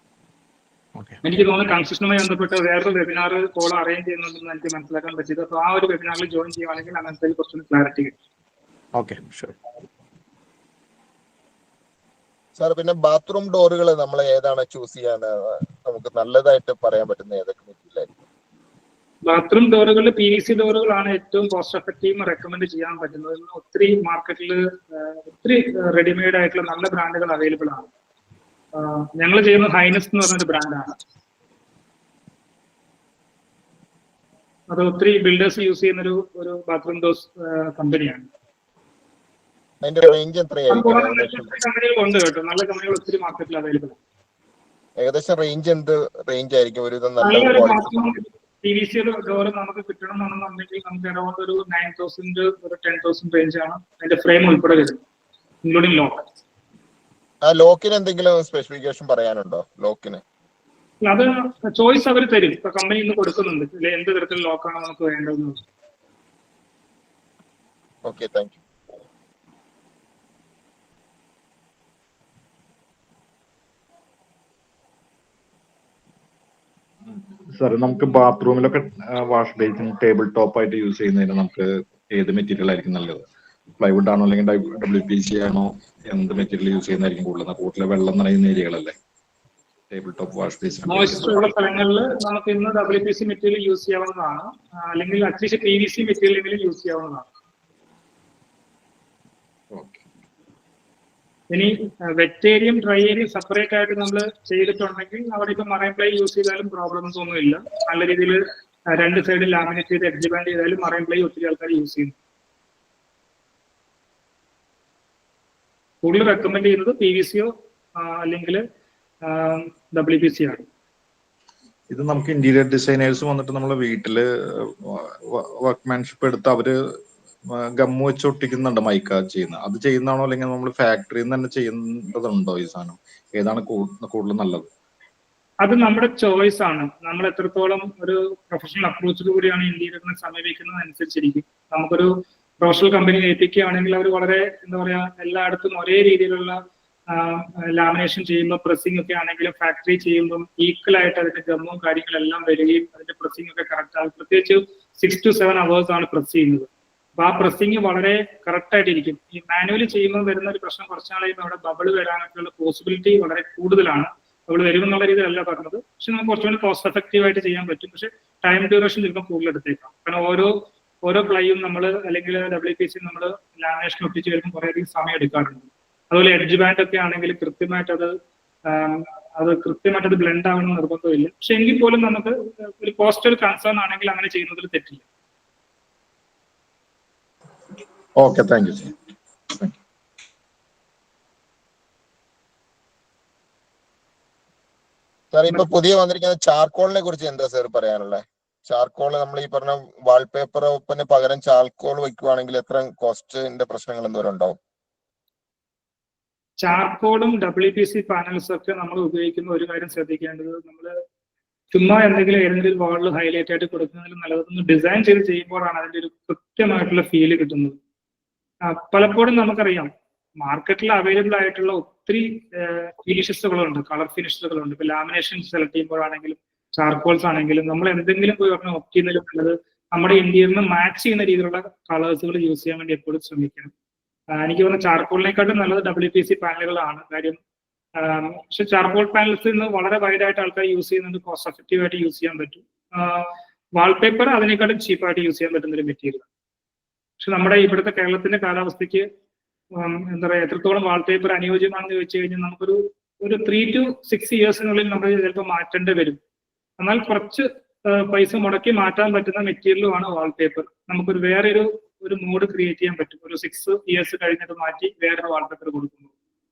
എനിക്ക് തോന്നുന്നു കൺസ്ട്രക്ഷനുമായി ബന്ധപ്പെട്ട് വേറൊരു വെബിനാർ കോൾ അറേഞ്ച് ചെയ്യുന്നുണ്ടെന്ന് എനിക്ക് മനസ്സിലാക്കാൻ പറ്റിയത്. അപ്പൊ ആ ഒരു വെബിനാറിൽ ജോയിൻ ചെയ്യുകയാണെങ്കിൽ അങ്ങനത്തെ കുറച്ചുകൂടി ക്ലാരിറ്റി കിട്ടും. Okay, sure. സാർ, പിന്നെ ബാത്റൂം ഡോറുകൾ നമ്മൾ ഏതാണ് ചൂസ് ചെയ്യാൻ നമുക്ക് നല്ലതായിട്ട് പറയാൻ പറ്റുന്ന ഏതൊക്കെ മെറ്റീരിയലായിരിക്കും? ബാത്റൂം ഡോറുകൾ PVC ഡോറുകളാണ് ഏറ്റവും കോസ്റ്റ് എഫക്റ്റീവ് റെക്കമെൻഡ് ചെയ്യാൻ പറ്റുന്നത്. ഒത്തിരി മാർക്കറ്റിൽ ഒത്തിരി റെഡിമെയ്ഡ് ആയിട്ടുള്ള നല്ല ബ്രാൻഡുകൾ അവൈലബിൾ ആണ്. ഞങ്ങൾ ചെയ്യുന്നത് ഹൈനസ് എന്ന് പറഞ്ഞൊരു ബ്രാൻഡാണ്. അത് ഒത്തിരി ബിൽഡേഴ്സ് യൂസ് ചെയ്യുന്ന ഒരു ബാത്റൂം ഡോസ് കമ്പനിയാണ്. അതിന്റെ റേഞ്ച് എത്രയായിരിക്കും ഏകദേശം? കമ്പനികളുണ്ട് കേട്ടോ, നല്ല കമ്പനികൾ ഒത്തിരി മാർക്കറ്റിൽ അവൈലബിൾ ആണ്. ഏകദേശം റേഞ്ച് എന്ത് റേഞ്ച് ആയിരിക്കും ഒരു നല്ല നല്ലൊരു ക്വാളിറ്റി? ബാത്റൂം PVC ഡോർ നമുക്ക് കിട്ടണമെന്നുണ്ടെങ്കിൽ നമുക്ക് അറൗണ്ട് ഒരു 9,000 ഒരു 10,000 റേഞ്ച് ആണ് അതിന്റെ ഫ്രെയിം ഉൾപ്പെടെ വരും, ഇൻക്ലൂഡിംഗ് ലോക്ക്. ആ ലോക്കിന് എന്തെങ്കിലും സ്പെസിഫിക്കേഷൻ പറയാനുണ്ടോ? ലോക്കിന് അത് ചോയ്സ് അവർ തരും, ഇപ്പൊ കമ്പനി ഇന്ന് കൊടുക്കുന്നുണ്ട് എന്ത് തരത്തിൽ ലോക്കാണ് നമുക്ക് വേണ്ടതെന്ന്. Okay, thank you. സാർ, നമുക്ക് ബാത്റൂമിലൊക്കെ വാഷ് ബേസിൻ ടേബിൾ ടോപ്പ് ആയിട്ട് യൂസ് ചെയ്യുന്നതിന് നമുക്ക് ഏത് മെറ്റീരിയൽ ആയിരിക്കും നല്ലത്? പ്ലൈവുഡ് ആണോ അല്ലെങ്കിൽ WPC ആണോ? എന്ത് മെറ്റീരിയൽ യൂസ് ചെയ്യുന്നതായിരിക്കും കൂടുതൽ വെള്ളം നിറയുന്ന ഏരിയകളല്ലേ table top wash basin? Moisture ഉള്ള സ്ഥലങ്ങളിൽ നമുക്ക് ഇന്ന് WPC മെറ്റീരിയൽ യൂസ് ചെയ്യാവുന്നതാണ്, അല്ലെങ്കിൽ അറ്റ്ലീസ്റ്റ് PVC മെറ്റീരിയൽ യൂസ് ചെയ്യാവുന്നതാണ്. ഇനി വെറ്റ് ഏരിയയും ഡ്രൈ ഏരിയയും സെപ്പറേറ്റ് ആയിട്ട് നമ്മൾ ചെയ്തിട്ടുണ്ടെങ്കിൽ അവിടെ ഇപ്പൊ മറൈൻ പ്ലൈ യൂസ് ചെയ്താലും പ്രോബ്ലംസ് ഒന്നും ഇല്ല. നല്ല രീതിയിൽ രണ്ട് സൈഡിൽ ലാമിനേറ്റ് ചെയ്ത് എഡ്ജ് ബാൻഡ് ചെയ്താലും മറൈൻ പ്ലൈ ഒത്തിരി ആൾക്കാർ യൂസ് ചെയ്യുന്നു. കൂടുതൽ റെക്കമെൻഡ് ചെയ്യുന്നത് PVCയോ അല്ലെങ്കിൽ WPC ആണ്. ഇത് നമുക്ക് ഇന്റീരിയർ ഡിസൈനേഴ്സ് വന്നിട്ട് നമ്മളെ വീട്ടില് വർക്ക്മാൻഷിപ്പ് എടുത്ത് അവര് ഗമ്മ് വെച്ച് ഒട്ടിക്കുന്നുണ്ട് മൈക്ക ചെയ്യുന്നത്. അത് ചെയ്യുന്നതാണോ അല്ലെങ്കിൽ നമ്മൾ ഫാക്ടറിയിൽ നിന്ന് തന്നെ ചെയ്യേണ്ടതുണ്ടോ? ഈ സാധനം ഏതാണ് കൂടുതൽ നല്ലത്? അത് നമ്മുടെ ചോയ്സ് ആണ്. നമ്മൾ എത്രത്തോളം ഒരു പ്രൊഫഷണൽ അപ്രോച്ചിൽ കൂടിയാണ് ഇന്റീരിയറിനെ സമീപിക്കുന്നത് അനുസരിച്ചിരിക്കും. നമുക്കൊരു പ്രൊഫഷണൽ കമ്പനി ഏൽപ്പിക്കുകയാണെങ്കിൽ അവർ വളരെ എന്താ പറയാ എല്ലായിടത്തും ഒരേ രീതിയിലുള്ള ലാമിനേഷൻ ചെയ്യുമ്പോൾ പ്രസ്സിംഗ് ഒക്കെ ആണെങ്കിലും ഫാക്ടറി ചെയ്യുമ്പോൾ ഈക്വൽ ആയിട്ട് അതിന്റെ ഗമ്മും കാര്യങ്ങളെല്ലാം വരികയും അതിന്റെ പ്രസ്സിംഗ് ഒക്കെ കറക്റ്റ് ആകും. പ്രത്യേകിച്ച് 6 to 7 hours ആണ് പ്രസ് ചെയ്യുന്നത്. അപ്പൊ ആ പ്രസ്സിങ് വളരെ കറക്റ്റ് ആയിട്ടിരിക്കും. ഈ മാനുവലി ചെയ്യുമ്പോൾ വരുന്ന ഒരു പ്രശ്നം കുറച്ച് നാളായിട്ട് അവിടെ ബബിൾ വരാനൊക്കെയുള്ള പോസിബിലിറ്റി വളരെ കൂടുതലാണ്. ബബിൾ വരുമെന്നുള്ള രീതിയിലല്ല പറഞ്ഞത്, പക്ഷെ നമുക്ക് കുറച്ചുകൂടി കോസ്റ്റ് എഫക്റ്റീവ് ആയിട്ട് ചെയ്യാൻ പറ്റും. പക്ഷെ ടൈം ഡ്യൂറേഷൻ ചിലപ്പോൾ കൂടുതൽ എടുത്തേക്കാം. കാരണം ഓരോ പ്ലൈയും നമ്മൾ അല്ലെങ്കിൽ WPC നമ്മൾ ലാമിനേഷൻ ഒട്ടിച്ച് വരുമ്പോൾ കുറേയധികം സമയം എടുക്കാറുണ്ട്. അതുപോലെ എഡ്ജ് ബാൻഡ് ഒക്കെ ആണെങ്കിൽ കൃത്യമായിട്ട് അത് ബ്ലെൻഡ് ആവണമെന്ന് നിർബന്ധമില്ല. പക്ഷെ എങ്കിൽ പോലും നമുക്ക് ഒരു കോസ്റ്റ് കൺസേൺ ആണെങ്കിൽ അങ്ങനെ ചെയ്യുന്നതിൽ തെറ്റില്ല. Okay, thank you sir. Sir, ഇപ്പൊ പുതിയ വന്നിരിക്കുന്ന ചാർക്കോളിനെ കുറിച്ച് എന്താ സാർ പറയാനുള്ളത്? ചാർക്കോൾ നമ്മൾ ഈ പറഞ്ഞ വാൾപേപ്പർ ഒപ്പന് പകരം ചാർക്കോൾ വെക്കുവാണെങ്കിൽ എത്ര കോസ്റ്റിന്റെ പ്രശ്നങ്ങൾ എന്തോരം ഉണ്ടാവും? ചാർക്കോളും WPC പാനൽസും ഒക്കെ നമ്മൾ ഉപയോഗിക്കുന്ന ഒരു കാര്യം ശ്രദ്ധിക്കേണ്ടത്, നമ്മൾ ചുമ്മാ ഏതെങ്കിലും വാളിൽ ഹൈലൈറ്റ് ആയിട്ട് കൊടുക്കുന്നതിലും നല്ലതൊന്ന് ഡിസൈൻ ചെയ്ത് ചെയ്യുമ്പോഴാണ് അതിന്റെ ഒരു കൃത്യമായിട്ടുള്ള ഫീല് കിട്ടുന്നത്. പലപ്പോഴും നമുക്കറിയാം മാർക്കറ്റിൽ അവൈലബിൾ ആയിട്ടുള്ള ഒത്തിരി ഫിനിഷസുകളുണ്ട്, കളർ ഫിനിഷസുകളുണ്ട്. ഇപ്പൊ ലാമിനേഷൻ സെലക്ട് ചെയ്യുമ്പോഴാണെങ്കിലും ചാർക്കോൾസ് ആണെങ്കിലും നമ്മൾ എന്തെങ്കിലും പോയി പറഞ്ഞാൽ ഓപ്റ്റ് ചെയ്യുന്നതിലും നല്ലത് നമ്മുടെ ഇന്ത്യയിൽ മാച്ച് ചെയ്യുന്ന രീതിയിലുള്ള കളേഴ്സുകൾ യൂസ് ചെയ്യാൻ വേണ്ടി എപ്പോഴും ശ്രമിക്കണം. എനിക്ക് തോന്നുന്നു ചാർക്കോളിനെക്കാട്ടും നല്ലത് WPC പാനലുകളാണ്. കാര്യം പക്ഷെ ചാർക്കോൾ പാനൽസ് ഇന്ന് വളരെ വൈഡായിട്ട് ആൾക്കാർ യൂസ് ചെയ്യുന്നുണ്ട്, കോസ്റ്റ് എഫക്റ്റീവ് ആയിട്ട് യൂസ് ചെയ്യാൻ പറ്റും. വാൾപേപ്പർ അതിനേക്കാളും ചീപ്പായിട്ട് യൂസ് ചെയ്യാൻ പറ്റുന്ന ഒരു മെറ്റീരിയൽ. പക്ഷെ നമ്മുടെ ഇവിടുത്തെ കേരളത്തിന്റെ കാലാവസ്ഥയ്ക്ക് എന്താ പറയുക എത്രത്തോളം വാൾപേപ്പർ അനുയോജ്യമാണെന്ന് ചോദിച്ചു കഴിഞ്ഞാൽ നമുക്കൊരു 3 to 6 yearsനുള്ളിൽ നമ്മൾ ചിലപ്പോൾ മാറ്റേണ്ടി വരും. എന്നാൽ കുറച്ച് പൈസ മുടക്കി മാറ്റാൻ പറ്റുന്ന മെറ്റീരിയലുമാണ് വാൾപേപ്പർ. നമുക്കൊരു ഒരു മോഡ് ക്രിയേറ്റ് ചെയ്യാൻ പറ്റും. ഒരു 6 years കഴിഞ്ഞിട്ട് മാറ്റി വേറൊരു വാൾപേപ്പർ കൊടുക്കുന്നു.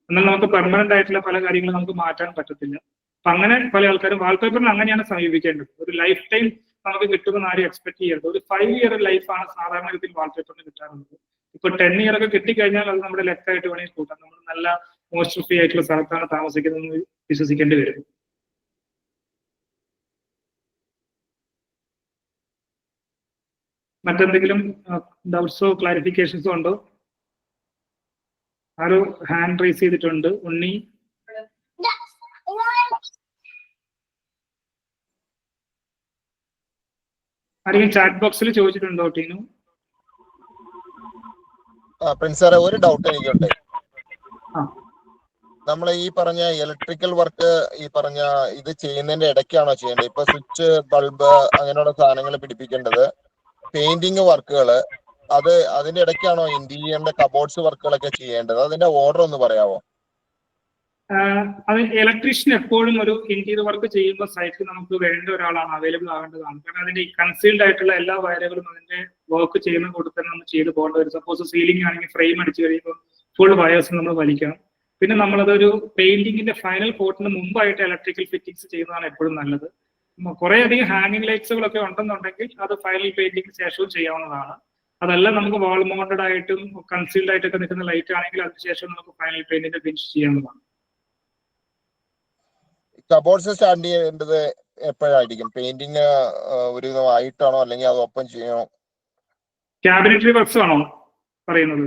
എന്നാൽ നമുക്ക് പെർമനന്റ് ആയിട്ടുള്ള പല കാര്യങ്ങളും നമുക്ക് മാറ്റാൻ പറ്റത്തില്ല. അപ്പൊ അങ്ങനെ പല ആൾക്കാരും വാൾപേപ്പറിന് അങ്ങനെയാണ് സമീപിക്കേണ്ടത്. ഒരു ലൈഫ് ടൈം നമുക്ക് കിട്ടുമെന്ന് ആരും എക്സ്പെക്ട് ചെയ്യരുത്. ഒരു 5 year ലൈഫാണ് സാധാരണ രീതിയിൽ വാൾപേപ്പറിന് കിട്ടാറുള്ളത്. ഇപ്പൊ 10 year ഒക്കെ കിട്ടിക്കഴിഞ്ഞാൽ അത് നമ്മുടെ ലെഫ്റ്റായിട്ട് വേണമെങ്കിൽ കൂട്ടാം. നമ്മൾ നല്ല മോയ്സ്ചർ ഫ്രീ ആയിട്ടുള്ള സ്ഥലത്താണ് താമസിക്കുന്നതെന്ന് വിശ്വസിക്കേണ്ടി വരും. മറ്റെന്തെങ്കിലും ഡൗട്ട്സോ ക്ലാരിഫിക്കേഷൻസോ ഉണ്ടോ? ആരോ ഹാൻഡ് റൈസ് ചെയ്തിട്ടുണ്ട്. ഉണ്ണി, ആരെങ്കിലും ചാറ്റ് ബോക്സിൽ ചോദിച്ചിട്ടുണ്ടോ ടീനു? പ്രിൻസ് സാറേ, ഒരു ഡൗട്ട് എനിക്കുണ്ട്. നമ്മൾ ഈ പറഞ്ഞ ഇലക്ട്രിക്കൽ വർക്ക് ഈ പറഞ്ഞ ഇത് ചെയ്യുന്നതിന്റെ ഇടയ്ക്കാണോ ചെയ്യേണ്ടത്? ഇപ്പൊ സ്വിച്ച്, ബൾബ് അങ്ങനെയുള്ള സാധനങ്ങൾ പിടിപ്പിക്കേണ്ടത്, പെയിന്റിങ് വർക്കുകൾ അതിന്റെ ഇടയ്ക്കാണോ ഇന്റീരിയറിന്റെ കബോർഡ്സ് വർക്കുകളൊക്കെ ചെയ്യേണ്ടത്? അതിന്റെ ഓർഡർ ഒന്ന് പറയാമോ? അത് ഇലക്ട്രീഷ്യൻ എപ്പോഴും ഒരു ഇന്റീരിയർ വർക്ക് ചെയ്യുമ്പോൾ സൈറ്റിൽ നമുക്ക് വേണ്ട ഒരാളാണ്, അവൈലബിൾ ആവേണ്ടതാണ്. കാരണം അതിന്റെ ഈ കൺസീൽഡ് ആയിട്ടുള്ള എല്ലാ വയറുകളും അതിന്റെ വർക്ക് ചെയ്യുന്ന കൂടെ തന്നെ നമ്മൾ ചെയ്ത് പോകേണ്ട വരും. സപ്പോസ് സീലിംഗ് ആണെങ്കിൽ ഫ്രെയിം അടിച്ച് കഴിയുമ്പോൾ ഫുൾ വയേഴ്സ് നമ്മൾ വലിക്കണം. പിന്നെ നമ്മളതൊരു പെയിന്റിങ്ങിന്റെ ഫൈനൽ കോട്ടിന് മുമ്പായിട്ട് ഇലക്ട്രിക്കൽ ഫിറ്റിംഗ്സ് ചെയ്യുന്നതാണ് എപ്പോഴും നല്ലത്. കുറെ അധികം ഹാങ്ങിങ് ലൈറ്റ്സുകളൊക്കെ ഉണ്ടെന്നുണ്ടെങ്കിൽ അത് ഫൈനൽ പെയിന്റിംഗ് ശേഷവും ചെയ്യാവുന്നതാണ്. അതല്ല നമുക്ക് വാൾ മൗണ്ടഡ് ആയിട്ടും കൺസീൽഡ് ആയിട്ടൊക്കെ നിൽക്കുന്ന ലൈറ്റ് ആണെങ്കിൽ അതിനുശേഷം നമുക്ക് ഫൈനൽ പെയിന്റിന്റെ ഫിനിഷ് ചെയ്യാവുന്നതാണ്. കബോർഡ്സ് സ്റ്റാർട്ട് ചെയ്യേണ്ടത് എപ്പോഴായിരിക്കും? പെയിന്റിങ് ഒരു ആയിട്ടാണോ അല്ലെങ്കിൽ അത് ഒപ്പം ചെയ്യണോ? ക്യാബിനറ്ററി വർക്ക്സ് ആണോ പറയുന്നത്?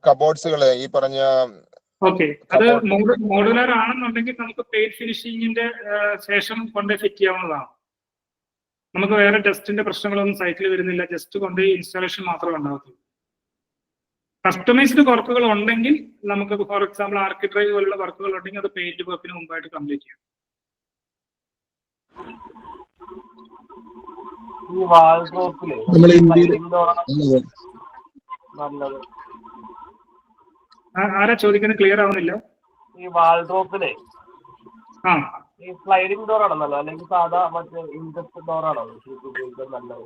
കബോർഡ്സുകള് ഈ പറഞ്ഞ ഓക്കെ, അത് മോഡുലാർ ആണെന്നുണ്ടെങ്കിൽ നമുക്ക് പെയിന്റ് ഫിനിഷിങ്ങിന്റെ ശേഷം കൊണ്ട് ഫിറ്റ് ചെയ്യാവുന്നതാണ്. നമുക്ക് വേറെ ടെസ്റ്റിന്റെ പ്രശ്നങ്ങളൊന്നും സൈറ്റിൽ വരുന്നില്ല, ജസ്റ്റ് കൊണ്ട് ഇൻസ്റ്റാളേഷൻ മാത്രമേ ഉണ്ടാകത്തുള്ളൂ. കസ്റ്റമൈസ്ഡ് വർക്കുകൾ ഉണ്ടെങ്കിൽ നമുക്ക് ഫോർ എക്സാമ്പിൾ ആർക്കിട്രൈവ് പോലുള്ള വർക്കുകൾ ഉണ്ടെങ്കിൽ അത് പെയിന്റ് വർക്കിന് മുമ്പായിട്ട് കംപ്ലീറ്റ് ചെയ്യാം. ഈ വാൾഡ്രോപ്പില് നല്ലത് ആരാ ചോദിക്കുന്നത്? ക്ലിയർ ആവുന്നില്ല. ഈ വാൾഡ്രോപ്പിലെ ആ ഈ സ്ലൈഡിംഗ് ഡോർ ആണോ നല്ലത് അല്ലെങ്കിൽ സാധാ മറ്റേ ഇൻഡസ്റ്റ് ഡോർ ആണോ നല്ലത്?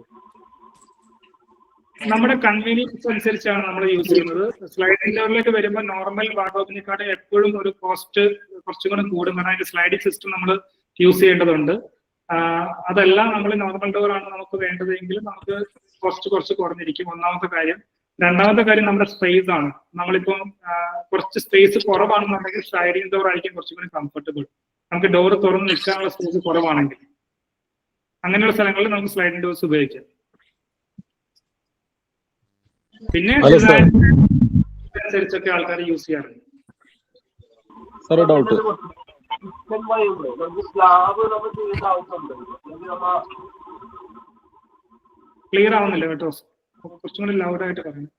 നമ്മുടെ കൺവീനിയൻസ് അനുസരിച്ചാണ് നമ്മൾ യൂസ് ചെയ്യുന്നത്. സ്ലൈഡിംഗ് ഡോറിലേക്ക് വരുമ്പോൾ നോർമൽ വാർഡ്രോബിനെക്കാളും എപ്പോഴും ഒരു കോസ്റ്റ് കുറച്ചും കൂടെ കൂടും. കാരണം അതിന്റെ സ്ലൈഡിംഗ് സിസ്റ്റം നമ്മൾ യൂസ് ചെയ്യേണ്ടതുണ്ട്. അതെല്ലാം നമ്മൾ നോർമൽ ഡോർ ആണ് നമുക്ക് വേണ്ടതെങ്കിൽ നമുക്ക് കുറച്ച് കുറഞ്ഞിരിക്കും, ഒന്നാമത്തെ കാര്യം. രണ്ടാമത്തെ കാര്യം നമ്മുടെ സ്പേസ് ആണ്. നമ്മളിപ്പം കുറച്ച് സ്പേസ് കുറവാണെന്നുണ്ടെങ്കിൽ സ്ലൈഡിംഗ് ഡോർ ആയിരിക്കും കുറച്ചും കൂടി കംഫർട്ടബിൾ. നമുക്ക് ഡോർ തുറന്ന് നിൽക്കാനുള്ള സ്പേസ് കുറവാണെങ്കിൽ അങ്ങനെയുള്ള സ്ഥലങ്ങളിൽ നമുക്ക് സ്ലൈഡിംഗ് ഡോർസ് ഉപയോഗിക്കാം. പിന്നെ അനുസരിച്ചൊക്കെ ആൾക്കാർ യൂസ് ചെയ്യാറുണ്ട്. ക്ലിയർ ആവുന്നില്ല കേട്ടോ, കുറച്ചും കൂടി ലൗഡായിട്ട് പറഞ്ഞു.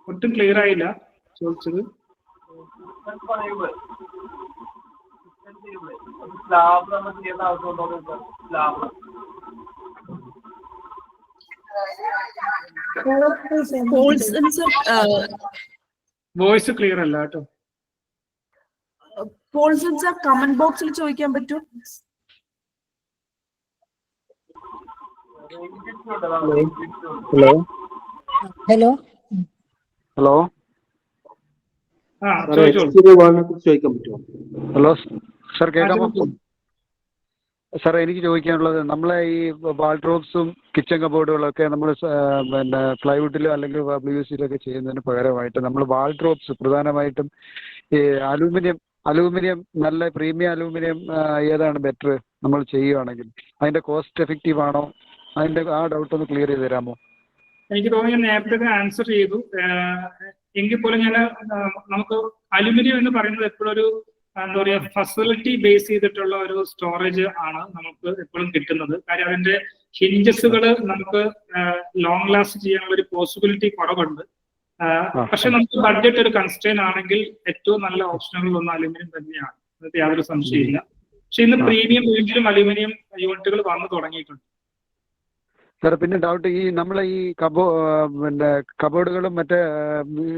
ഒട്ടും ക്ലിയർ ആയില്ല ചോദിച്ചത്. വോയിസ് ക്ലിയർ അല്ല കേട്ടോ. പോൾ സെൻസർ കമന്റ് ബോക്സിൽ ചോദിക്കാൻ പറ്റും? ഹലോ ഹലോ ഹലോ ചോദിക്കാൻ പറ്റുമോ? ഹലോ സാർ, കേൾക്കാമോ? സാർ, എനിക്ക് ചോദിക്കാനുള്ളത്, നമ്മളെ ഈ വാൾഡ്രോബ്സും കിച്ചൺ കബോർഡുകളൊക്കെ നമ്മൾ പിന്നെ പ്ലൈവുഡിലോ അല്ലെങ്കിൽ WC-ലൊക്കെ ചെയ്യുന്നതിന് പകരമായിട്ട് നമ്മൾ വാൾഡ്രോബ്സ് പ്രധാനമായിട്ടും ഈ അലൂമിനിയം നല്ല പ്രീമിയം അലൂമിനിയം ഏതാണ് ബെറ്റർ നമ്മൾ ചെയ്യുകയാണെങ്കിൽ? അതിന്റെ കോസ്റ്റ് എഫക്റ്റീവ് ആണോ? അതിന്റെ ആ ഡൗട്ട് ഒന്ന് ക്ലിയർ ചെയ്ത് തരാമോ? എനിക്ക് തോന്നുന്നു ഞാൻ നേരത്തെ ആൻസർ ചെയ്തു. എങ്കിൽ പോലും ഞാൻ നമുക്ക് അലുമിനിയം എന്ന് പറയുന്നത് എപ്പോഴും ഒരു എന്താ പറയുക ഫെസിലിറ്റി ബേസ് ചെയ്തിട്ടുള്ള ഒരു സ്റ്റോറേജ് ആണ് നമുക്ക് എപ്പോഴും കിട്ടുന്നത്. കാര്യം അതിന്റെ ഹിഞ്ചസുകൾ നമുക്ക് ലോങ് ലാസ്റ്റ് ചെയ്യാനുള്ള ഒരു പോസിബിലിറ്റി കുറവുണ്ട്. പക്ഷെ നമുക്ക് ബഡ്ജറ്റ് ഒരു കൺസ്ട്രെയിൻ ആണെങ്കിൽ ഏറ്റവും നല്ല ഓപ്ഷനുകളിൽ ഒന്ന് അലുമിനിയം തന്നെയാണ്, അതിന് യാതൊരു സംശയമില്ല. പക്ഷെ ഇന്ന് പ്രീമിയം റേഞ്ചിലും അലുമിനിയം യൂണിറ്റുകൾ വന്നു തുടങ്ങിയിട്ടുണ്ട്. സാർ, പിന്നെ ഡൗട്ട്, ഈ നമ്മളെ ഈ പിന്നെ കബോർഡുകളും മറ്റേ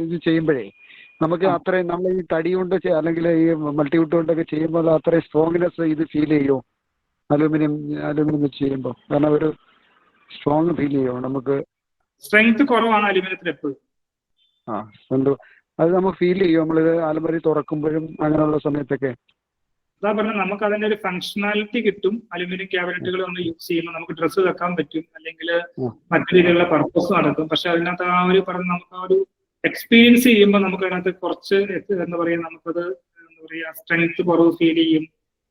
ഇത് ചെയ്യുമ്പോഴേ നമുക്ക് അത്രയും നമ്മൾ ഈ തടി കൊണ്ട് അല്ലെങ്കിൽ ഈ മൾട്ടിവുഡ് കൊണ്ടൊക്കെ ചെയ്യുമ്പോൾ അത്രയും സ്ട്രോങ്നെസ് ഇത് ഫീൽ ചെയ്യുമോ അലൂമിനിയം വെച്ച് ചെയ്യുമ്പോൾ? കാരണം ഒരു സ്ട്രോങ് ഫീൽ ചെയ്യുമോ നമുക്ക്? സ്ട്രെങ്ത് കുറവാണ് അലൂമിനിയത്തിന് എപ്പോഴും. അത് നമുക്ക് ഫീൽ ചെയ്യും നമ്മളിത് അലമാരി തുറക്കുമ്പോഴും അങ്ങനെയുള്ള സമയത്തൊക്കെ? അതാ പറഞ്ഞാൽ നമുക്ക് അതിന്റെ ഒരു ഫങ്ഷണാലിറ്റി കിട്ടും. അലുമിനിയം ക്യാബിനറ്റുകൾ നമ്മൾ യൂസ് ചെയ്യുമ്പോൾ നമുക്ക് ഡ്രസ്സ് വെക്കാൻ പറ്റും, അല്ലെങ്കിൽ മറ്റു രീതിയിലുള്ള പർപ്പസ് നടക്കും. പക്ഷെ അതിനകത്ത് ആ ഒരു പറഞ്ഞ നമുക്ക് ആ ഒരു എക്സ്പീരിയൻസ് ചെയ്യുമ്പോൾ നമുക്ക് അതിനകത്ത് കുറച്ച് എന്താ പറയുക, നമുക്കത് എന്താ പറയുക സ്ട്രെങ്ത് കുറവ് ഫീൽ ചെയ്യും.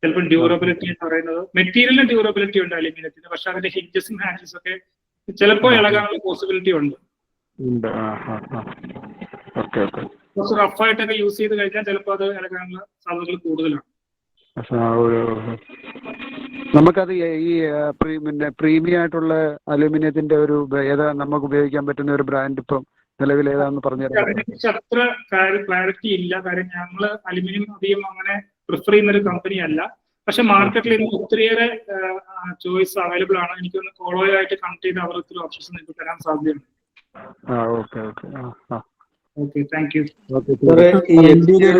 ചിലപ്പോൾ ഡ്യൂറബിലിറ്റി എന്ന് പറയുന്നത് മെറ്റീരിയലിന് ഡ്യൂറബിലിറ്റി ഉണ്ട് അലുമിനിയത്തിന്, പക്ഷെ അതിന്റെ ഹിഞ്ചസും ഹാൻഡിൽസും ഒക്കെ ചിലപ്പോൾ ഇളകാനുള്ള പോസിബിലിറ്റി ഉണ്ട്. കുറച്ച് റഫായിട്ടൊക്കെ യൂസ് ചെയ്ത് കഴിഞ്ഞാൽ ചിലപ്പോൾ അത് ഇളകാനുള്ള സാധ്യതകൾ കൂടുതലാണ്. നമുക്കത് ഈ പിന്നെ പ്രീമിയം ആയിട്ടുള്ള അലൂമിനിയത്തിന്റെ ഒരു ഏതാ നമുക്ക് ഉപയോഗിക്കാൻ പറ്റുന്ന ഒരു ബ്രാൻഡ് ഇപ്പം നിലവിൽ ഏതാണെന്ന് പറഞ്ഞു തരാം? അത്ര ക്ലാരിറ്റി ഇല്ല. കാര്യം ഞങ്ങൾ അലുമിനിയം അധികം അങ്ങനെ പ്രിഫർ ചെയ്യുന്ന ഒരു കമ്പനി അല്ല. പക്ഷെ മാർക്കറ്റിൽ ഇന്ന് ഒത്തിരിയേറെ ചോയ്സ് അവൈലബിൾ ആണ്. എനിക്കൊന്ന് കോളോയായിട്ട് കണക്ട് ചെയ്ത് അവർ ഒത്തിരി ഓപ്ഷൻസ് നിങ്ങൾക്ക് തരാൻ സാധ്യതയുണ്ട്. Okay okay. Okay, thank U. ഈ ഇന്റീരിയർ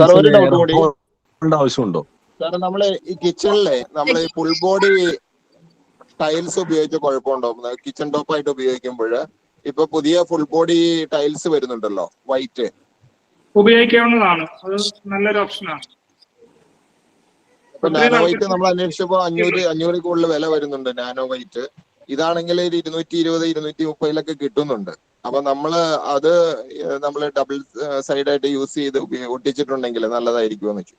സാർ ഒരു ഡൗട്ട് കൂടി. ആവശ്യമുണ്ടോ സാറേ നമ്മള് ഈ കിച്ചണിലെ നമ്മള് ഈ ഫുൾ ബോഡി ടൈൽസ് ഉപയോഗിച്ച് കുഴപ്പമുണ്ടോ? കിച്ചൺ ടോപ്പ് ആയിട്ട് ഉപയോഗിക്കുമ്പോൾ ഇപ്പൊ പുതിയ ഫുൾ ബോഡി ടൈൽസ് വരുന്നുണ്ടല്ലോ, വൈറ്റ്. ഉപയോഗിക്കാവുന്നതാണ്, അത് നല്ലൊരു ഓപ്ഷനാണ്. ഇപ്പൊ നാനോ വൈറ്റ് നമ്മൾ അന്വേഷിച്ചപ്പോ 500 കൂടുതൽ വില വരുന്നുണ്ട് നാനോ വൈറ്റ്. ഇതാണെങ്കിൽ ഒരു 220, 230 കിട്ടുന്നുണ്ട്. അപ്പൊ നമ്മള് അത് നമ്മള് ഡബിൾ സൈഡായിട്ട് യൂസ് ചെയ്ത് ഒട്ടിച്ചിട്ടുണ്ടെങ്കിൽ നല്ലതായിരിക്കുമെന്ന് വെച്ചു.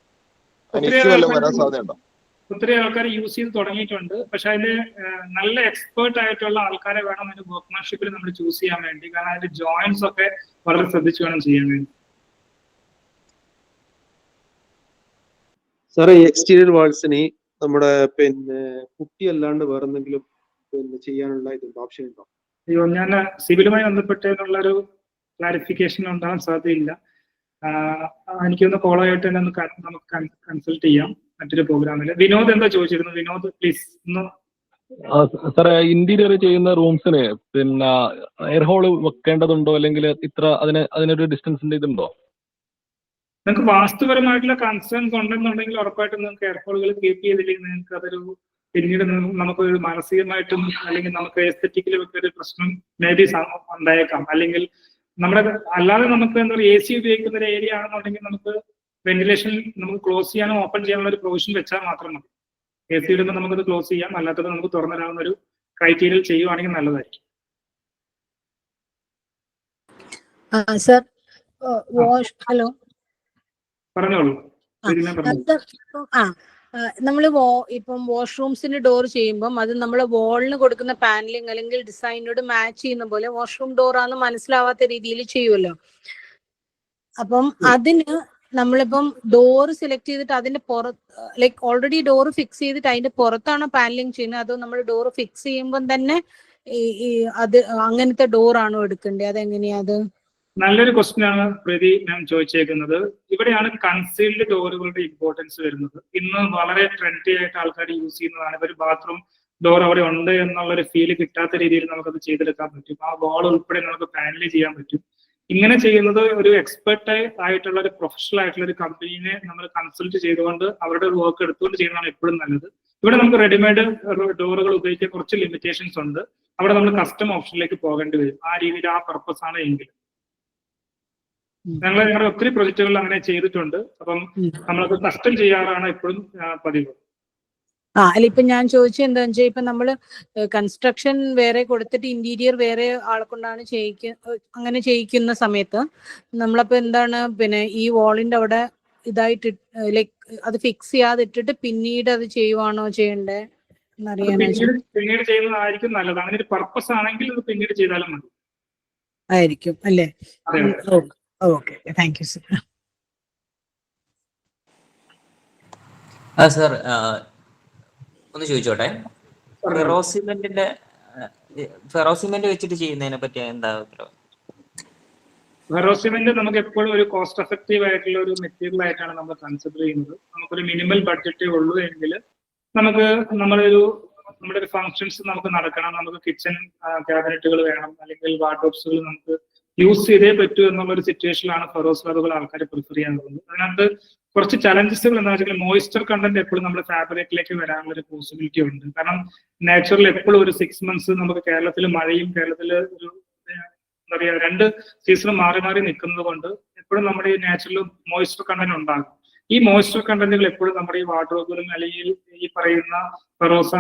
അതിന് വല്ല വരാൻ സാധ്യതയുണ്ടോ? ഒത്തിരി ആൾക്കാർ യൂസ് ചെയ്ത് തുടങ്ങിയിട്ടുണ്ട്. പക്ഷെ അതിന് നല്ല എക്സ്പേർട്ട് ആയിട്ടുള്ള ആൾക്കാരെ വേണം അതിന്റെ വർക്ക്മാൻഷിപ്പിൽ നമ്മൾ ചൂസ് ചെയ്യാൻ വേണ്ടി. കാരണം അതിന്റെ ജോയിന്റ്സ് ഒക്കെ വളരെ ശ്രദ്ധിച്ചു വേണം ചെയ്യാൻ വേണ്ടി. സാറേ, എക്സ്റ്റീരിയർ വാൾസിന് നമ്മുടെ കുട്ടി അല്ലാണ്ട് വേറെ എന്തെങ്കിലും ചെയ്യാനുള്ള ഓപ്ഷൻ ഉണ്ടോ? അയ്യോ, ഞാൻ സിവിലുമായി ബന്ധപ്പെട്ടതിനുള്ളൊരു ക്ലാരിഫിക്കേഷൻ ഉണ്ടാകാൻ സാധ്യതയില്ല. എനിക്കൊന്ന് കോൾ ആയിട്ട് തന്നെ നമുക്ക് കൺസൾട്ട് ചെയ്യാം മറ്റൊരു പ്രോഗ്രാമിൽ. വിനോദ് എന്താ ചോദിച്ചിരുന്നു? വിനോദ് പ്ലീസ് ഒന്ന്. സാറേ, ഇന്റീരിയർ ചെയ്യുന്ന റൂംസിന് എയർ ഹോള് വെക്കേണ്ടതുണ്ടോ, അല്ലെങ്കിൽ അതിനൊരു ഡിസ്റ്റൻസിന്റെ ഇതുണ്ടോ? നിങ്ങൾക്ക് വാസ്തുപരമായിട്ടുള്ള കൺസേൺസ് ഉണ്ടെന്നുണ്ടെങ്കിൽ ഉറപ്പായിട്ടും നിങ്ങൾക്ക് എയർ ഹോളുകൾ കീപ്പ് ചെയ്തില്ലെങ്കിൽ നിങ്ങൾക്ക് അതൊരു പിന്നീട് നമുക്കൊരു മാനസികമായിട്ടും അല്ലെങ്കിൽ നമുക്ക് എസ്തെറ്റിക്കലും ഒക്കെ ഒരു പ്രശ്നം മേ ബി ഉണ്ടായേക്കാം. അല്ലെങ്കിൽ നമ്മുടെ അല്ലാതെ നമുക്ക് എന്താ പറയുക, AC ഉപയോഗിക്കുന്ന ഒരു ഏരിയ ആണെന്നുണ്ടെങ്കിൽ നമുക്ക് വെന്റിലേഷൻ നമുക്ക് ക്ലോസ് ചെയ്യാനോ ഓപ്പൺ ചെയ്യാനുള്ള ഒരു പ്രൊവിഷൻ വെച്ചാൽ മാത്രം മതി. AC ഇടുമ്പോൾ നമുക്കത് ക്ലോസ് ചെയ്യാം, അല്ലാത്തത് നമുക്ക് തുറന്നിടാവുന്ന ഒരു ക്രൈറ്റീരിയൽ ചെയ്യുവാണെങ്കിൽ നല്ലതായിരിക്കും. സർ, ഹലോ, പറഞ്ഞോളൂ. നമ്മൾ ഇപ്പം വാഷ്റൂംസിന് ഡോർ ചെയ്യുമ്പം അത് നമ്മൾ വാളിന് കൊടുക്കുന്ന പാനലിംഗ് അല്ലെങ്കിൽ ഡിസൈനോട് മാച്ച് ചെയ്യുന്ന പോലെ വാഷ്റൂം ഡോർ ആണെന്ന് മനസ്സിലാവാത്ത രീതിയിൽ ചെയ്യുമല്ലോ. അപ്പം അതിന് നമ്മളിപ്പം ഡോർ സെലക്ട് ചെയ്തിട്ട് അതിന്റെ പുറത്ത് ഓൾറെഡി ഡോർ ഫിക്സ് ചെയ്തിട്ട് അതിന്റെ പുറത്താണോ പാനലിംഗ് ചെയ്യുന്നത്, അതോ നമ്മൾ ഡോർ ഫിക്സ് ചെയ്യുമ്പം തന്നെ അത് അങ്ങനത്തെ ഡോർ ആണോ എടുക്കേണ്ടത്? അതെങ്ങനെയാ? അത് നല്ലൊരു ക്വസ്റ്റ്യൻ ആണ് പ്രതി ഞാൻ ചോദിച്ചേക്കുന്നത്. ഇവിടെയാണ് കൺസീൽഡ് ഡോറുകളുടെ ഇമ്പോർട്ടൻസ് വരുന്നത്. ഇന്ന് വളരെ ട്രെൻഡി ആയിട്ട് ആൾക്കാർ യൂസ് ചെയ്യുന്നതാണ്. ഒരു ബാത്റൂം ഡോർ അവിടെ ഉണ്ട് എന്നുള്ളൊരു ഫീൽ കിട്ടാത്ത രീതിയിൽ നമുക്കത് ചെയ്തെടുക്കാൻ പറ്റും. ആ വാൾ ഉൾപ്പെടെ നമുക്ക് പാനൽ ചെയ്യാൻ പറ്റും. ഇങ്ങനെ ചെയ്യുന്നത് ഒരു എക്സ്പെർട്ട് ആയിട്ടുള്ള ഒരു പ്രൊഫഷണൽ ആയിട്ടുള്ള ഒരു കമ്പനീനെ നമ്മൾ കൺസൾട്ട് ചെയ്തുകൊണ്ട് അവരുടെ വർക്ക് എടുത്തുകൊണ്ട് ചെയ്യുന്നതാണ് എപ്പോഴും നല്ലത്. ഇവിടെ നമുക്ക് റെഡിമെയ്ഡ് ഡോറുകൾ ഉപയോഗിക്കാൻ കുറച്ച് ലിമിറ്റേഷൻസ് ഉണ്ട്. അവിടെ നമ്മൾ കസ്റ്റം ഓപ്ഷനിലേക്ക് പോകേണ്ടി വരും. ആ രീതിയിൽ ആ പർപ്പസ് ആണ് എങ്കിൽ ഞങ്ങളുടെ ഒത്തിരി പ്രൊജക്ടുകൾ അങ്ങനെ ചെയ്തിട്ടുണ്ട്. അപ്പം നമ്മളത് കസ്റ്റം ചെയ്യാറാണ് എപ്പോഴും പതിവ്. അല്ല, ഇപ്പൊ ഞാൻ ചോദിച്ചത് എന്താണെന്ന് വെച്ചാൽ ഇപ്പൊ നമ്മള് കൺസ്ട്രക്ഷൻ വേറെ കൊടുത്തിട്ട് ഇന്റീരിയർ വേറെ ആളെ കൊണ്ടാണ് അങ്ങനെ ചെയ്യിക്കുന്ന സമയത്ത് നമ്മളപ്പോ എന്താണ് ഈ വാളിന്റെ അവിടെ ഇതായിട്ട് അത് ഫിക്സ് ചെയ്യാതെ ഇട്ടിട്ട് പിന്നീട് അത് ചെയ്യുവാണോ ചെയ്യണ്ടേ എന്നറിയാനാണ്. പിന്നീട് ചെയ്യുന്നതായിരിക്കും നല്ലത്. അങ്ങനെ ഒരു പർപ്പസ് ആണെങ്കിൽ അത് പിന്നീട് ചെയ്താലും മതി ആയിരിക്കും അല്ലേ? Okay, thank you sir. Sir, ഒന്ന് ചോദിച്ചോട്ടെ. ഫെറോസിമെന്റ് വെച്ചിട്ട് ചെയ്യുന്നതിനെ പറ്റി എന്താ അഭിപ്രായം? ഫെറോസിമെന്റ് നമുക്ക് എപ്പോഴും ഒരു കോസ്റ്റ് എഫക്റ്റീവ് ആയിട്ടുള്ള ഒരു മെറ്റീരിയൽ ആയിട്ടാണ് നമ്മൾ കൺസിഡർ ചെയ്യുന്നത്. നമുക്കൊരു മിനിമൽ ബഡ്ജറ്റേ ഉള്ളൂ എങ്കിൽ നമുക്ക് നമ്മുടെ ഒരു ഫങ്ഷൻസ് നമുക്ക് നടക്കണം, നമുക്ക് കിച്ചൺ ക്യാബിനറ്റുകൾ വേണം, അല്ലെങ്കിൽ വാർഡ്രോബ്സുകൾ നമുക്ക് യൂസ് ചെയ്തേ പറ്റൂ എന്നുള്ളൊരു സിറ്റുവേഷനിലാണ് ഫെറോസ്ലാബുകൾ ആൾക്കാർ പ്രിഫർ ചെയ്യാറുള്ളത്. അതിനകത്ത് കുറച്ച് ചലഞ്ചസുകൾ എന്താ വെച്ചാൽ മോയ്സ്ചർ കണ്ടന്റ് എപ്പോഴും നമ്മുടെ ഫാബ്രിക്കിലേക്ക് വരാനുള്ള ഒരു പോസിബിലിറ്റി ഉണ്ട്. കാരണം നാച്ചുറൽ എപ്പോഴും ഒരു 6 months നമുക്ക് കേരളത്തിൽ മഴയും കേരളത്തിൽ ഒരു എന്താ പറയുക 2 സീസണും മാറി മാറി നിൽക്കുന്നത് കൊണ്ട് എപ്പോഴും നമ്മുടെ ഈ നാച്ചുറൽ മോയ്സ്ചർ കണ്ടന്റ് ഉണ്ടാകും. ഈ മോയ്സ്ചർ കണ്ടന്റുകൾ എപ്പോഴും നമ്മുടെ ഈ വാർഡ്രോബിലും അല്ലെങ്കിൽ ഈ പറയുന്ന ഫെറോസ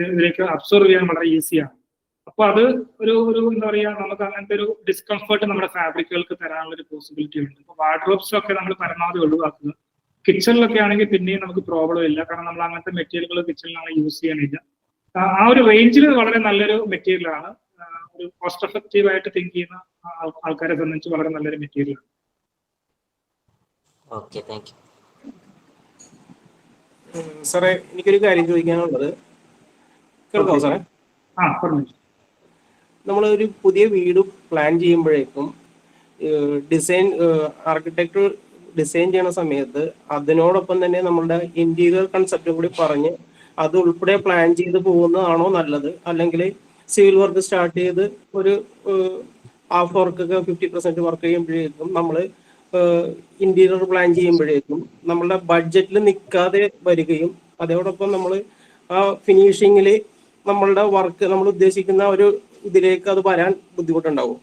ഇതിലേക്ക് അബ്സോർവ് ചെയ്യാൻ വളരെ ഈസിയാണ്. അപ്പൊ അത് ഒരു എന്താ പറയുക, നമുക്ക് അങ്ങനത്തെ ഒരു ഡിസ്കംഫർട്ട് നമ്മുടെ ഫാബ്രിക്കുകൾക്ക് തരാനുള്ള ഒരു പോസിബിലിറ്റി ഉണ്ട്. അപ്പൊ വാർഡ്രോബ്സിലൊക്കെ നമ്മൾ പരമാവധി ഒഴിവാക്കുക. കിച്ചണിലൊക്കെ ആണെങ്കിൽ പിന്നെയും നമുക്ക് പ്രോബ്ലം ഇല്ല, കാരണം നമ്മൾ അങ്ങനത്തെ മെറ്റീരിയലുകൾ കിച്ചണിലാണ് യൂസ് ചെയ്യാനില്ല. ആ ഒരു റേഞ്ചിൽ വളരെ നല്ലൊരു മെറ്റീരിയലാണ്. ഒരു കോസ്റ്റ് എഫക്റ്റീവ് ആയിട്ട് തിങ്ക് ചെയ്യുന്ന ആൾക്കാരെ സംബന്ധിച്ച് വളരെ നല്ലൊരു മെറ്റീരിയലാണ്. Okay, thank U. സാറേ, എനിക്കൊരു കാര്യം ചോദിക്കാനുള്ളത്. കേൾക്കാമോ സാറേ? പറഞ്ഞു. നമ്മളൊരു പുതിയ വീട് പ്ലാൻ ചെയ്യുമ്പോഴേക്കും ഡിസൈൻ ആർക്കിടെക്ട് ഡിസൈൻ ചെയ്യുന്ന സമയത്ത് അതിനോടൊപ്പം തന്നെ നമ്മളുടെ ഇന്റീരിയർ കൺസെപ്റ്റും കൂടി പറഞ്ഞ് അത് ഉൾപ്പെടെ പ്ലാൻ ചെയ്ത് പോകുന്നതാണോ നല്ലത്, അല്ലെങ്കിൽ സിവിൽ വർക്ക് സ്റ്റാർട്ട് ചെയ്ത് ഒരു ഹാഫ് വർക്കൊക്കെ 50% വർക്ക് ചെയ്യുമ്പോഴേക്കും നമ്മൾ ഇന്റീരിയർ പ്ലാൻ ചെയ്യുമ്പോഴേക്കും നമ്മളുടെ ബഡ്ജറ്റിൽ നിൽക്കാതെ വരികയും അതോടൊപ്പം നമ്മൾ ആ ഫിനിഷിങ്ങിൽ നമ്മളുടെ വർക്ക് നമ്മൾ ഉദ്ദേശിക്കുന്ന ഒരു ഇതിലേക്ക് അത് വരാൻ ബുദ്ധിമുട്ടുണ്ടാവും.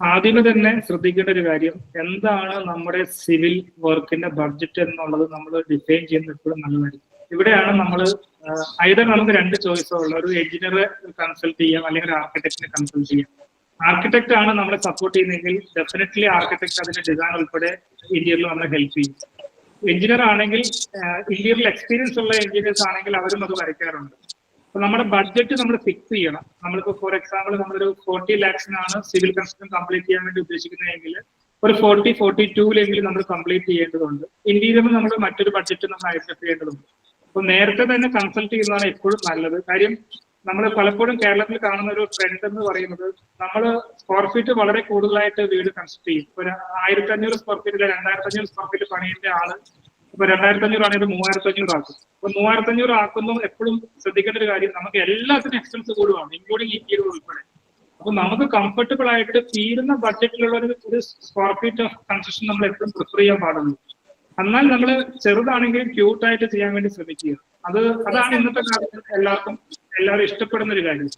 ആദ്യമേ തന്നെ ശ്രദ്ധിക്കേണ്ട ഒരു കാര്യം, എന്താണ് നമ്മുടെ സിവിൽ വർക്കിന്റെ ബഡ്ജറ്റ് എന്നുള്ളത് നമ്മൾ ഡിഫൈൻ ചെയ്യുന്നത് എപ്പോഴും നല്ലതായിരിക്കും. ഇവിടെയാണ് നമ്മൾ ഐഡർ നമുക്ക് രണ്ട് ചോയ്സോ ഉള്ള, ഒരു എഞ്ചിനീയറെ കൺസൾട്ട് ചെയ്യാം അല്ലെങ്കിൽ ഒരു ആർക്കിടെക്റ്റിനെ കൺസൾട്ട് ചെയ്യാം. ആർക്കിടെക്ട് ആണ് നമ്മളെ സപ്പോർട്ട് ചെയ്യുന്നതെങ്കിൽ ഡെഫിനറ്റ്ലി ആർക്കിടെക്ട് അതിന്റെ ഡിസൈൻ ഉൾപ്പെടെ ഇന്റീരിയറിൽ നമ്മളെ ഹെൽപ്പ് ചെയ്യും. എഞ്ചിനീയർ ആണെങ്കിൽ ഇന്റീരിയറിൽ എക്സ്പീരിയൻസ് ഉള്ള എഞ്ചിനീയേഴ്സ് ആണെങ്കിൽ അവരും അത് വരയ്ക്കാറുണ്ട്. അപ്പൊ നമ്മുടെ ബഡ്ജറ്റ് നമ്മൾ ഫിക്സ് ചെയ്യണം. നമ്മളിപ്പോ ഫോർ എക്സാമ്പിൾ നമ്മളൊരു 40 lakhs സിവിൽ കൺസ്ട്രക്ഷൻ കംപ്ലീറ്റ് ചെയ്യാൻ വേണ്ടി ഉദ്ദേശിക്കുന്നതെങ്കിൽ ഒരു 42 നമ്മൾ കംപ്ലീറ്റ് ചെയ്യേണ്ടതുണ്ട്. ഇന്റീരിയറിൽ നമ്മൾ മറ്റൊരു ബഡ്ജറ്റ് നമ്മൾ ഐഡന്റിഫൈ ചെയ്യേണ്ടതുണ്ട്. അപ്പൊ നേരത്തെ തന്നെ കൺസൾട്ട് ചെയ്യുന്നതാണ് എപ്പോഴും നല്ലത്. കാര്യം നമ്മൾ പലപ്പോഴും കേരളത്തിൽ കാണുന്ന ഒരു ട്രെൻഡ് എന്ന് പറയുന്നത്, നമ്മൾ സ്ക്വയർ ഫീറ്റ് വളരെ കൂടുതലായിട്ട് വീട് കൺസ്ട്രക്ട് ചെയ്യും. ഒരു 1500 സ്ക്വയർ ഫീറ്റ് 2500 സ്ക്വയർ ഫീറ്റ് പണിയേണ്ട ആള് ഇപ്പൊ 2500 ആണെങ്കിൽ 3500 ആക്കും. അപ്പൊ 3500 ആക്കുമ്പോൾ എപ്പോഴും ശ്രദ്ധിക്കേണ്ട ഒരു കാര്യം, നമുക്ക് എല്ലാത്തിനും എക്സ്പെൻസ് കൂടുകയാണ്, ഇൻക്ലൂഡിങ് ഈ പീരീഡ് ഉൾപ്പെടെ. അപ്പൊ നമുക്ക് കംഫർട്ടബിൾ ആയിട്ട് തീരുന്ന ബഡ്ജറ്റിലുള്ള ഒരു സ്ക്വയർ ഫീറ്റ് ഓഫ് കൺസ്ട്രക്ഷൻ നമ്മൾ എപ്പോഴും പ്രിഫർ ചെയ്യാൻ പാടുള്ളൂ. എന്നാൽ നമ്മൾ ചെറുതാണെങ്കിലും ക്യൂട്ടായിട്ട് ചെയ്യാൻ വേണ്ടി ശ്രമിക്കുക. അതാണ് ഇന്നത്തെ കാലത്ത് എല്ലാവരും ഇഷ്ടപ്പെടുന്ന ഒരു കാര്യം.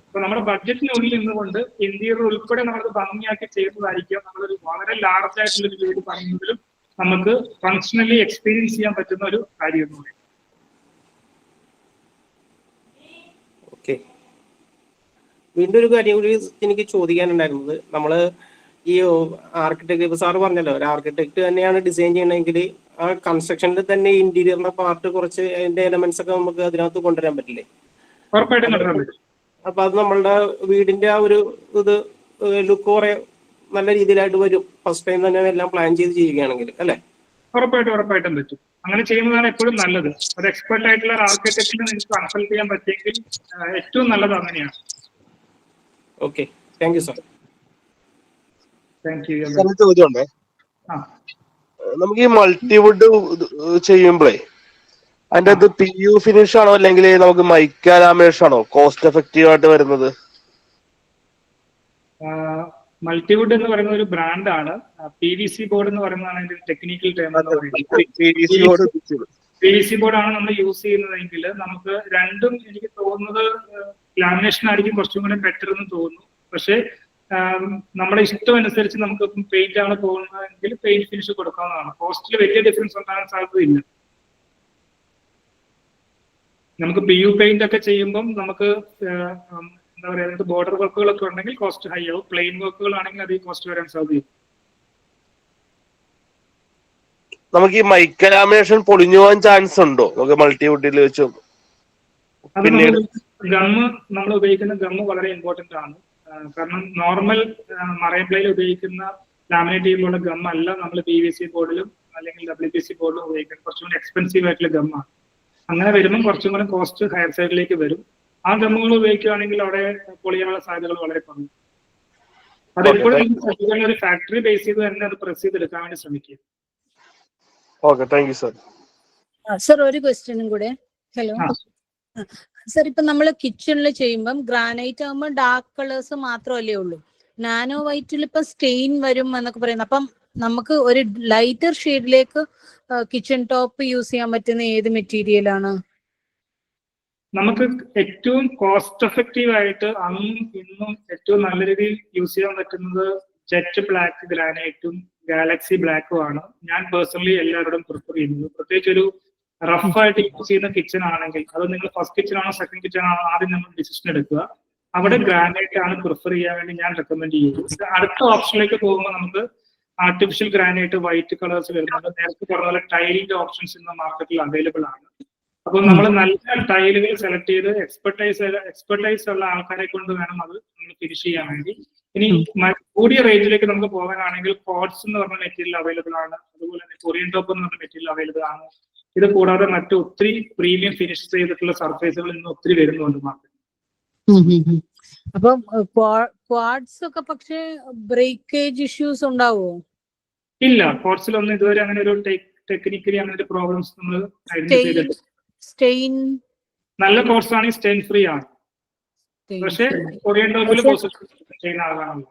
അപ്പൊ നമ്മുടെ ബഡ്ജറ്റിനുള്ളിൽ നിന്നുകൊണ്ട് ഇന്റീരിയർ ഉൾപ്പെടെ നമ്മൾ ഭംഗിയാക്കി ചെയ്യുന്നതായിരിക്കും നമ്മളൊരു വളരെ ലാർജ് ആയിട്ടുള്ള ഒരു വീട് പണിയുന്നതിലും നമുക്ക് ഫങ്ഷണലി എക്സ്പീരിയൻസ് ചെയ്യാൻ പറ്റുന്ന ഒരു കാര്യം എന്ന് പറയും. ഓക്കെ, വീണ്ടും ഒരു കാര്യം കൂടി എനിക്ക് ചോദിക്കാനുണ്ടായിരുന്നത്, നമ്മള് ഈ ആർക്കിടെക്ട് ഇപ്പൊ സാറ് പറഞ്ഞല്ലോ, ഒരു ആർക്കിടെക്ട് തന്നെയാണ് ഡിസൈൻ ചെയ്യണമെങ്കിൽ ആ കൺസ്ട്രക്ഷനിൽ തന്നെ ഇന്റീരിയറിന്റെ പാർട്ട് കുറച്ച് അതിന്റെ എലമെന്റ്സ് ഒക്കെ നമുക്ക് അതിനകത്ത് കൊണ്ടുവരാൻ പറ്റില്ലേ? ഉറപ്പായിട്ടും കൊണ്ടുവരാൻ പറ്റും. അപ്പൊ അത് നമ്മളുടെ വീടിന്റെ ആ ഒരു ഇത് ലുക്ക് കുറെ നല്ല രീതിയിലായിട്ട് വരും, ഫസ്റ്റ് ടൈം തന്നെ എല്ലാം പ്ലാൻ ചെയ്ത് ചെയ്യുകയാണെങ്കിൽ, അല്ലെ? ഉറപ്പായിട്ടും പറ്റും. അങ്ങനെ ചെയ്യുന്നതാണ് എപ്പോഴും നല്ലത്. ഒരു എക്സ്പെർട്ട് ആയിട്ടുള്ള ഒരു ആർക്കിടെക്റ്റിനെ നിങ്ങൾക്ക് കൺസൾട്ട് ചെയ്യാൻ പറ്റിയെങ്കിൽ ഏറ്റവും നല്ലത് അങ്ങനെയാണ്. Okay, thank you sir. Thank you. ചോദ്യമുണ്ടേ, ആ, നമുക്ക് ഈ മൾട്ടിവുഡ് ചെയ്യുമ്പോഴേ അതിന്റെ അത് PU ഫിനിഷ് ആണോ അല്ലെങ്കിൽ നമുക്ക് മൈക്ക ലാമിനേഷൻ ആണോ കോസ്റ്റ് എഫക്റ്റീവ് ആയിട്ട് വരുന്നത്? മൾട്ടിവുഡ് എന്ന് പറയുന്ന ഒരു ബ്രാൻഡാണ്. PVC ബോർഡ് എന്ന് പറയുന്നതാണ് അതിന്റെ ടെക്നിക്കൽ ടേം എന്ന് പറയുന്നത്. PVC ബോർഡാണ് നമ്മൾ യൂസ് ചെയ്യുന്നതെങ്കിൽ നമുക്ക് രണ്ടും എനിക്ക് തോന്നുന്നത് ലാമിനേഷൻ ആയിരിക്കും കുറച്ചും കൂടെ ബെറ്റർ എന്ന് തോന്നുന്നു. പക്ഷേ നമ്മുടെ ഇഷ്ടം അനുസരിച്ച് നമുക്ക് പെയിന്റ് ആണ് പോകുന്നതെങ്കിൽ പെയിന്റ് ഫിനിഷ് കൊടുക്കാവുന്നതാണ്. കോസ്റ്റിൽ വലിയ ഡിഫറൻസ് ഉണ്ടാകാൻ സാധ്യതയില്ല. നമുക്ക് PU പെയിന്റ് ഒക്കെ ചെയ്യുമ്പം നമുക്ക് എന്താ പറയുക, ബോർഡർ വർക്കുകളൊക്കെ ഉണ്ടെങ്കിൽ കോസ്റ്റ് ഹൈ ആവും. പ്ലെയിൻ വർക്കുകൾ ആണെങ്കിൽ അത് കോസ്റ്റ് വരാൻ സാധ്യത. നമുക്ക് ഈ മൈക്ക ലാമിനേഷൻ പൊളിഞ്ഞു പോകാൻ ചാൻസ് ഉണ്ടോ നമുക്ക് മൾട്ടിവുഡിൽ വെച്ച്? ഗമ്മ് നമ്മൾ ഉപയോഗിക്കുന്ന ഗമ്മ് വളരെ ഇമ്പോർട്ടന്റ് ആണ്. കാരണം നോർമൽ മറൈൻ പ്ലേയിൽ ഉപയോഗിക്കുന്ന ലാമിനേറ്റ് ചെയ്യുമ്പോൾ ഗം അല്ല നമ്മൾ PVC ബോർഡിലും അല്ലെങ്കിൽ WPC ബോർഡിലും ഉപയോഗിക്കുന്നത്. കുറച്ചും കൂടി എക്സ്പെൻസീവ് ആയിട്ടുള്ള ഗമ്മാണ്. അങ്ങനെ വരുമ്പോൾ കുറച്ചും കൂടെ കോസ്റ്റ് ഹയർ സൈഡിലേക്ക് വരും. ആ ഗമ്മുകൾ ഉപയോഗിക്കുകയാണെങ്കിൽ അവിടെ പൊളിയാനുള്ള സാധ്യതകൾ വളരെ കുറഞ്ഞു. അതെപ്പോഴും ഒരു ഫാക്ടറി ബേസ് ചെയ്ത് തന്നെ അത് പ്രസ് ചെയ്തെടുക്കാൻ വേണ്ടി ശ്രമിക്കുക. Okay, thank you sir. Sir ഒരു ക്വസ്റ്റ്യനും കൂടെ. ഹലോ സർ, ഇപ്പൊ നമ്മൾ കിച്ചണിൽ ചെയ്യുമ്പം ഗ്രാനൈറ്റ് ആകുമ്പോൾ ഡാർക്ക് കളേഴ്സ് മാത്രമല്ലേ ഉള്ളൂ, നാനോ വൈറ്റിൽ ഇപ്പൊ സ്റ്റെയിൻ വരും എന്നൊക്കെ പറയുന്നത്. അപ്പം നമുക്ക് ഒരു ലൈറ്റർ ഷെയ്ഡിലേക്ക് കിച്ചൺ ടോപ്പ് യൂസ് ചെയ്യാൻ പറ്റുന്ന ഏത് മെറ്റീരിയൽ ആണ്? നമുക്ക് ഏറ്റവും കോസ്റ്റ് എഫക്റ്റീവ് ആയിട്ട് അന്നും ഇന്നും ഏറ്റവും നല്ല രീതിയിൽ യൂസ് ചെയ്യാൻ പറ്റുന്നത് ജെറ്റ് ബ്ലാക്ക് ഗ്രാനൈറ്റും ഗാലക്സി ബ്ലാക്കും ആണ് ഞാൻ പേഴ്സണലി എല്ലാവരോടും പ്രിഫർ ചെയ്യുന്നത്. പ്രത്യേകിച്ച് ഒരു റഫ് ആയിട്ട് യൂസ് ചെയ്യുന്ന കിച്ചൺ ആണെങ്കിൽ, അത് നിങ്ങൾ ഫസ്റ്റ് കിച്ചൺ ആണോ സെക്കൻഡ് കിച്ചൺ ആണോ ആദ്യം നമ്മൾ ഡിസിഷൻ എടുക്കുക. അവിടെ ഗ്രാനൈറ്റ് ആണ് പ്രിഫർ ചെയ്യാൻ വേണ്ടി ഞാൻ റെക്കമെൻഡ് ചെയ്യുന്നത്. അടുത്ത ഓപ്ഷനിലേക്ക് പോകുമ്പോൾ നമുക്ക് ആർട്ടിഫിഷ്യൽ ഗ്രാനൈറ്റ് വൈറ്റ് കളേഴ്സ് വരുന്നുണ്ട്. നേരത്തെ പറഞ്ഞ പോലെ ടൈലിന്റെ ഓപ്ഷൻസ് ഇന്ന് മാർക്കറ്റിൽ അവൈലബിൾ ആണ്. അപ്പോൾ നമ്മൾ നല്ല ടൈലുകൾ സെലക്ട് ചെയ്ത് എക്സ്പെർട്ടൈസ് ഉള്ള ആൾക്കാരെ കൊണ്ട് വേണം അത് നമ്മൾ ഫിനിഷ് ചെയ്യാൻ വേണ്ടി. ഇനി കൂടിയ റേഞ്ചിലേക്ക് നമുക്ക് പോകാനാണെങ്കിൽ കോഡ്സ് എന്ന് പറഞ്ഞ മെറ്റീരിയൽ അവൈലബിൾ ആണ്. അതുപോലെ തന്നെ കൊറിയൻ ടോപ്പ് എന്ന് പറഞ്ഞ മെറ്റീരിയൽ അവൈലബിൾ ആണ്. ഇത് കൂടാതെ മറ്റു ഒത്തിരി പ്രീമിയം ഫിനിഷ് ചെയ്തിട്ടുള്ള സർഫേസുകൾ ഇന്ന് ഒത്തിരി വരുന്നുണ്ട് മാർക്കറ്റിൽ. അപ്പം ക്വാഡ്സ് ഒക്കെ പക്ഷേ ബ്രേക്കേജ് ഇഷ്യൂസ് ഉണ്ടാവുമോ? ഇല്ല, കോഡ്സിലൊന്നും ഇതുവരെ അങ്ങനെ ഒരു ടെക്നിക്കലി അങ്ങനെ ഒരു പ്രോബ്ലംസ് നമ്മൾ ഐഡന്റിഫൈ ചെയ്തിട്ടില്ല. സ്റ്റെയിൻ നല്ല കോഡ്സ് ആണെങ്കിൽ സ്റ്റെയിൻ ഫ്രീ ആണ്. പക്ഷെ കൊറിയൻ ടോപ്പിൽ ചെയ്യുന്ന ആളാണല്ലോ.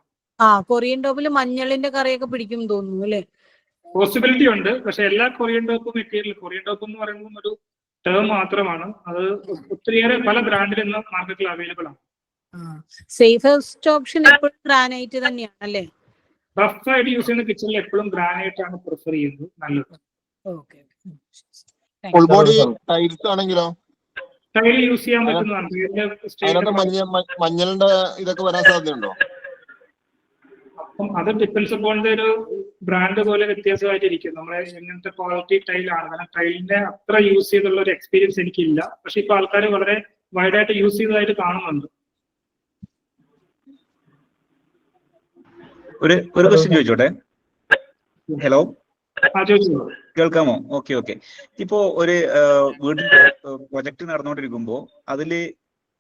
കൊറിയൻ ടോപ്പിൽ മഞ്ഞളിന്റെ കറിയൊക്കെ പിടിക്കും തോന്നുന്നു അല്ലെ? പോസിബിലിറ്റി ഉണ്ട്, പക്ഷെ എല്ലാ Korean top material, Korean top എന്ന് പറയുന്നത് ഒരു ടേം മാത്രമാണ്. അത് ഒത്തിരിയേറെ പല ബ്രാൻഡിൽ ഇന്ന് മാർക്കറ്റിൽ അവൈലബിൾ ആണ്. സേഫസ്റ്റ് ഓപ്ഷൻ എപ്പോഴും ഗ്രാനൈറ്റ് തന്നെയാണ് അല്ലേ? റഫ് ആയിട്ട് യൂസ് ചെയ്യുന്ന കിച്ചണിൽ എപ്പോഴും ഗ്രാനൈറ്റ് ആണ് പ്രിഫർ ചെയ്യുന്നത് നല്ലത്. ഫുൾ ബോഡി ടൈൽസ് ആണെങ്കിലോ ടൈൽ യൂസ് ചെയ്യാൻ പറ്റുന്നതാണ്. മഞ്ഞളുടെ ഇതൊക്കെ വരാൻ സാധ്യതയുണ്ടോ? അപ്പം അത് ഡിപ്പെൻസ് അപ്പോൺ ഒരു ബ്രാൻഡ് പോലെ വ്യത്യാസമായിട്ടിരിക്കും. നമ്മളെ എങ്ങനത്തെ ക്വാളിറ്റി ടൈലാണ്. കാരണം ടൈലിന്റെ അത്ര യൂസ് ചെയ്തുള്ള ഒരു എക്സ്പീരിയൻസ് എനിക്കില്ല. പക്ഷെ ഇപ്പൊ ആൾക്കാർ വളരെ വൈഡായിട്ട് യൂസ് ചെയ്തതായിട്ട് കാണുന്നുണ്ട്. ഒരു ക്വസ്റ്റ്യൻ ചോദിച്ചോട്ടെ? ഹലോ, കേൾക്കാമോ? ഓക്കെ. ഇപ്പോ ഒരു വീടിന്റെ പ്രൊജക്ട് നടന്നുകൊണ്ടിരിക്കുമ്പോ അതില്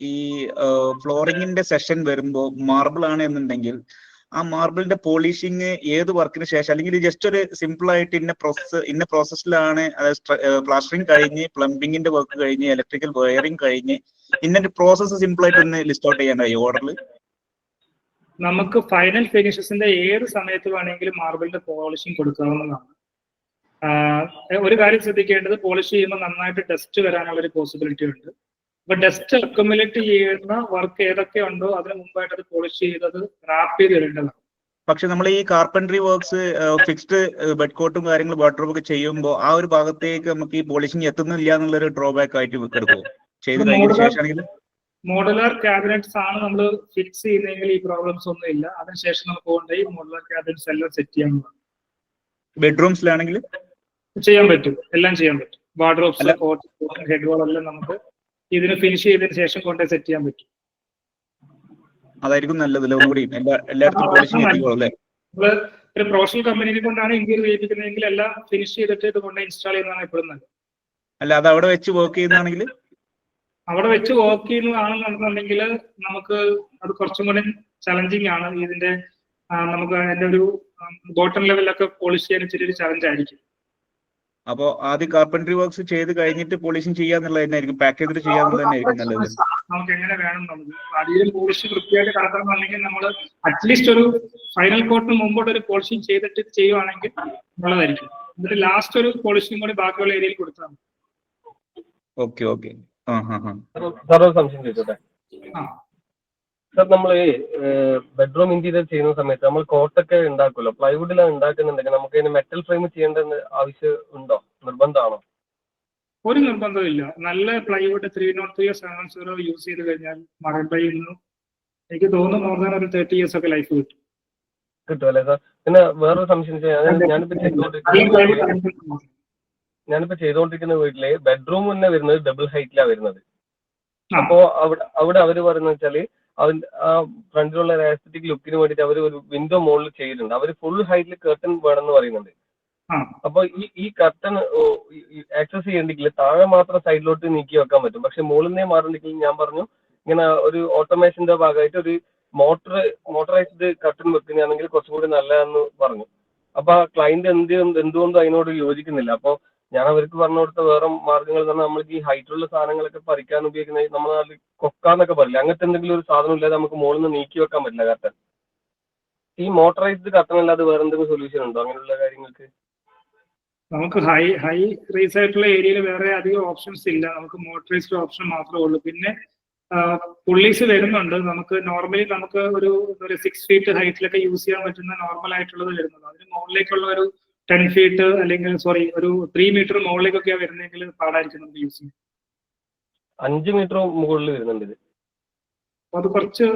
ഈ ഫ്ലോറിങ്ങിന്റെ സെഷൻ വരുമ്പോ മാർബിൾ ആണ് എന്നുണ്ടെങ്കിൽ ആ മാർബിളിന്റെ പോളിഷിങ് ഏത് വർക്കിന് ശേഷം, അല്ലെങ്കിൽ ജസ്റ്റ് ഒരു സിമ്പിൾ ആയിട്ട് ഇന്ന പ്രോസസ്സിലാണ്, അതായത് പ്ലാസ്റ്ററിങ് കഴിഞ്ഞ് പ്ലംബിങ്ങിന്റെ വർക്ക് കഴിഞ്ഞ് ഇലക്ട്രിക്കൽ വയറിംഗ് കഴിഞ്ഞ് ഇന്ന പ്രോസസ്സ് സിമ്പിൾ ആയിട്ട് ഒന്ന് ലിസ്റ്റ് ഔട്ട് ചെയ്യാൻ കഴിയും ഓർഡറിൽ? നമുക്ക് ഫൈനൽ ഫിനിഷസിന്റെ ഏത് സമയത്ത് വേണമെങ്കിലും മാർബിളിന്റെ പോളിഷിംഗ് കൊടുക്കാവുന്നതാണ്. ഒരു കാര്യം ശ്രദ്ധിക്കേണ്ടത്, പോളിഷ് ചെയ്യുമ്പോൾ നന്നായിട്ട് ഡസ്റ്റ് വരാനുള്ള ഒരു പോസിബിലിറ്റി ഉണ്ട്. അപ്പൊ ഡസ്റ്റ് അക്യുമുലേറ്റ് ചെയ്യുന്ന വർക്ക് ഏതൊക്കെ ഉണ്ടോ അതിന് മുമ്പായിട്ട് അത് പോളിഷ് ചെയ്തത് റാപ്പ് ചെയ്ത് വരേണ്ടതാണ്. പക്ഷെ നമ്മൾ ഈ കാർപ്പൻട്രി വർക്ക്സ് ഫിക്സ്ഡ് ബെഡ് കോട്ടും കാര്യങ്ങളും വാർഡ്രോബ് ഒക്കെ ചെയ്യുമ്പോൾ ആ ഒരു ഭാഗത്തേക്ക് നമുക്ക് ഈ പോളിഷിംഗ് എത്തുന്നില്ല എന്നുള്ളൊരു ഡ്രോബാക്ക് ആയിട്ട് എടുക്കുമോ ചെയ്ത് കഴിഞ്ഞ ശേഷം? മോഡുലാർ ക്യാബിനറ്റ്സ് ആണ് നമ്മൾ ഫിക്സ് ചെയ്യുന്നതെങ്കിൽ ഈ പ്രോബ്ലംസ് ഒന്നും ഇല്ല. അതിനുശേഷം നമുക്ക് കൊണ്ടുപോയി മോഡുലാർ ക്യാബിനറ്റ്സ് എല്ലാം സെറ്റ് ചെയ്യാൻ പറ്റും. ബെഡ്റൂംസിലാണെങ്കിൽ ചെയ്യാൻ പറ്റും, എല്ലാം ചെയ്യാൻ പറ്റും. വാർഡ്രോബ്സ്, ഹെഡ് വാൾ എല്ലാം നമുക്ക് ഇതിന് ഫിനിഷ് ചെയ്തതിന് ശേഷം കൊണ്ടുപോയി സെറ്റ് ചെയ്യാൻ പറ്റും. അതായിരിക്കും നല്ലത്. എല്ലായിടത്തും പോളിഷിംഗ് എത്തിക്കോളൂ അല്ലേ? ഒരു പ്രൊഫഷണൽ കമ്പനിയെ കൊണ്ടാണ് ഇന്ത്യയിൽ ചെയ്യിപ്പിക്കുന്നതെങ്കിൽ എല്ലാം ഫിനിഷ് ചെയ്തിട്ട് ഇത് കൊണ്ട് ഇൻസ്റ്റാൾ ചെയ്യുന്നതാണ് എപ്പോഴും നല്ലത്. അല്ല, അത് അവിടെ വെച്ച് വർക്ക് ചെയ്യുന്നതാണെങ്കിൽ അവിടെ വെച്ച് വർക്ക് ചെയ്യുന്നതാണെന്നുണ്ടെങ്കിൽ നമുക്ക് അത് കുറച്ചും കൂടി ചലഞ്ചിങ് ആണ്. ഇതിന്റെ നമുക്ക് അതിന്റെ ഒരു ബോട്ടം ലെവലൊക്കെ പോളിഷ് ചെയ്യാൻ ഇച്ചിരി ഒരു ചലഞ്ച് ആയിരിക്കും. അപ്പോ ആദ്യം കാർപ്പൻട്രി വർക്ക്സ് ചെയ്ത് കഴിഞ്ഞിട്ട് പോളിഷിംഗ് ചെയ്യാന്നുള്ളത് തന്നെയായിരിക്കും, പാക്ക് ചെയ്തിട്ട് ചെയ്യാന്നുള്ളത് തന്നെയായിരിക്കും നല്ലത്. നമുക്ക് എങ്ങനെ വേണം, നമുക്ക് ആദ്യം പോളിഷ് വൃത്തിയായിട്ട് കടക്കണമെന്നുണ്ടെങ്കിൽ നമ്മൾ അറ്റ്ലീസ്റ്റ് ഒരു ഫൈനൽ കോട്ടിന് മുമ്പോട്ട് ഒരു പോളിഷിംഗ് ചെയ്തിട്ട് ചെയ്യുവാണെങ്കിൽ നല്ലതായിരിക്കും. എന്നിട്ട് ലാസ്റ്റ് ഒരു പോളിഷിംഗ് കൂടി ബാക്കിയുള്ള ഏരിയയിൽ കൊടുത്താൽ മതി. ഓക്കെ. സാർ ഒരു സംശയം ചോദിച്ചോട്ടെ? സാർ, നമ്മൾ ബെഡ്റൂം ഇന്റീരിയർ ചെയ്യുന്ന സമയത്ത് നമ്മൾ കോട്ടൊക്കെ ഉണ്ടാക്കുമല്ലോ, പ്ലൈവുഡിലാണ് ഉണ്ടാക്കുന്നുണ്ടെങ്കിൽ നമുക്ക് ഇതിന് മെറ്റൽ ഫ്രെയിം ചെയ്യേണ്ട ആവശ്യം ഉണ്ടോ? നിർബന്ധമാണോ? ഒരു നിർബന്ധമില്ല. നല്ല പ്ലൈവുഡ് 303 710 യൂസ് ചെയ്ത് കഴിഞ്ഞാൽ മറൈൻ എനിക്ക് തോന്നുന്നു മോർ ദാൻ ഒരു 30 years ഒക്കെ ലൈഫ് കിട്ടും അല്ലേ സാർ? പിന്നെ വേറൊരു സംശയം, ഞാനിപ്പോ ചെയ്തുകൊണ്ടിരിക്കുന്ന വീട്ടില് ബെഡ്റൂം തന്നെ വരുന്നത് ഡബിൾ ഹൈറ്റിലാണ് വരുന്നത്. അപ്പോ അവിടെ അവര് പറയുന്നത് വെച്ചാല് അതിന്റെ ആ ഫ്രണ്ടിലുള്ള ആസ്തറ്റിക് ലുക്കിന് വേണ്ടിയിട്ട് അവർ ഒരു വിൻഡോ മോളിൽ ചെയ്തിട്ടുണ്ട്. അവർ ഫുൾ ഹൈറ്റിൽ കർട്ടൻ വേണമെന്ന് പറയുന്നുണ്ട്. അപ്പൊ ഈ കർട്ടൻ ആക്സസ് ചെയ്യണ്ടെങ്കിൽ താഴെ മാത്രം സൈഡിലോട്ട് നീക്കി വെക്കാൻ പറ്റും. പക്ഷെ മുകളിൽ നിന്നേ മാറണ്ടെങ്കിൽ ഞാൻ പറഞ്ഞു ഇങ്ങനെ ഒരു ഓട്ടോമേഷന്റെ ഭാഗമായിട്ട് ഒരു മോട്ടറൈസ്ഡ് കർട്ടൻ വെക്കുന്നതാണെങ്കിൽ കുറച്ചും കൂടി നല്ലതെന്ന് പറഞ്ഞു. അപ്പൊ ആ ക്ലയന്റ് എന്തുകൊണ്ടും അതിനോട് യോജിക്കുന്നില്ല. അപ്പൊ ഞാൻ അവർക്ക് പറഞ്ഞു കൊടുത്ത വേറെ മാർഗങ്ങൾ തന്നെ നമ്മൾക്ക് ഈ ഹൈറ്റുള്ള സാധനങ്ങളൊക്കെ പറിക്കാൻ ഉപയോഗിക്കുന്ന നമ്മുടെ നാട്ടിൽ കൊക്കാന്നൊക്കെ പറയില്ല, അങ്ങനത്തെ എന്തെങ്കിലും ഒരു സാധനം ഇല്ലാതെ നമുക്ക് മുകളിൽ നിന്ന് നീക്കി വെക്കാൻ പറ്റില്ല കർട്ടൻ. ഈ മോട്ടറൈസ്ഡ് കർട്ടൻ അല്ലാതെ വേറെ എന്തെങ്കിലും സൊല്യൂഷൻ ഉണ്ടോ അങ്ങനെയുള്ള കാര്യങ്ങൾക്ക്? നമുക്ക് ഹൈ റീസ് ആയിട്ടുള്ള ഏരിയയിൽ വേറെ അധികം ഓപ്ഷൻസ് ഇല്ല. നമുക്ക് മോട്ടറൈസ്ഡ് ഓപ്ഷൻ മാത്രമേ ഉള്ളൂ. പിന്നെ പുള്ളീസ് വരുന്നുണ്ട്. നമുക്ക് നോർമലി നമുക്ക് ഒരു 6 feet ഹൈറ്റിലൊക്കെ യൂസ് ചെയ്യാൻ പറ്റുന്ന നോർമൽ ആയിട്ടുള്ളത് വരുന്നത്. അതിന് മുകളിലേക്കുള്ള ഒരു 10 feet അല്ലെങ്കിൽ ഒരു 3 meter മുകളിലേക്കൊക്കെ വരുന്നെങ്കിൽ പാടായിരിക്കും നമുക്ക് യൂസ് ചെയ്യാൻ. 5 meter മുകളിൽ വരുന്നുണ്ട്. അത് കുറച്ച്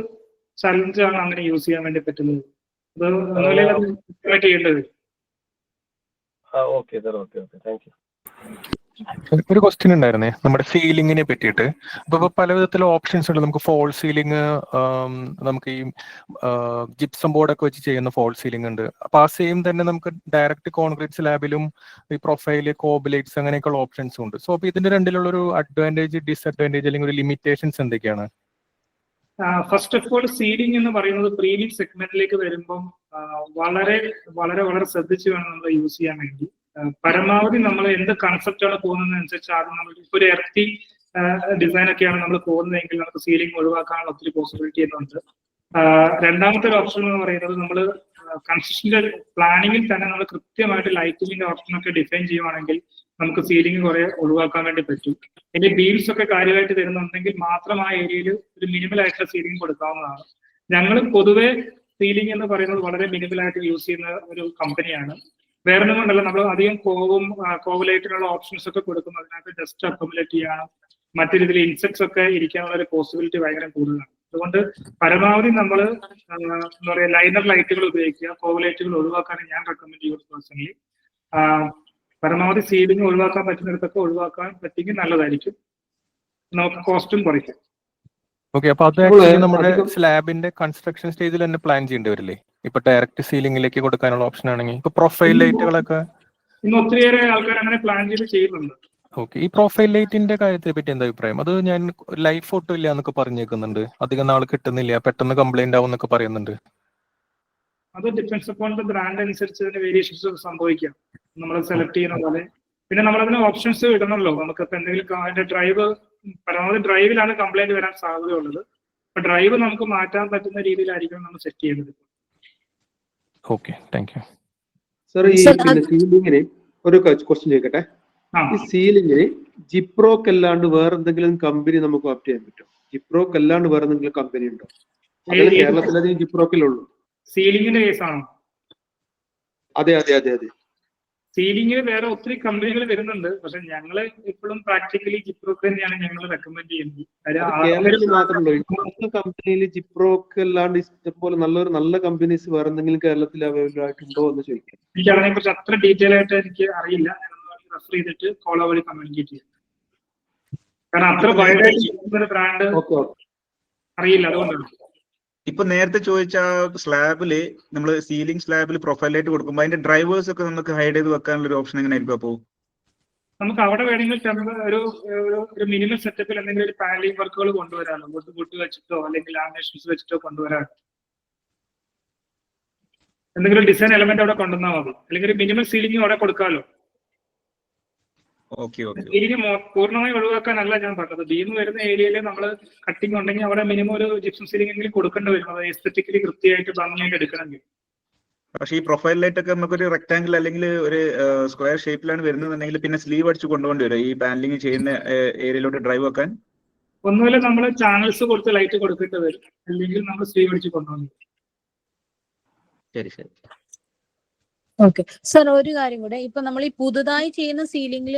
ചലഞ്ചാണ് അങ്ങനെ യൂസ് ചെയ്യാൻ വേണ്ടി പറ്റുന്നത്. അത് ചെയ്യേണ്ടത്. Okay sir, okay thank U. ഒരു ക്വസ്റ്റ്യൻ ഉണ്ടായിരുന്നേ നമ്മുടെ സീലിങ്ങിനെ പറ്റിയിട്ട്. അപ്പൊ പല വിധത്തിലുള്ള ഓപ്ഷൻസ് ഉണ്ട്. നമുക്ക് ഫോൾ സീലിംഗ്, നമുക്ക് ഈ ജിപ്സം ബോർഡൊക്കെ വെച്ച് ചെയ്യുന്ന ഫോൾ സീലിംഗ് ഉണ്ട്. അപ്പൊ ആ സെയിം തന്നെ നമുക്ക് ഡയറക്റ്റ് കോൺക്രീറ്റ് സ്ലാബിലും ഈ പ്രൊഫൈല്, കോബിലേറ്റ്സ് അങ്ങനെയൊക്കെയുള്ള ഓപ്ഷൻസും ഉണ്ട്. സോ അപ്പൊ ഇതിന്റെ രണ്ടിലുള്ള ഒരു അഡ്വാൻറ്റേജ്, ഡിസ്അഡ്വാൻറ്റേജ് അല്ലെങ്കിൽ ഒരു ലിമിറ്റേഷൻസ് എന്തൊക്കെയാണ്? ഫസ്റ്റ് ഓഫ് ഓൾ, സീലിംഗ് എന്ന് പറയുന്നത് പ്രീമിയം സെഗ്മെന്റിലേക്ക് വരുമ്പം വളരെ വളരെ വളരെ ശ്രദ്ധിച്ച് വേണം നമ്മൾ യൂസ് ചെയ്യാൻ വേണ്ടി. പരമാവധി നമ്മൾ എന്ത് കൺസെപ്റ്റാണ് പോകുന്നതിനനുസരിച്ച് ആദ്യം നമ്മൾ ഇപ്പോൾ ഒരു എർത്തി ഡിസൈൻ ഒക്കെയാണ് നമ്മൾ പോകുന്നതെങ്കിൽ നമുക്ക് സീലിംഗ് ഒഴിവാക്കാനുള്ള ഒത്തിരി പോസിബിലിറ്റി എന്നുണ്ട്. രണ്ടാമത്തെ ഒരു ഓപ്ഷൻ എന്ന് പറയുന്നത് നമ്മൾ കൺസ്ട്രക്ഷന്റെ പ്ലാനിങ്ങിൽ തന്നെ നമ്മൾ കൃത്യമായിട്ട് ലൈറ്റിങ്ങിന്റെ ഓപ്ഷൻ ഒക്കെ ഡിഫൈൻ ചെയ്യുവാണെങ്കിൽ നമുക്ക് സീലിംഗ് കുറെ ഒഴിവാക്കാൻ വേണ്ടി പറ്റും. ഇനി ബീംസ് ഒക്കെ കാര്യമായിട്ട് തരുന്നുണ്ടെങ്കിൽ മാത്രം ആ ഏരിയയിൽ ഒരു മിനിമൽ ആയിട്ടുള്ള സീലിംഗ് കൊടുക്കാവുന്നതാണ്. ഞങ്ങൾ പൊതുവെ സീലിംഗ് എന്ന് പറയുന്നത് വളരെ മിനിമൽ ആയിട്ട് യൂസ് ചെയ്യുന്ന ഒരു കമ്പനിയാണ്. വേറെ ഒന്നും കൊണ്ടല്ല, നമ്മൾ അധികം കോവലൈറ്റിനുള്ള ഓപ്ഷൻസ് ഒക്കെ കൊടുക്കും. അതിനകത്ത് ഡസ്റ്റ് അക്കോമഡേറ്റ് ചെയ്യാനും മറ്റു രീതിയിൽ ഇൻസെക്ട്സ് ഒക്കെ ഇരിക്കാനുള്ള ഒരു പോസിബിലിറ്റി ഭയങ്കര കൂടുതലാണ്. അതുകൊണ്ട് പരമാവധി നമ്മൾ എന്താ പറയുക ലൈനർ ലൈറ്റുകൾ ഉപയോഗിക്കുക, കോവലൈറ്റുകൾ ഒഴിവാക്കാൻ ഞാൻ റെക്കമെൻഡ് ചെയ്യുന്നു പേഴ്സണലി. പരമാവധി സീലിംഗ് ഒഴിവാക്കാൻ പറ്റുന്നിടത്തൊക്കെ ഒഴിവാക്കാൻ പറ്റിയെങ്കിൽ നല്ലതായിരിക്കും, നമുക്ക് കോസ്റ്റും കുറയ്ക്കും. ഓക്കെ, അപ്പൊ അത് ആക്ച്വലി നമ്മുടെ സ്ലാബിന്റെ കൺസ്ട്രക്ഷൻ സ്റ്റേജിൽ തന്നെ പ്ലാൻ ചെയ്യേണ്ടി വരില്ലേ? ഇപ്പൊ ഡയറക്റ്റ് സീലിംഗിലേക്ക് കൊടുക്കാനുള്ള ഓപ്ഷൻ ആണെങ്കിൽ ഇപ്പൊ പ്രൊഫൈൽ ലൈറ്റുകളൊക്കെ ഇന്ന് ഒത്തിരിയേറെ ആൾക്കാർ അങ്ങനെ പ്ലാൻ ചെയ്ത് ചെയ്യുന്നുണ്ട്. ഓക്കെ, ഈ പ്രൊഫൈൽ ലൈറ്റിന്റെ കാര്യത്തെ പറ്റി എന്താ അഭിപ്രായം? അത് ഞാൻ ലൈഫ് ഫോട്ടോ ഇല്ല എന്നൊക്കെ പറഞ്ഞേക്കുന്നുണ്ട്, അധികം നാൾ കിട്ടുന്നില്ല, പെട്ടെന്ന് കംപ്ലൈന്റ് ആവും എന്നൊക്കെ പറയുന്നുണ്ട്. അത് ഡിപ്പെൻഡ്സ് അപ്പോൺ ദ ബ്രാൻഡ് അനുസരിച്ച് അതിന്റെ വേരിയേഷൻസ് സംഭവിക്കാം, നമ്മൾ സെലക്ട് ചെയ്യുന്ന പോലെ. പിന്നെ നമ്മളതിന് ഓപ്ഷൻസ് ഇടണമല്ലോ. നമുക്കിപ്പോൾ എന്തെങ്കിലും അതിന്റെ ഡ്രൈവ് പരമാവധി ഡ്രൈവിലാണ് കംപ്ലൈന്റ് വരാൻ സാധ്യതയുള്ളത്. അപ്പൊ ഡ്രൈവ് നമുക്ക് മാറ്റാൻ പറ്റുന്ന രീതിയിലായിരിക്കും നമ്മൾ സെറ്റ് ചെയ്യുന്നത്. Okay, thank you sir. ഈ സീലിംഗിന് ഒരു ക്വസ്റ്റ്യൻ ചോദിക്കട്ടെ. ഈ സീലിംഗിന് ജിപ്രോക്ക് അല്ലാണ്ട് വേറെ എന്തെങ്കിലും കമ്പനി നമുക്ക് ഓപ്റ്റ് ചെയ്യാൻ പറ്റും? ജിപ്രോക്ക് അല്ലാണ്ട് വേറെ എന്തെങ്കിലും കമ്പനി ഉണ്ടോ? കേരളത്തിൽ ജിപ്രോക്കിലുള്ളൂ. സീലിംഗിന്റെ കേസാണോ? അതെ അതെ അതെ അതെ. സീലിംഗ് വേറെ ഒത്തിരി കമ്പനികൾ വരുന്നുണ്ട്, പക്ഷെ ഞങ്ങൾ ഇപ്പോഴും പ്രാക്ടിക്കലി ജിപ്രോക്ക് തന്നെയാണ് ഞങ്ങൾ റെക്കമെൻഡ് ചെയ്യുന്നത്. കേരളത്തിൽ മാത്രമല്ലോ, ഇന്റർനാഷണൽ കമ്പനിയിൽ ജിപ്രോക്ക് അല്ലാണ്ട് ഇഷ്ടംപോലെ നല്ല കമ്പനീസ് വേറെ എന്തെങ്കിലും കേരളത്തിൽ അവൈലബിൾ ആയിട്ടുണ്ടോ എന്ന് ചോദിക്കാം. എനിക്ക് അതിനെ കുറിച്ച് അത്ര ഡീറ്റെയിൽ ആയിട്ട് എനിക്ക് അറിയില്ല. റെഫർ ചെയ്തിട്ട് കോള വഴി കമ്മ്യൂണിക്കേറ്റ് ചെയ്യാം. കാരണം അത്ര വൈഡായിട്ട് ബ്രാൻഡ് അറിയില്ല, അതുകൊണ്ടാണ്. ഇപ്പൊ നേരത്തെ ചോദിച്ച സ്ലാബില് നമ്മൾ സീലിംഗ് സ്ലാബിൽ പ്രൊഫൈലായിട്ട് കൊടുക്കുമ്പോൾ അതിന്റെ ഡ്രൈവേഴ്സ് ഒക്കെ നമുക്ക് ഹൈഡ് ചെയ്ത് വെക്കാനുള്ള ഒരു ഓപ്ഷൻ എങ്ങനെ ആയിരിക്കും? അപ്പോ നമുക്ക് അവിടെ വേണമെങ്കിൽ ഒരു മിനിമം സെറ്റപ്പിൽ എന്തെങ്കിലും ഒരു പാനലിംഗ് വർക്കുകൾ കൊണ്ടുവരാനോ, വുഡ് വെച്ചിട്ടോ അല്ലെങ്കിൽ ലാമിനേഷൻസ് വെച്ചിട്ടോ കൊണ്ടുവരാനോ, എന്തെങ്കിലും ഡിസൈൻ എലമെന്റ് അവിടെ കൊണ്ടുവന്നാൽ മതി. അല്ലെങ്കിൽ ഒരു മിനിമം സീലിംഗ് അവിടെ കൊടുക്കാമല്ലോ. സീലിംഗ് പൂർണ്ണമായി ഒഴിവാക്കാനല്ല ഞാൻ പറഞ്ഞത്. ബീം വരുന്ന ഏരിയയിൽ നമ്മൾ കട്ടിങ് ഉണ്ടെങ്കിൽ അവിടെ മിനിമം ഒരു ജിപ്സം സീലിംഗ് എങ്കിലും കൊടുക്കേണ്ടി വരും, അത് എസ്തെറ്റിക്കലി കൃത്യമായിട്ട് ഭംഗിയായിട്ട് എടുക്കണമെങ്കിൽ. പക്ഷേ ഈ പ്രൊഫൈൽ ലൈറ്റ് ഒക്കെ നമുക്കൊരു റെക്ടാംഗിൾ അല്ലെങ്കിൽ ഒരു സ്ക്വയർ ഷേപ്പിലാണ് വരുന്നതെന്നുണ്ടെങ്കിൽ പിന്നെ സ്ലീവ് അടിച്ച് കൊണ്ടുപോകേണ്ടി വരും ഈ പാനലിംഗ് ചെയ്യുന്ന ഏരിയയിലോട്ട് ഡ്രൈവ് വെക്കാൻ. ഒന്നുമില്ല, നമ്മൾ ചാനൽസ് കൊടുത്ത് ലൈറ്റ് കൊടുക്കേണ്ടി വരും, അല്ലെങ്കിൽ നമ്മൾ സ്ലീവ് അടിച്ച് കൊണ്ടുപോകണം. ശരി ശരി. ഓക്കെ സർ, ഒരു കാര്യം കൂടെ. ഇപ്പൊ നമ്മൾ ഈ പുതുതായി ചെയ്യുന്ന സീലിംഗിൽ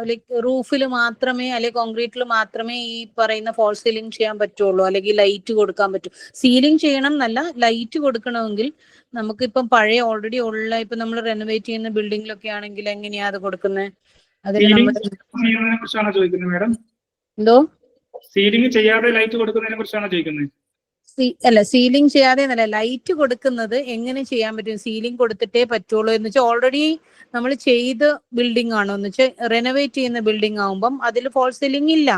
ലൈക്ക് റൂഫിൽ മാത്രമേ അല്ലെങ്കിൽ കോൺക്രീറ്റിൽ മാത്രമേ ഈ പറയുന്ന ഫോൾ സീലിംഗ് ചെയ്യാൻ പറ്റുള്ളൂ, അല്ലെങ്കിൽ ലൈറ്റ് കൊടുക്കാൻ പറ്റും? സീലിംഗ് ചെയ്യണം എന്നല്ല, ലൈറ്റ് കൊടുക്കണമെങ്കിൽ നമുക്കിപ്പം പഴയ ഓൾറെഡി ഉള്ള ഇപ്പൊ നമ്മൾ റെനോവേറ്റ് ചെയ്യുന്ന ബിൽഡിങ്ങിലൊക്കെ ആണെങ്കിൽ എങ്ങനെയാ അത് കൊടുക്കുന്നത്? അതിന് നമ്മൾ എന്തോ സീലിംഗ് ചെയ്യാതെ ലൈറ്റ് കൊടുക്കുന്നതിനെ കുറിച്ചാണോ ചോദിക്കുന്നത്? അല്ല, സീലിംഗ് ചെയ്യാതെ എന്നല്ല, ലൈറ്റ് കൊടുക്കുന്നത് എങ്ങനെ ചെയ്യാൻ പറ്റും? സീലിംഗ് കൊടുത്തിട്ടേ പറ്റുള്ളൂ എന്ന് വെച്ചാൽ ഓൾറെഡി നമ്മൾ ചെയ്ത് ബിൽഡിംഗ് ആണോ എന്ന് വെച്ചാൽ റെനോവേറ്റ് ചെയ്യുന്ന ബിൽഡിംഗ് ആകുമ്പം അതിൽ ഫോൾ സീലിംഗ് ഇല്ല.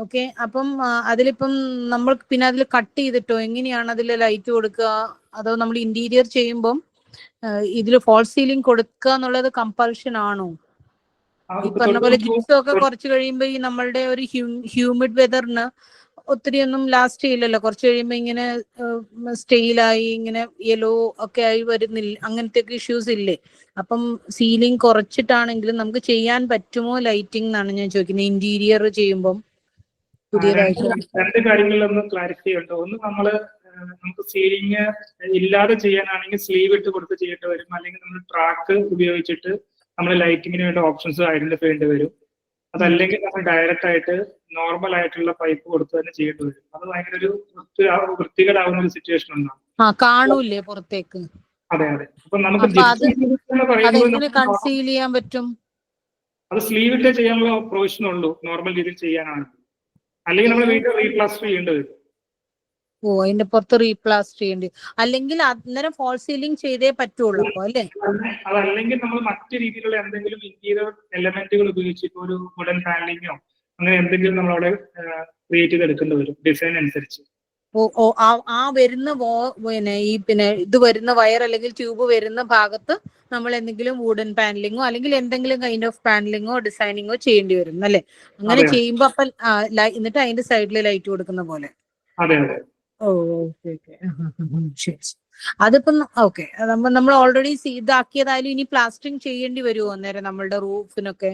ഓക്കെ, അപ്പം അതിലിപ്പം നമ്മൾ പിന്നെ അതിൽ കട്ട് ചെയ്തിട്ടോ എങ്ങനെയാണ് അതിൽ ലൈറ്റ് കൊടുക്കുക? അതോ നമ്മൾ ഇന്റീരിയർ ചെയ്യുമ്പം ഇതിൽ ഫോൾ സീലിംഗ് കൊടുക്കുക എന്നുള്ളത് കമ്പൽഷൻ ആണോ? ഈ പറഞ്ഞ പോലെ ജിപ്സം ഒക്കെ കുറച്ച് കഴിയുമ്പോൾ ഈ നമ്മളുടെ ഒരു ഹ്യൂമിഡ് വെതറിന് ഒത്തിരി ഒന്നും ലാസ്റ്റ് ചെയ്യില്ലല്ലോ, കുറച്ച് കഴിയുമ്പോ ഇങ്ങനെ സ്റ്റെയിലായി ഇങ്ങനെ യെല്ലോ ഒക്കെ ആയി വരുന്നില്ല, അങ്ങനത്തെ ഒക്കെ ഇഷ്യൂസ് ഇല്ലേ? അപ്പം സീലിംഗ് കുറച്ചിട്ടാണെങ്കിലും നമുക്ക് ചെയ്യാൻ പറ്റുമോ ലൈറ്റിംഗ് എന്നാണ് ഞാൻ ചോദിക്കുന്നത്, ഇന്റീരിയർ ചെയ്യുമ്പം പുതിയതായിട്ട്. രണ്ട് കാര്യങ്ങളിലൊന്ന് ക്ലാരിഫൈ ഉണ്ട്. ഒന്ന്, നമുക്ക് സീലിംഗ് ഇല്ലാതെ ചെയ്യാനാണെങ്കിൽ സ്ലീവ് ഇട്ട് കൊടുത്ത് ചെയ്യേണ്ടി വരും, അല്ലെങ്കിൽ നമ്മൾ ട്രാക്ക് ഉപയോഗിച്ചിട്ട് നമ്മൾ ലൈറ്റിങ്ങിന് വേണ്ട ഓപ്ഷൻസ് ഐഡന്റിഫൈ ചെയ്യേണ്ടി വരും. അതല്ലെങ്കിൽ നമ്മൾ ഡയറക്റ്റ് ആയിട്ട് നോർമൽ ആയിട്ടുള്ള പൈപ്പ് കൊടുത്ത് തന്നെ ചെയ്യേണ്ടി വരും. അത് ഭയങ്കര ഒരു വൃത്തികേടാവുന്ന ഒരു സിറ്റുവേഷൻ ഉണ്ടാവും, കാണൂലേ പുറത്തേക്ക്. അതെ അതെ. അപ്പൊ നമുക്ക് കൺസീൽ ചെയ്യാൻ പറ്റും, അത് സ്ലീവ് ഇട്ടേ ചെയ്യാനുള്ള പ്രൊവിഷൻ ഉള്ളൂ നോർമൽ രീതിയിൽ ചെയ്യാനാണ്. അല്ലെങ്കിൽ നമ്മൾ വീട്ടിൽ റീപ്ലാസ്റ്റർ ചെയ്യേണ്ടി വരും. ഓ, അതിന്റെ പുറത്ത് റീപ്ലാസ്റ്റർ ചെയ്യേണ്ടി, അല്ലെങ്കിൽ അന്നേരം ഫോൾ സീലിംഗ് ചെയ്തേ പറ്റുള്ളൂ അപ്പൊ അല്ലേ? അതല്ലെങ്കിൽ നമ്മൾ മറ്റു രീതിയിലുള്ള എന്തെങ്കിലും ഇന്റീരിയർ എലമെന്റുകൾ ഉപയോഗിച്ച് ഇപ്പൊ ഒരു വുഡൻ പാനലിങ്ങോ അങ്ങനെ എന്തെങ്കിലും നമ്മൾ അവിടെ ക്രിയേറ്റ് ചെയ്തെടുക്കേണ്ടി വരും ഡിസൈൻ അനുസരിച്ച്. ആ വരുന്ന പിന്നെ ഇത് വരുന്ന വയർ അല്ലെങ്കിൽ ട്യൂബ് വരുന്ന ഭാഗത്ത് നമ്മൾ എന്തെങ്കിലും വുഡൻ പാനലിങ്ങോ അല്ലെങ്കിൽ എന്തെങ്കിലും കൈൻഡ് ഓഫ് പാനലിങ്ങോ ഡിസൈനിങ്ങോ ചെയ്യേണ്ടി വരും അല്ലേ? അങ്ങനെ ചെയ്യുമ്പോ അപ്പൊ എന്നിട്ട് അതിന്റെ സൈഡിൽ ലൈറ്റ് കൊടുക്കുന്ന പോലെ. ഓ ഓക്കെ ഓക്കെ ശരി. അതിപ്പം ഓക്കെ നമ്മൾ ഓൾറെഡി ഇതാക്കിയതായാലും ഇനി പ്ലാസ്റ്ററിങ് ചെയ്യേണ്ടി വരുമോ അന്നേരം നമ്മളുടെ റൂഫിനൊക്കെ?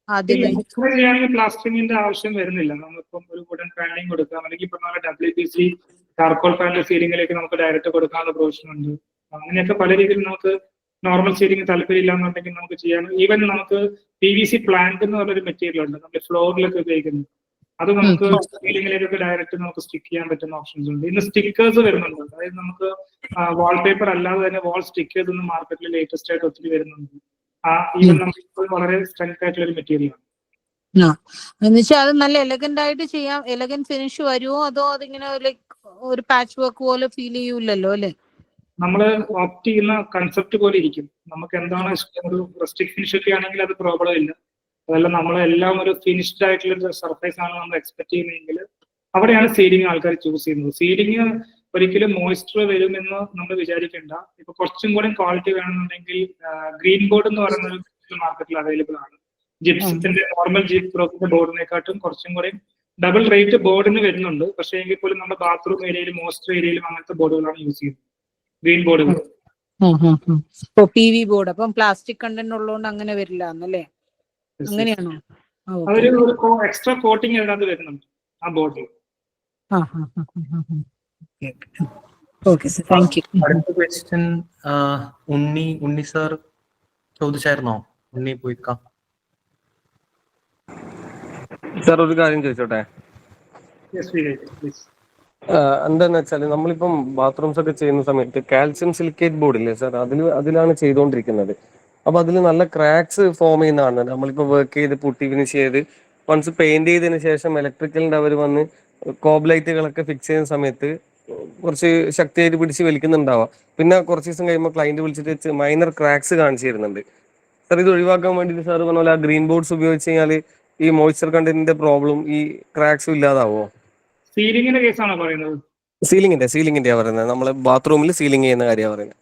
ചെയ്യുകയാണെങ്കിൽ പ്ലാസ്റ്ററിങ്ങിന്റെ ആവശ്യം വരുന്നില്ല. നമ്മളിപ്പം ഒരു വുഡൻ പാനലിംഗ് കൊടുക്കാം, അല്ലെങ്കിൽ ഇപ്പൊ നമ്മുടെ WPC ചാർക്കോൾ പാനൽ സീലിംഗിലേക്ക് നമുക്ക് ഡയറക്റ്റ് കൊടുക്കാനുള്ള പ്രൊവിഷൻ ഉണ്ട്. അങ്ങനെയൊക്കെ പല രീതിയിൽ നമുക്ക് നോർമൽ സീലിംഗ് താല്പര്യമില്ല എന്നുണ്ടെങ്കിൽ നമുക്ക് ചെയ്യാൻ. ഈവൻ നമുക്ക് PVC പ്ലാങ്ക് എന്ന് പറഞ്ഞൊരു മെറ്റീരിയൽ ഉണ്ട് നമ്മൾ ഫ്ലോറിലൊക്കെ ഉപയോഗിക്കുന്നത്. അത് നമുക്ക് സീലിംഗിലേക്കൊക്കെ ഡയറക്റ്റ് നമുക്ക് സ്റ്റിക്ക് ചെയ്യാൻ പറ്റുന്ന ഓപ്ഷൻസ് ഉണ്ട്. ഇന്ന് സ്റ്റിക്കേഴ്സ് വരുന്നുണ്ട്. അതായത് നമുക്ക് വാൾപേപ്പർ അല്ലാതെ തന്നെ വാൾ സ്റ്റിക്കേഴ്സ് ഒന്നും മാർക്കറ്റിൽ ലേറ്റസ്റ്റ് ആയിട്ട് ഒത്തിരി വരുന്നുണ്ട്. ഈവൻ നമുക്ക് വളരെ സ്ട്രെങ്ത് ആയിട്ടുള്ള ഒരു മെറ്റീരിയൽ ആണ്. എന്നുവെച്ചാൽ അത് നല്ല എലഗന്റ് ആയിട്ട് ചെയ്യാം. എലഗന്റ് ഫിനിഷ് വരുമോ അതോ അതിങ്ങനെ ലൈക്ക് ഒരു പാച്ച് വർക്ക് പോലെ ഫീൽ ചെയ്യൂലല്ലോ അല്ലെ? നമ്മൾ ഓപ്റ്റ് ചെയ്യുന്ന കൺസെപ്റ്റ് പോലെ ഇരിക്കും. നമുക്ക് എന്താണ് ഇഷ്ടം, ഒരു റസ്റ്റിക് ഫിനിഷ് ഒക്കെ ആണെങ്കിൽ അത് പ്രോബ്ലം ഇല്ല. അതല്ല നമ്മളെല്ലാം ഒരു ഫിനിഷ്ഡ് ആയിട്ടുള്ള ഒരു സർഫേസ് ആണ് നമ്മൾ എക്സ്പെക്ട് ചെയ്യുന്നതെങ്കിൽ അവിടെയാണ് സീലിംഗ് ആൾക്കാർ ചൂസ് ചെയ്യുന്നത്. സീലിംഗ് ഒരിക്കലും മോയ്സ്ചർ വരുമെന്ന് നമ്മൾ വിചാരിക്കേണ്ട. ഇപ്പൊ കുറച്ചും കൂടി ക്വാളിറ്റി വേണമെന്നുണ്ടെങ്കിൽ ഗ്രീൻ ബോർഡ് എന്ന് പറയുന്ന ഒരു മാർക്കറ്റിൽ അവൈലബിൾ ആണ്. ജിപ്സത്തിന്റെ നോർമൽ ജിപ്സിന്റെ ബോർഡിനെക്കാട്ടും കുറച്ചും കൂടി ഡബിൾ റേറ്റ് ബോർഡിന് വരുന്നുണ്ട്. പക്ഷേ എങ്കിൽ പോലും നമ്മുടെ ബാത്റൂം ഏരിയയിലും മോയ്സ്ചർ ഏരിയയിലും അങ്ങനത്തെ ബോർഡുകളാണ് യൂസ് ചെയ്യുന്നത്, ഗ്രീൻ ബോർഡുകൾ. PV ബോർഡ് അപ്പം പ്ലാസ്റ്റിക് കണ്ടന്റ് ഉള്ളതുകൊണ്ട് അങ്ങനെ വരില്ല എന്നല്ലേ? അങ്ങനെയാണോ? അതൊരു എക്സ്ട്രാ കോട്ടിങ് അതിനകത്ത് വരുന്നുണ്ട് ആ ബോർഡിൽ. അടുത്ത ക്വസ്റ്റ്യൻ ഉണ്ണി സാർ ചോദിച്ചായിരുന്നോ? ഉണ്ണി പോയിക്കാം സാർ ഒരു കാര്യം ചോദിച്ചോട്ടെ? എന്താന്ന് വെച്ചാല് നമ്മളിപ്പം ബാത്റൂംസ് ഒക്കെ ചെയ്യുന്ന സമയത്ത് കാൽസ്യം സിലിക്കേറ്റ് ബോർഡ് ഇല്ലേ സാർ, അതിലാണ് ചെയ്തുകൊണ്ടിരിക്കുന്നത്. അപ്പൊ അതിൽ നല്ല ക്രാക്സ് ഫോം ചെയ്യുന്നതാണ്. നമ്മളിപ്പോ വർക്ക് ചെയ്ത് പുട്ടി ഫിനിഷ് ചെയ്ത് വൺസ് പെയിന്റ് ചെയ്തതിന് ശേഷം ഇലക്ട്രിക്കലിന്റെ അവർ വന്ന് കോബ് ലൈറ്റുകളൊക്കെ ഫിക്സ് ചെയ്യുന്ന സമയത്ത് കുറച്ച് ശക്തിയായിട്ട് പിടിച്ച് വലിക്കുന്നുണ്ടാവാം. പിന്നെ കുറച്ച് ദിവസം കഴിയുമ്പോൾ ക്ലൈന്റ് വിളിച്ചിട്ട് മൈനർ ക്രാക്സ് കാണിച്ചു തരുന്നുണ്ട്. സാർ ഇത് ഒഴിവാക്കാൻ വേണ്ടിയിട്ട് സാർ പറഞ്ഞ പോലെ ആ ഗ്രീൻ ബോർഡ്സ് ഉപയോഗിച്ച് കഴിഞ്ഞാൽ ഈ മോയ്സ്ചർ കണ്ടന്റിന്റെ പ്രോബ്ലം ഈ ക്രാക്സും ഇല്ലാതാവോ? സീലിംഗിന്റെ കേസാണോ പറയുന്നത്? സീലിംഗിന്റെയാ പറയുന്നത്. നമ്മള് ബാത്റൂമിൽ സീലിംഗ് ചെയ്യുന്ന കാര്യമാണ് പറയുന്നത്.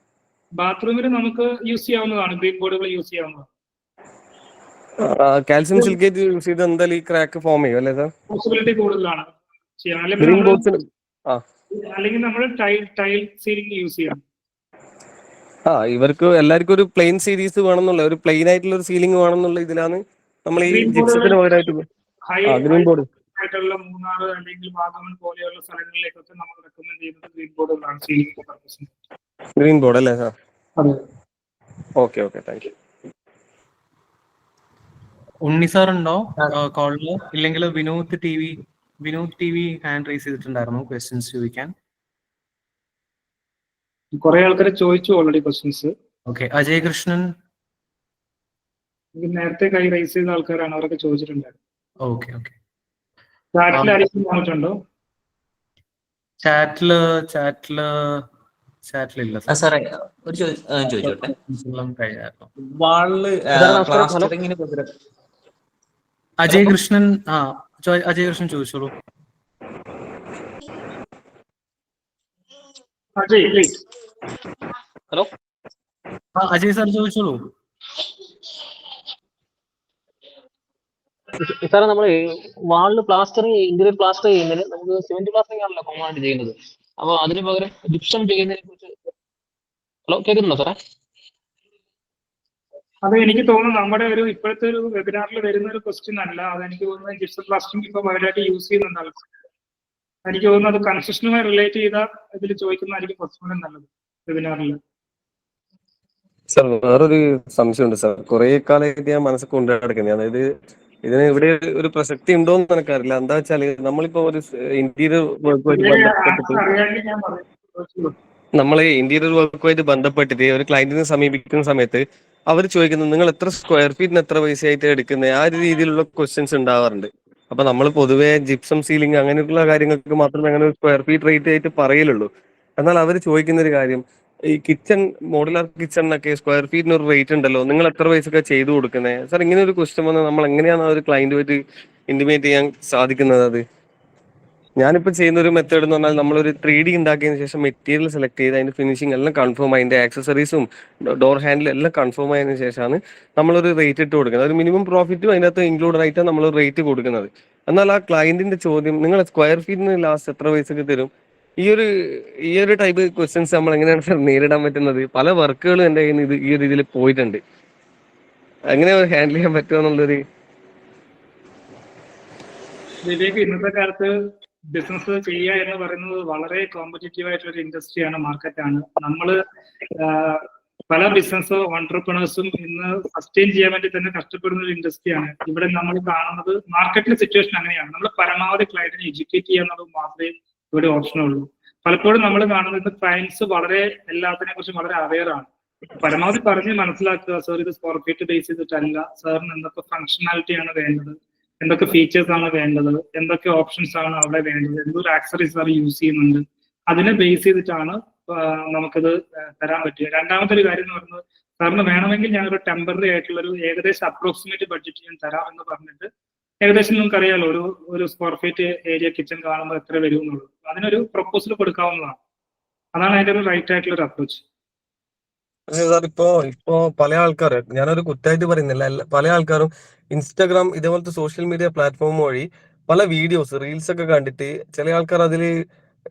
ബാത്റൂമിൽ നമുക്ക് യൂസ് ചെയ്യാവുന്നതാണ്, ഗ്രീൻ ബോർഡുകൾ യൂസ് ചെയ്യാവുന്നതാണ്. കാൽസ്യം സിലിക്കേറ്റ് യൂസ് ചെയ്ത് എന്തായാലും ഈ ക്രാക്ക് ഫോം ചെയ്യും അല്ലേ സാർ? പോസിബിലിറ്റി കൂടുതലാണ് ചെയ്യാൻ. അല്ലെങ്കിൽ നമ്മൾ ടൈൽ സീലിംഗ് യൂസ് ചെയ്യാം. ഇവർക്ക് എല്ലാവർക്കും ഒരു പ്ലെയിൻ സീരീസ് വേണമെന്നുള്ള, ഒരു പ്ലെയിൻ ആയിട്ടുള്ള ഒരു സീലിംഗ് വേണമെന്നുള്ള ഇതിലാണ് നമ്മൾ ഈ ജിപ്സത്തിന് പകരമായിട്ട് ഗ്രീൻ ബോർഡ് ആയിട്ടുള്ള മൂന്നാർ അല്ലെങ്കിൽ വാഗമൺ പോലെയുള്ള സ്ഥലങ്ങളിലേക്കൊക്കെ നമ്മൾ റെക്കമെൻഡ് ചെയ്യുന്നത് ഗ്രീൻ ബോർഡുകളാണ് സീലിംഗ് പർപ്പസിന്. ഗ്രീൻ ബോർഡ് അല്ലേ sir? Okay thank you. Unni sir ഉണ്ടോ കോളില്? ഇല്ലെങ്കിൽ Vinod T V hand raise ചെയ്തിട്ടുണ്ടായിരുന്നു ക്വസ്റ്റ്യൻസ് ചോദിക്കാൻ. കുറെ ആൾക്കാർ ചോദിച്ചു already questions. Okay, Ajay Krishnan നേരത്തെ കൈ റൈസ് ചെയ്ത ആൾക്കാരാണ്, അവരൊക്കെ ചോദിച്ചിട്ടുണ്ടായിരുന്നു. ഓക്കെ ചാറ്റിൽ ആരെങ്കിലും വന്നിട്ടുണ്ടോ? ചാറ്റിലില്ല സാറേ. ഒരു ചോദിച്ചോട്ടെ, വാളില് പ്ലാസ്റ്ററിങ്ങിന് പകരം അജയ് കൃഷ്ണൻ ചോദിച്ചോളൂ. ഹലോ അജയ് സാർ ചോദിച്ചോളൂ. സാറേ നമ്മൾ വാളില് ഇന്റീരിയർ പ്ലാസ്റ്റർ ചെയ്യുന്നതിന് നമുക്ക് സിമെന്റ് പ്ലാസ്റ്ററിംഗ് ആണല്ലോ കോമൺ ആയിട്ട് ചെയ്യുന്നത്. അപ്പൊ അതിന് പകരം ജിപ്സം ചെയ്യുന്നതിനെ കുറിച്ച്. ഹലോ കേൾക്കുന്നുണ്ടോ സാറേ? അത് എനിക്ക് തോന്നുന്നു നമ്മുടെ ഒരു ഇപ്പോഴത്തെ ഒരു വെബിനാറിൽ വരുന്ന ഒരു ക്വസ്റ്റ്യൻ അല്ല. അതെനിക്ക് തോന്നുന്നത് ജിപ്സം പ്ലാസ്റ്ററിംഗ് ഇപ്പൊ വളരെ യൂസ് ചെയ്യുന്നുണ്ട്. എനിക്ക് തോന്നുന്നു അത് കൺസ്ട്രക്ഷനുമായി റിലേറ്റ് ചെയ്ത ഇതിൽ ചോദിക്കുന്നതായിരിക്കും കുറച്ചുകൂടെ നല്ലത് വെബിനാറിൽ. സാർ വേറൊരു സംശയമുണ്ട് സാർ. കുറെ കാലമായിട്ട് ഞാൻ മനസ്സിൽ കൊണ്ടു നടക്കുന്നത്, അതായത് ഇതിന് ഇവിടെ ഒരു പ്രസക്തി ഉണ്ടോന്ന് എനിക്കറിയില്ല. എന്താ വെച്ചാല് നമ്മളിപ്പോ ഒരു ഇന്റീരിയർ വർക്കുമായിട്ട് ബന്ധപ്പെട്ടിട്ട് ഒരു ക്ലയന്റിനെ സമീപിക്കുന്ന സമയത്ത് അവർ ചോദിക്കുന്നത് നിങ്ങൾ എത്ര സ്ക്വയർ ഫീറ്റിന് എത്ര പൈസയായിട്ട് എടുക്കുന്നത്, ആ ഒരു രീതിയിലുള്ള ക്വസ്റ്റ്യൻസ് ഉണ്ടാവാറുണ്ട്. അപ്പൊ നമ്മൾ പൊതുവെ ജിപ്സം സീലിംഗ് അങ്ങനെയുള്ള കാര്യങ്ങൾക്ക് മാത്രമേ അങ്ങനെ ഒരു സ്ക്വയർ ഫീറ്റ് റേറ്റ് ആയിട്ട് പറയലുള്ളൂ. എന്നാൽ അവർ ചോദിക്കുന്ന ഒരു കാര്യം, ഈ കിച്ചൺ മോഡുലാർ കിച്ചണിനൊക്കെ സ്ക്വയർ ഫീറ്റിന് ഒരു റേറ്റ് ഉണ്ടല്ലോ, നിങ്ങൾ എത്ര പൈസയൊക്കെ ചെയ്തു കൊടുക്കുന്നത്? സാർ ഇങ്ങനെ ഒരു ക്വസ്റ്റ്യൻ വന്നാൽ നമ്മൾ എങ്ങനെയാണ് ആ ഒരു ക്ലയന്റുമായിട്ട് ഇന്റിമേറ്റ് ചെയ്യാൻ സാധിക്കുന്നത്? അത് ഞാനിപ്പോൾ ചെയ്യുന്ന ഒരു മെത്തേഡ് എന്ന് പറഞ്ഞാൽ നമ്മളൊരു 3D ഉണ്ടാക്കിയതിന് ശേഷം മെറ്റീരിയൽ സെലക്ട് ചെയ്ത് അതിന്റെ ഫിനിഷിംഗ് എല്ലാം കൺഫേം, അതിന്റെ ആക്സസറീസും ഡോർ ഹാൻഡിലും എല്ലാം കൺഫേം ആയതിനു ശേഷമാണ് നമ്മളൊരു റേറ്റ് ഇട്ട് കൊടുക്കുന്നത്. ഒരു മിനിമം പ്രോഫിറ്റും അതിനകത്ത് ഇൻക്ലൂഡ് ആയിട്ടാണ് നമ്മൾ റേറ്റ് കൊടുക്കുന്നത്. എന്നാൽ ആ ക്ലയന്റിന്റെ ചോദ്യം, നിങ്ങൾ സ്ക്വയർ ഫീറ്റിന് ലാസ്റ്റ് എത്ര പൈസക്ക് തരും? ഈ ഒരു ടൈപ്പ് ക്വസ്റ്റ്യൻസ് നമ്മൾ എങ്ങനെയാണ് സാർ നേരിടാൻ പറ്റുന്നത്? പല വർക്കുകളും എൻ്റെ കയ്യിൽ നിന്ന് ഈ ഒരു രീതിയിൽ പോയിട്ടുണ്ട്. എങ്ങനെ ഹാൻഡിൽ ചെയ്യാൻ പറ്റുക എന്നുള്ളൊരു വിവേക്, ഇന്നത്തെ കാലത്ത് ബിസിനസ് ചെയ്യുക എന്ന് പറയുന്നത് വളരെ കോമ്പറ്റീറ്റീവ് ആയിട്ടുള്ള ഒരു ഇൻഡസ്ട്രിയാണ്, മാർക്കറ്റാണ്. നമ്മള് പല ബിസിനസ് ഓൺട്രപ്രണേഴ്സും ഇന്ന് സസ്റ്റെയിൻ ചെയ്യാൻ വേണ്ടി തന്നെ കഷ്ടപ്പെടുന്ന ഒരു ഇൻഡസ്ട്രിയാണ്. ഇവിടെ നമ്മൾ കാണുന്നത് മാർക്കറ്റിലെ സിറ്റുവേഷൻ അങ്ങനെയാണ്. നമ്മൾ പരമാവധി ക്ലയന്റിനെ എഡ്യൂക്കേറ്റ് ചെയ്യുന്നത് മാത്രമേ ഇവിടെ ഓപ്ഷനുള്ളൂ. പലപ്പോഴും നമ്മൾ കാണുന്നത് ക്ലയൻസ് വളരെ എല്ലാത്തിനെ കുറിച്ചും വളരെ അവെയർ ആണ്. പരമാവധി പറഞ്ഞ് മനസ്സിലാക്കുക, സാർ ഇത് സ്ക്വയർ ഫീറ്റ് ബേസ് ചെയ്തിട്ടല്ല, സാറിന് എന്തൊക്കെ ഫംഗ്ഷനാലിറ്റി ആണ് വേണ്ടത്, എന്തൊക്കെ ഫീച്ചേഴ്സ് ആണ് വേണ്ടത്, എന്തൊക്കെ ഓപ്ഷൻസ് ആണ് അവിടെ വേണ്ടത്, എന്തൊരു ആക്സറീസ് സാർ യൂസ് ചെയ്യുന്നുണ്ട്, അതിനെ ബേസ് ചെയ്തിട്ടാണ് നമുക്കിത് തരാൻ പറ്റുക. രണ്ടാമത്തെ ഒരു കാര്യം എന്ന് പറയുന്നത്, സാറിന് വേണമെങ്കിൽ ഞാനൊരു ടെമ്പററി ആയിട്ടുള്ള ഒരു ഏകദേശം അപ്രോക്സിമേറ്റ് ബഡ്ജറ്റ് ഞാൻ തരാം എന്ന് പറഞ്ഞിട്ട്, ഏകദേശം നിങ്ങൾക്കറിയാലോ ഒരു സ്ക്വയർ ഫീറ്റ് ഏരിയ കിച്ചൺ കാണുമ്പോൾ എത്ര വരും എന്നുള്ളത്, അതിനൊരു പ്രൊപ്പോസൽ കൊടുക്കാവുന്നതാണ്. അതാണ് അതിന്റെ ഒരു റൈറ്റ് ആയിട്ടുള്ള ഒരു അപ്രോച്ച്. പക്ഷേ സാർ ഇപ്പോ പല ആൾക്കാർ, ഞാനൊരു കുറ്റമായിട്ട് പറയുന്നില്ല, പല ആൾക്കാരും ഇൻസ്റ്റാഗ്രാം ഇതേപോലത്തെ സോഷ്യൽ മീഡിയ പ്ലാറ്റ്ഫോം വഴി പല വീഡിയോസ് റീൽസ് ഒക്കെ കണ്ടിട്ട് ചില ആൾക്കാർ അതിൽ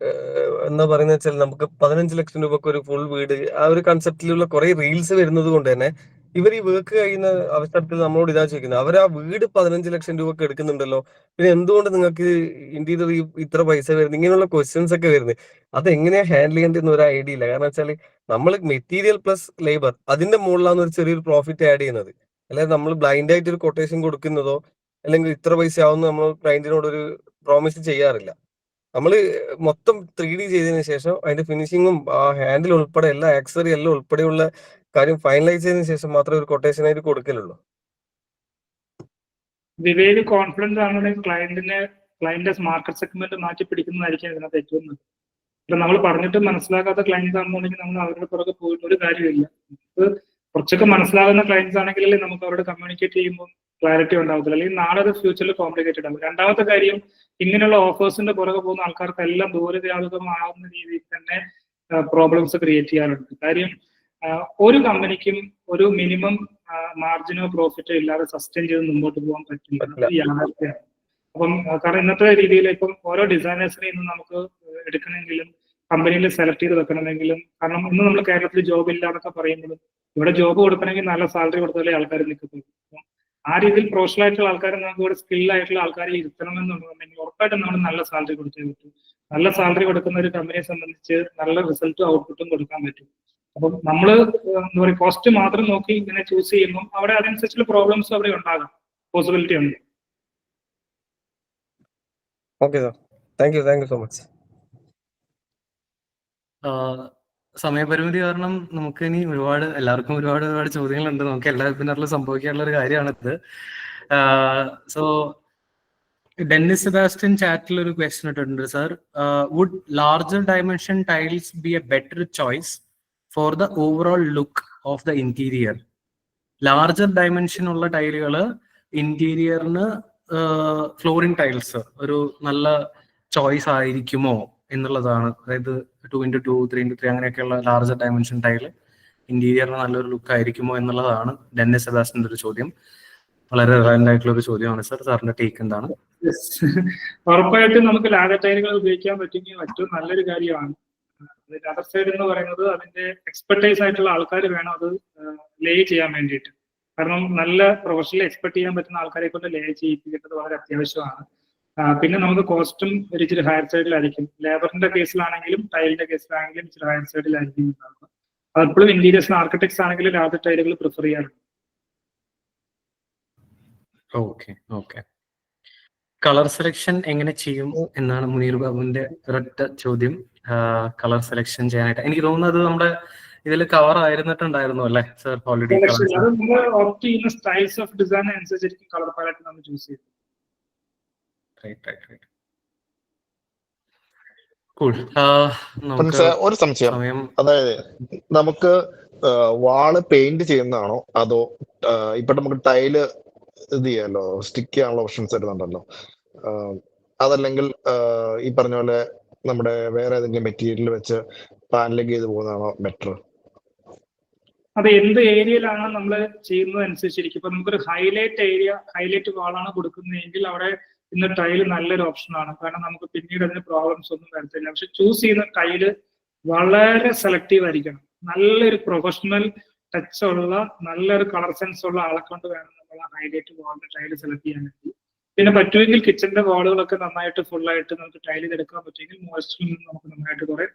എന്താ പറയുന്നത് വെച്ചാൽ നമുക്ക് 15 ലക്ഷം രൂപക്ക് ഒരു ഫുൾ വീട്, ആ ഒരു കൺസെപ്റ്റിലുള്ള കുറെ റീൽസ് വരുന്നത് കൊണ്ട് തന്നെ ഇവർ ഈ വർക്ക് കഴിയുന്ന അവസരത്തിൽ നമ്മളോട് ഇതാ ചോദിക്കുന്നത്, അവർ ആ വീട് 15 ലക്ഷം രൂപക്ക് എടുക്കുന്നുണ്ടല്ലോ, പിന്നെ എന്തുകൊണ്ട് നിങ്ങൾക്ക് ഇന്റീരിയർ ഇത്ര പൈസ വരുന്നത്? ഇങ്ങനെയുള്ള ക്വസ്റ്റ്യൻസ് ഒക്കെ വരുന്നത്. അത് എങ്ങനെയാ ഹാൻഡിൽ ചെയ്യേണ്ടതെന്ന് ഒരു ഐഡിയ ഇല്ല. കാരണം വെച്ചാൽ നമ്മൾ മെറ്റീരിയൽ പ്ലസ് ലേബർ അതിന്റെ മുകളിലാണ് ഒരു ചെറിയൊരു പ്രോഫിറ്റ് ആഡ് ചെയ്യുന്നത്. അല്ലാതെ നമ്മൾ ബ്ലൈൻഡ് ആയിട്ട് ഒരു കൊട്ടേഷൻ കൊടുക്കുന്നതോ അല്ലെങ്കിൽ ഇത്ര പൈസ ആവുന്ന നമ്മൾ ക്ലയന്റിനോട് ഒരു പ്രോമിസ് ചെയ്യാറില്ല. നമ്മൾ മൊത്തം 3D ചെയ്തതിനു ശേഷം അതിന്റെ ഫിനിഷിങ്ങും ആ ഹാൻഡിൽ ഉൾപ്പെടെ എല്ലാ ആക്സറി എല്ലാം ഉൾപ്പെടെയുള്ള കാര്യം ഫൈനലൈസ് ചെയ്തതിനു ശേഷം മാത്രമേ ഒരു കൊട്ടേഷൻ ആയിട്ട് കൊടുക്കലുള്ളൂ. വിവേക് കോൺഫിഡൻസ് ആണെന്നുണ്ടെങ്കിൽ ക്ലയന്റിന്റെ മാർക്കറ്റ് സെഗ്മെന്റ് മാറ്റി പിടിക്കുന്നതായിരിക്കും ഇതിനകത്ത് ഏറ്റവും നല്ലത്. ഇപ്പൊ നമ്മൾ പറഞ്ഞിട്ട് മനസ്സിലാക്കാത്ത ക്ലയൻസ് ആണെന്നുണ്ടെങ്കിൽ നമ്മൾ അവരുടെ പുറകെ പോയിട്ട് ഒരു കാര്യമില്ല. നമുക്ക് കുറച്ചൊക്കെ മനസ്സിലാകുന്ന ക്ലയൻസ് ആണെങ്കിലല്ലേ നമുക്ക് അവരോട് കമ്മ്യൂണിക്കേറ്റ് ചെയ്യുമ്പോൾ ക്ലാരിറ്റി ഉണ്ടാവത്തില്ല, അല്ലെങ്കിൽ നാളെ അത് ഫ്യൂച്ചറിൽ കോംപ്ലിക്കേറ്റഡ് ആകും. രണ്ടാമത്തെ കാര്യം, ഇങ്ങനെയുള്ള ഓഫേഴ്സിന്റെ പുറകെ പോകുന്ന ആൾക്കാർക്കെല്ലാം ദൂരവ്യാപകമാകുന്ന രീതിയിൽ തന്നെ പ്രോബ്ലംസ് ക്രിയേറ്റ് ചെയ്യാറുണ്ട്. കാര്യം ഒരു കമ്പനിക്കും ഒരു മിനിമം മാർജിനോ പ്രോഫിറ്റോ ഇല്ലാതെ സസ്റ്റെയിൻ ചെയ്ത് മുമ്പോട്ട് പോകാൻ പറ്റില്ല, യാഥാർത്ഥ്യമാണ്. അപ്പം കാരണം ഇന്നത്തെ രീതിയിൽ ഇപ്പം ഓരോ ഡിസൈനേഴ്സിനെ ഇന്ന് നമുക്ക് എടുക്കണമെങ്കിലും കമ്പനിയിൽ സെലക്ട് ചെയ്ത് വെക്കണമെങ്കിലും, കാരണം ഇന്ന് നമ്മൾ കേരളത്തിൽ ജോബ് ഇല്ല എന്നൊക്കെ പറയുമ്പോഴും ഇവിടെ ജോബ് കൊടുക്കണമെങ്കിൽ നല്ല സാലറി കൊടുത്താലേ ആൾക്കാർ നിൽക്കത്തുള്ളൂ. ആ രീതിയിൽ പ്രൊഫഷണൽ ആയിട്ടുള്ള ആൾക്കാരെ നമുക്ക് ഇവിടെ സ്കില്ലായിട്ടുള്ള ആൾക്കാരെ ഇരുത്തണമെന്നുണ്ടെങ്കിൽ ഉറപ്പായിട്ടും നമ്മൾ നല്ല സാലറി കൊടുത്തേ പറ്റും. നല്ല സാലറി കൊടുക്കുന്ന ഒരു കമ്പനിയെ സംബന്ധിച്ച് നല്ല റിസൾട്ടും ഔട്ട്പുട്ടും കൊടുക്കാൻ പറ്റും. അപ്പം നമ്മൾ എന്താ പറയുക, കോസ്റ്റ് മാത്രം നോക്കി ഇങ്ങനെ ചൂസ് ചെയ്യുമ്പോൾ അവിടെ അതനുസരിച്ചുള്ള പ്രോബ്ലംസ് അവിടെ ഉണ്ടാകാം, പോസിബിലിറ്റി ഉണ്ട്. Okay sir, thank you so much. സമയപരിമിതി കാരണം നമുക്ക് ഇനി എല്ലാവർക്കും ഒരുപാട് ചോദ്യങ്ങളുണ്ട്. നമുക്ക് എല്ലാ വെബിനാറിലും സംഭവിക്കാനുള്ള ഒരു കാര്യമാണിത്. സോ ഡെന്നിസ് സെബാസ്റ്റ്യൻ ചാറ്റിൽ ഒരു ക്വസ്റ്റ്യൻ ഇട്ടിട്ടുണ്ട്. Sir, would larger dimension tiles be a better choice for the overall look of the interior? Larger dimension ഉള്ള ടൈലുകൾ ഇന്റീരിയറിന് ഫ്ലോറിംഗ് ടൈൽസ് ഒരു നല്ല ചോയ്സ് ആയിരിക്കുമോ എന്നുള്ളതാണ്. അതായത് 2x2, 3x3 അങ്ങനെയൊക്കെയുള്ള ലാർജർ ഡയമെൻഷൻ ടൈൽ ഇന്റീരിയറിന് നല്ലൊരു ലുക്ക് ആയിരിക്കുമോ എന്നുള്ളതാണ് ഡെന്നിസ് സെബാസ്റ്റ്യന്റെ ഒരു ചോദ്യം. വളരെ റിലവന്റ് ആയിട്ടുള്ള ഒരു ചോദ്യമാണ് സാർ. സാറിന്റെ ടേക്ക് എന്താണ്? ഉറപ്പായിട്ടും നമുക്ക് ലാർജർ ടൈലുകൾ ഉപയോഗിക്കാൻ പറ്റുമെങ്കിൽ ഏറ്റവും നല്ലൊരു കാര്യമാണ്. അതർ സൈഡ് എന്ന് പറയുന്നത് അതിന്റെ എക്സ്പെർട്ടൈസ് ആയിട്ടുള്ള ആൾക്കാർ വേണം അത് ലേ ചെയ്യാൻ വേണ്ടിയിട്ട്. കാരണം നല്ല പ്രൊഫഷണലി എക്സ്പെക്ട് ചെയ്യാൻ പറ്റുന്ന ആൾക്കാരെ കൊണ്ട് ലേ ചെയ്യിപ്പിക്കേണ്ടത് വളരെ അത്യാവശ്യമാണ്. പിന്നെ നമുക്ക് കോസ്റ്റും ഒരു ഇച്ചിരി ഹയർ സൈഡിലായിരിക്കും. ലേബറിന്റെ കേസിലാണെങ്കിലും ടൈലിന്റെ കേസിലാണെങ്കിലും ഇച്ചിരി ഹയർ സൈഡിലായിരിക്കും ഉണ്ടാവുക. അതെപ്പോഴും ഇന്റീരിയേഴ്സിന് ആർക്കിടെക്ട്സ് ആണെങ്കിലും ലാർജർ ടൈലുകൾ പ്രിഫർ ചെയ്യാറുണ്ട്. ഓക്കെ. കളർ സെലക്ഷൻ എങ്ങനെ ചെയ്യും എന്നാണ് മുനീർ ബാബുവിന്റെ ഒരൊറ്റ ചോദ്യം. കളർ സെലക്ഷൻ ചെയ്യാനായിട്ട് എനിക്ക് തോന്നുന്നത് നമ്മുടെ ഇതിൽ കവർ ആയിരുന്നിട്ടുണ്ടായിരുന്നു അല്ലേ സർ? ഓൾറെഡി ഓപ്റ്റ് ചെയ്യുന്ന സ്റ്റൈൽസ് ഓഫ് ഡിസൈൻ അനുസരിച്ചിരിക്കും കളർ പാലറ്റ് നമ്മൾ ചൂസ് ചെയ്യുന്നത്. ഒരു സംശയം, അതായത് നമുക്ക് വാള് പെയിന്റ് ചെയ്യുന്നതാണോ അതോ ഇപ്പൊ നമുക്ക് ടൈല് ഇത് ചെയ്യാലോ സ്റ്റിക്ക് ചെയ്യാനുള്ള ഓപ്ഷൻസ് വരുന്നുണ്ടല്ലോ, അതല്ലെങ്കിൽ ഈ പറഞ്ഞ പോലെ നമ്മുടെ വേറെ ഏതെങ്കിലും മെറ്റീരിയൽ വെച്ച് പാനലിംഗ് ചെയ്ത് പോകുന്നതാണോ ബെറ്റർ? അത് എന്ത് ഏരിയയിലാണ് നമ്മൾ ചെയ്യുന്നത് അനുസരിച്ചിരിക്കും. ഇപ്പൊ നമുക്കൊരു ഹൈലൈറ്റ് വാളാണ് കൊടുക്കുന്നതെങ്കിൽ അവിടെ ഇന്ന് ടൈല് നല്ലൊരു ഓപ്ഷനാണ്. കാരണം നമുക്ക് പിന്നീട് അതിന് പ്രോബ്ലംസ് ഒന്നും വരത്തില്ല. പക്ഷെ ചൂസ് ചെയ്യുന്ന ടൈല് വളരെ സെലക്റ്റീവ് ആയിരിക്കണം. നല്ലൊരു പ്രൊഫഷണൽ ടച്ച് ഉള്ള നല്ലൊരു കളർ സെൻസ് ഉള്ള ആളെ കൊണ്ട് വേണം നമ്മൾ ആ ഹൈലൈറ്റ് വാളിന്റെ ടൈല് സെലക്ട് ചെയ്യാൻ വേണ്ടി. പിന്നെ പറ്റുമെങ്കിൽ കിച്ചന്റെ വാളുകളൊക്കെ നന്നായിട്ട് ഫുള്ളായിട്ട് നമുക്ക് ടൈൽ ചെയ്തെടുക്കാൻ പറ്റുമെങ്കിൽ മോയ്സ്ചറിൽ നിന്ന് നമുക്ക് നന്നായിട്ട് കുറെ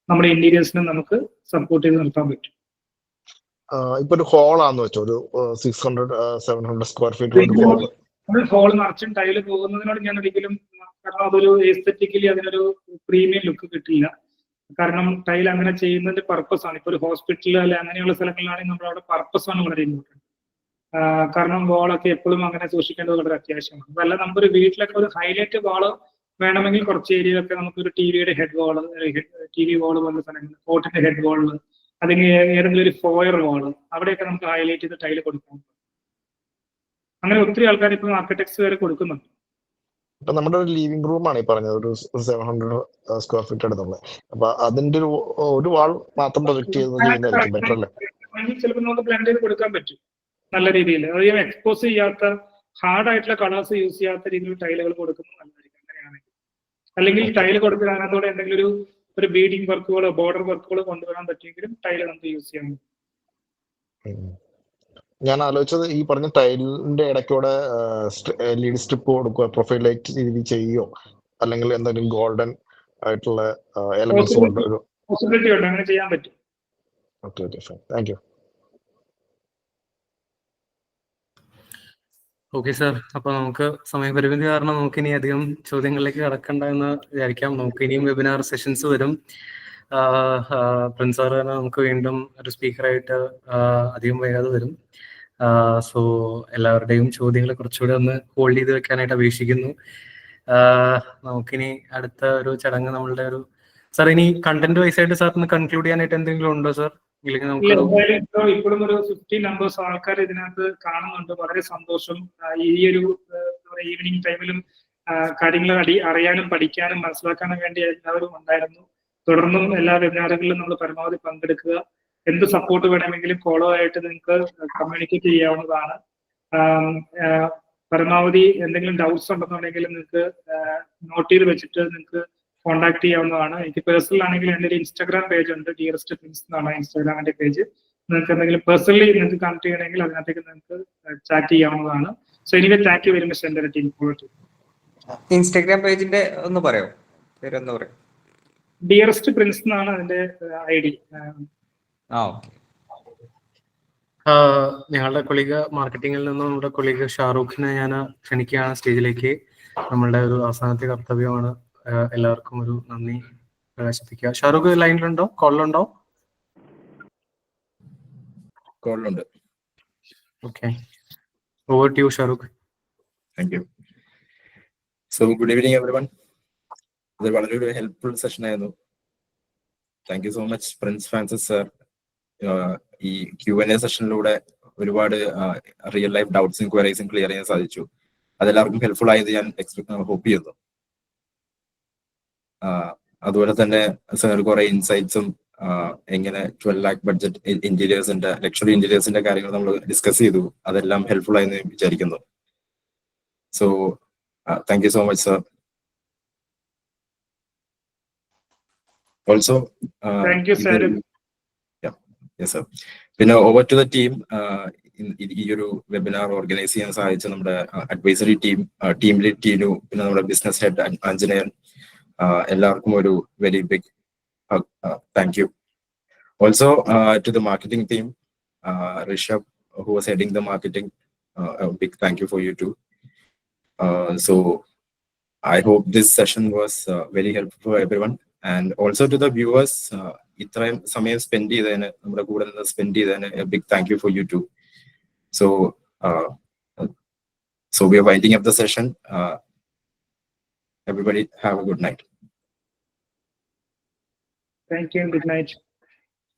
നമ്മുടെ ഇന്റീരിയേഴ്സിനെ നമുക്ക് സപ്പോർട്ട് ചെയ്ത് നിർത്താൻ പറ്റും. ഇപ്പൊ ഒരു ഹോളാന്ന് വെച്ചോ, ഒരു 600-700 സ്ക്വയർ ഫീറ്റ് ഹോൾ നിറച്ചും ടൈല് പോകുന്നതിനോട് ഞാൻ ഒരിക്കലും, കാരണം അതൊരു എസ്തെറ്റിക്കലി അതിനൊരു പ്രീമിയം ലുക്ക് കിട്ടില്ല. കാരണം ടൈൽ അങ്ങനെ ചെയ്യുന്നതിന്റെ പർപ്പസ് ആണ്. ഇപ്പൊ ഒരു ഹോസ്പിറ്റൽ അല്ലെ അങ്ങനെയുള്ള സ്ഥലങ്ങളിലാണെങ്കിൽ നമ്മൾ അവിടെ പർപ്പസ് ആണ് വളരെ ഇമ്പോർട്ടൻറ്റ്. കാരണം വാളൊക്കെ എപ്പോഴും അങ്ങനെ സൂക്ഷിക്കേണ്ടത് വളരെ അത്യാവശ്യമാണ്. അതല്ല നമുക്കൊരു വീട്ടിലൊക്കെ ഒരു ഹൈലൈറ്റ് വാള് വേണമെങ്കിൽ കുറച്ച് ഏരിയയിലൊക്കെ നമുക്കൊരു ടിവിയുടെ ഹെഡ് വാള്, TV വാള് പോലുള്ള സ്ഥലങ്ങൾ, കോട്ടിന്റെ ഹെഡ് വാള്, അല്ലെങ്കിൽ ഏതെങ്കിലും ഒരു ഫോയർ വാള്, അവിടെയൊക്കെ നമുക്ക് ഹൈലൈറ്റ് ചെയ്ത് ടൈല് കൊടുക്കാം. അങ്ങനെ ഒത്തിരി ആൾക്കാർ ഇപ്പം ആർക്കിടെക്ട്സ് വരെ കൊടുക്കുന്നുണ്ട്. ഇപ്പൊ നമ്മുടെ ഒരു ലിവിംഗ് റൂമാണ് ഈ പറഞ്ഞത്, ഒരു 700 സ്ക്വയർ ഫീറ്റ് അടുത്തുള്ളത്. അപ്പൊ അതിന്റെ ഒരു വാൾ മാത്രം പ്രൊജക്ട് ചെയ്യുന്നതായിരിക്കും ബെറ്റർ അല്ലേ? ചിലപ്പോൾ നമുക്ക് ബ്ലെൻഡ് ചെയ്ത് കൊടുക്കാൻ പറ്റും നല്ല രീതിയിൽ. അധികം എക്സ്പോസ് ചെയ്യാത്ത ഹാർഡ് ആയിട്ടുള്ള കളേഴ്സ് യൂസ് ചെയ്യാത്ത രീതിയിൽ ടൈലുകൾ കൊടുക്കുന്നത് നല്ലതായിരിക്കും അങ്ങനെയാണെങ്കിൽ. അല്ലെങ്കിൽ ടൈല് കൊടുക്കുന്ന അതിനകത്തോടെ എന്തെങ്കിലും ഒരു ബീഡിങ് വർക്കുകളോ ബോർഡർ വർക്കുകളോ കൊണ്ടുവരാൻ പറ്റുമെങ്കിലും ടൈല് നമുക്ക് യൂസ് ചെയ്യാൻ പറ്റും. ഞാൻ ആലോചിച്ചത് ഈ പറഞ്ഞ ടൈലിന്റെ ഇടയ്ക്കൂടെ LED സ്ട്രിപ്പ് കൊടുക്കുക, പ്രൊഫൈൽ ലൈറ്റ് രീതി ചെയ്യോ, അല്ലെങ്കിൽ എന്തെങ്കിലും ഗോൾഡൻ ആയിട്ടുള്ള എലമെന്റ്സ് കൊണ്ടൊരു പോസിബിലിറ്റി ഉണ്ട്, അങ്ങനെ ചെയ്യാൻ പറ്റും. Okay fine, thank you. Okay sir, അപ്പൊ നമുക്ക് സമയപരിമിതി കാരണം നമുക്ക് ഇനി അധികം ചോദ്യങ്ങളിലേക്ക് കടക്കണ്ട എന്ന് വിചാരിക്കാം. നമുക്ക് ഇനിയും വെബിനാർ സെഷൻസ് വരും. പ്രിൻസ് സാർ തന്നെ നമുക്ക് വീണ്ടും ഒരു സ്പീക്കറായിട്ട് അധികം വൈകാതെ വരും. സോ എല്ലാവരുടെയും ചോദ്യങ്ങൾ കുറച്ചുകൂടെ ഒന്ന് ഹോൾഡ് ചെയ്ത് വെക്കാനായിട്ട് അപേക്ഷിക്കുന്നു. നമുക്കിനി അടുത്ത ഒരു ചടങ്ങ് നമ്മളുടെ ഒരു സാർ, ഇനി കണ്ടന്റ് വൈസ് ആയിട്ട് സാറിന് കൺക്ലൂഡ് ചെയ്യാനായിട്ട് എന്തെങ്കിലും ഉണ്ടോ സാർ? ഇല്ലെങ്കിൽ നമുക്ക് ഇപ്പോഴും ഒരു 50 നമ്പേഴ്സ് ആൾക്കാർ ഇതിനകത്ത് കാണുന്നുണ്ട്. വളരെ സന്തോഷം. ഈ ഒരു ഈവനിങ് ടൈമിലും കാര്യങ്ങൾ അറിയാനും പഠിക്കാനും മനസ്സിലാക്കാനും വേണ്ടി എല്ലാവരും ഉണ്ടായിരുന്നു. തുടർന്നും എല്ലാ വെബിനാറുകളിലും നമ്മൾ പരമാവധി പങ്കെടുക്കുക. എന്ത് സപ്പോർട്ട് വേണമെങ്കിലും കോളോ ആയിട്ട് നിങ്ങൾക്ക് കമ്മ്യൂണിക്കേറ്റ് ചെയ്യാവുന്നതാണ്. പരമാവധി എന്തെങ്കിലും ഡൗട്ട്സ് ഉണ്ടെന്നുണ്ടെങ്കിൽ നിങ്ങൾക്ക് നോട്ട് ചെയ്ത് വെച്ചിട്ട് നിങ്ങൾക്ക് കോൺടാക്ട് ചെയ്യാവുന്നതാണ്. എനിക്ക് പേഴ്സണൽ ആണെങ്കിൽ എൻ്റെ ഒരു ഇൻസ്റ്റാഗ്രാം പേജ് ഉണ്ട്, ഡിയറസ്റ്റ് പ്രിൻസ് എന്നാണ് ഇൻസ്റ്റാഗ്രാമിന്റെ പേജ്. നിങ്ങൾക്ക് എന്തെങ്കിലും പേഴ്സണലി നിങ്ങൾക്ക് കണക്ട് ചെയ്യണമെങ്കിൽ അതിനകത്തേക്ക് നിങ്ങൾക്ക് ചാറ്റ് ചെയ്യാവുന്നതാണ്. So anyway thank you very much എൻ്റെ ടീം. ഇൻസ്റ്റാഗ്രാം പേജിന്റെ ഒന്ന് പറയോ, പേരെന്താ പറയാ? ഡിയറസ്റ്റ് പ്രിൻസ് എന്നാണ് അതിന്റെ ID. ഞങ്ങളുടെ കൊളീഗ് മാർക്കറ്റിംഗിൽ നിന്നും നമ്മുടെ കൊളീഗ് ഷാറൂഖിനെ ഞാൻ ക്ഷണിക്കുകയാണ് സ്റ്റേജിലേക്ക്. നമ്മളുടെ ഒരു അവസാനത്തെ കർത്തവ്യമാണ് എല്ലാവർക്കും ഒരു നന്ദി പ്രകാശിപ്പിക്കുക. ഷാറൂഖ് ലൈനിലുണ്ടോ? കോളിലുണ്ടോ? കോളിലുണ്ട്. Okay, over to you Shahrukh. Thank you. So good evening everyone. ഇത് വളരെ ഒരു ഹെൽപ്ഫുൾ സെഷൻ ആയിരുന്നു. Thank you so much Prince Francis sir. ഈ Q&A സെഷനിലൂടെ ഒരുപാട് റിയൽ ലൈഫ് ഡൗട്ട്സും ക്വയറീസും ക്ലിയർ ചെയ്യാൻ സാധിച്ചു. അതെല്ലാവർക്കും ഹെൽപ്ഫുൾ ആയത് ഞാൻ ഹോപ്പ് ചെയ്യുന്നു. അതുപോലെ തന്നെ സാർ കുറെ ഇൻസൈറ്റ്സും എങ്ങനെ 12 lakh ബഡ്ജറ്റ് ഇന്റീരിയേഴ്സിന്റെ ലക്ഷറി ഇന്റീരിയേഴ്സിന്റെ കാര്യങ്ങൾ നമ്മൾ ഡിസ്കസ് ചെയ്തു. അതെല്ലാം ഹെൽപ്ഫുൾ ആയെന്ന് വിചാരിക്കുന്നു. So thank you so much sir. Also പിന്നെ ഓവർ ടു ദ ടീം. ഈ ഒരു വെബിനാർ ഓർഗനൈസ് ചെയ്യാൻ സഹായിച്ച നമ്മുടെ അഡ്വൈസറി ടീം ലീഡ് ടീനു, പിന്നെ നമ്മുടെ ബിസിനസ് ഹെഡ് ആഞ്ജനേയൻ, എല്ലാവർക്കും ഒരു very big thank you. Also to the marketing team, Rishabh who was heading the marketing, a big thank you for you too. So I hope this session was very helpful for everyone, and also to the viewers, ഇത്രയും സമയം spend ചെയ്തതിന്, നമ്മുടെ കൂടെ നിന്ന് spend ചെയ്തതിന് a big thank you for you too. So we are winding up the session. Everybody have a good night. Thank you and good night.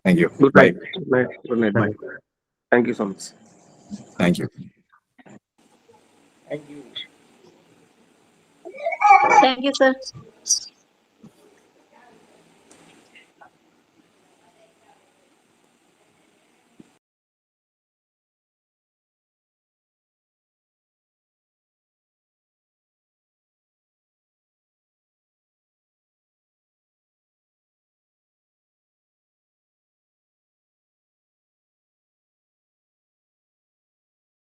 Thank you. Good night. Bye. Good night. Good night. Bye. Thank you so much. Thank you. Thank you. Thank you sir.